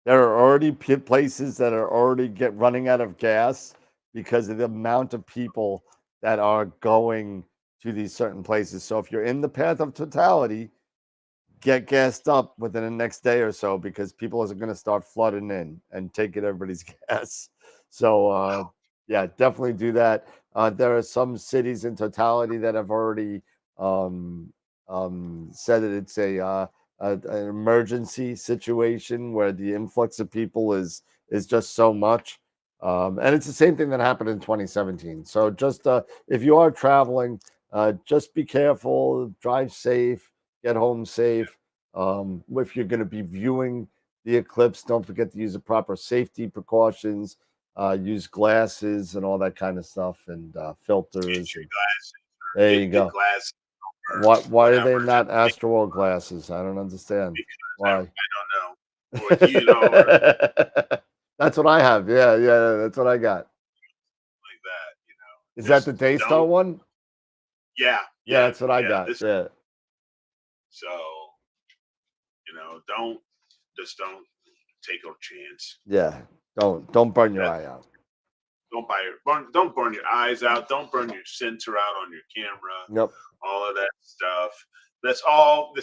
are already places that are already running out of gas because of the amount of people that are going to these certain places. So if you're in the path of totality, get gassed up within the next day or so because people are going to start flooding in and taking everybody's gas. So, yeah, definitely do that. There are some cities in totality that have already said that it's an emergency situation where the influx of people is just so much. And it's the same thing that happened in 2017. So just if you are traveling, just be careful, drive safe, get home safe. If you're going to be viewing the eclipse, don't forget to use the proper safety precautions, use glasses and all that kind of stuff, and filters. And there you go. Glass. Why are they not AstroWorld glasses? I don't understand. Why? I don't know. Or, you know, or That's what I have. Yeah, that's what I got. like that, you know. Is that the Daystar one? Yeah, that's what I got. Yeah. So, you know, don't take a chance. Yeah. Don't burn your eye out. Don't burn your eyes out. Don't burn your sensor out on your camera. Yep. All of that stuff. Let's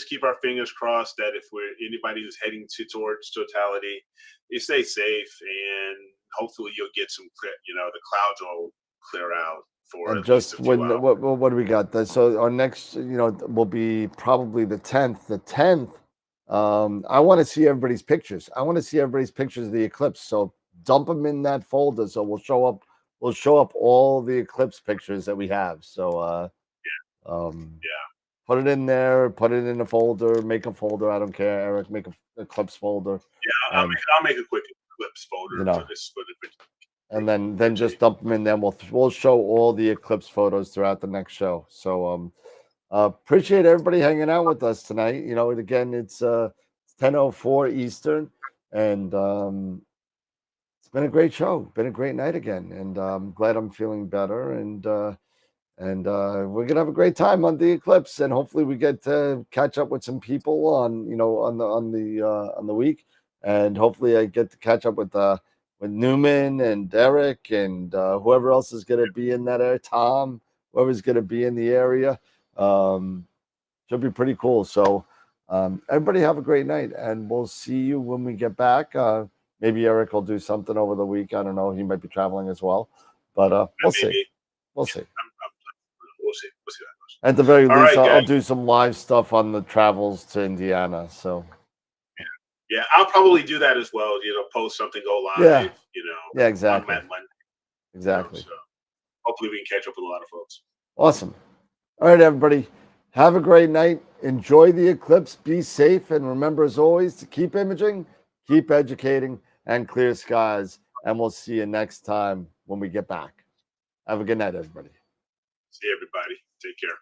keep our fingers crossed that if anybody who's heading towards totality, you stay safe, and hopefully you'll get some the clouds will clear out for And at just least a few hours. what do we got? So our next, will be probably the 10th. The 10th. I want to see everybody's pictures. I want to see everybody's pictures of the eclipse. So dump them in that folder. So we'll show up all the eclipse pictures that we have. So put it in there, put it in a folder, make a folder. I don't care, Eric, make a eclipse folder. Yeah, I'll make a quick eclipse folder for this and then just dump them in there. We'll show all the eclipse photos throughout the next show. So appreciate everybody hanging out with us tonight. Again, it's 10:04 Eastern, and it's been a great show. Been a great night again, and I'm glad I'm feeling better. And we're gonna have a great time on the eclipse, and hopefully we get to catch up with some people on the week, and hopefully I get to catch up with Newman and Derek and whoever else is gonna be in that area, Tom, whoever's gonna be in the area. Should be pretty cool. So everybody have a great night, and we'll see you when we get back. Maybe Eric will do something over the week. I don't know. He might be traveling as well, but we'll see. We'll see. We'll see. We'll see how it goes. At the very least, right, I'll do some live stuff on the travels to Indiana. So yeah, I'll probably do that as well. Post something, go live. Yeah, exactly. On Monday. Exactly. So hopefully we can catch up with a lot of folks. Awesome. All right, everybody. Have a great night. Enjoy the eclipse. Be safe. And remember, as always, to keep imaging, keep educating, and clear skies. And we'll see you next time when we get back. Have a good night, everybody. See everybody. Take care.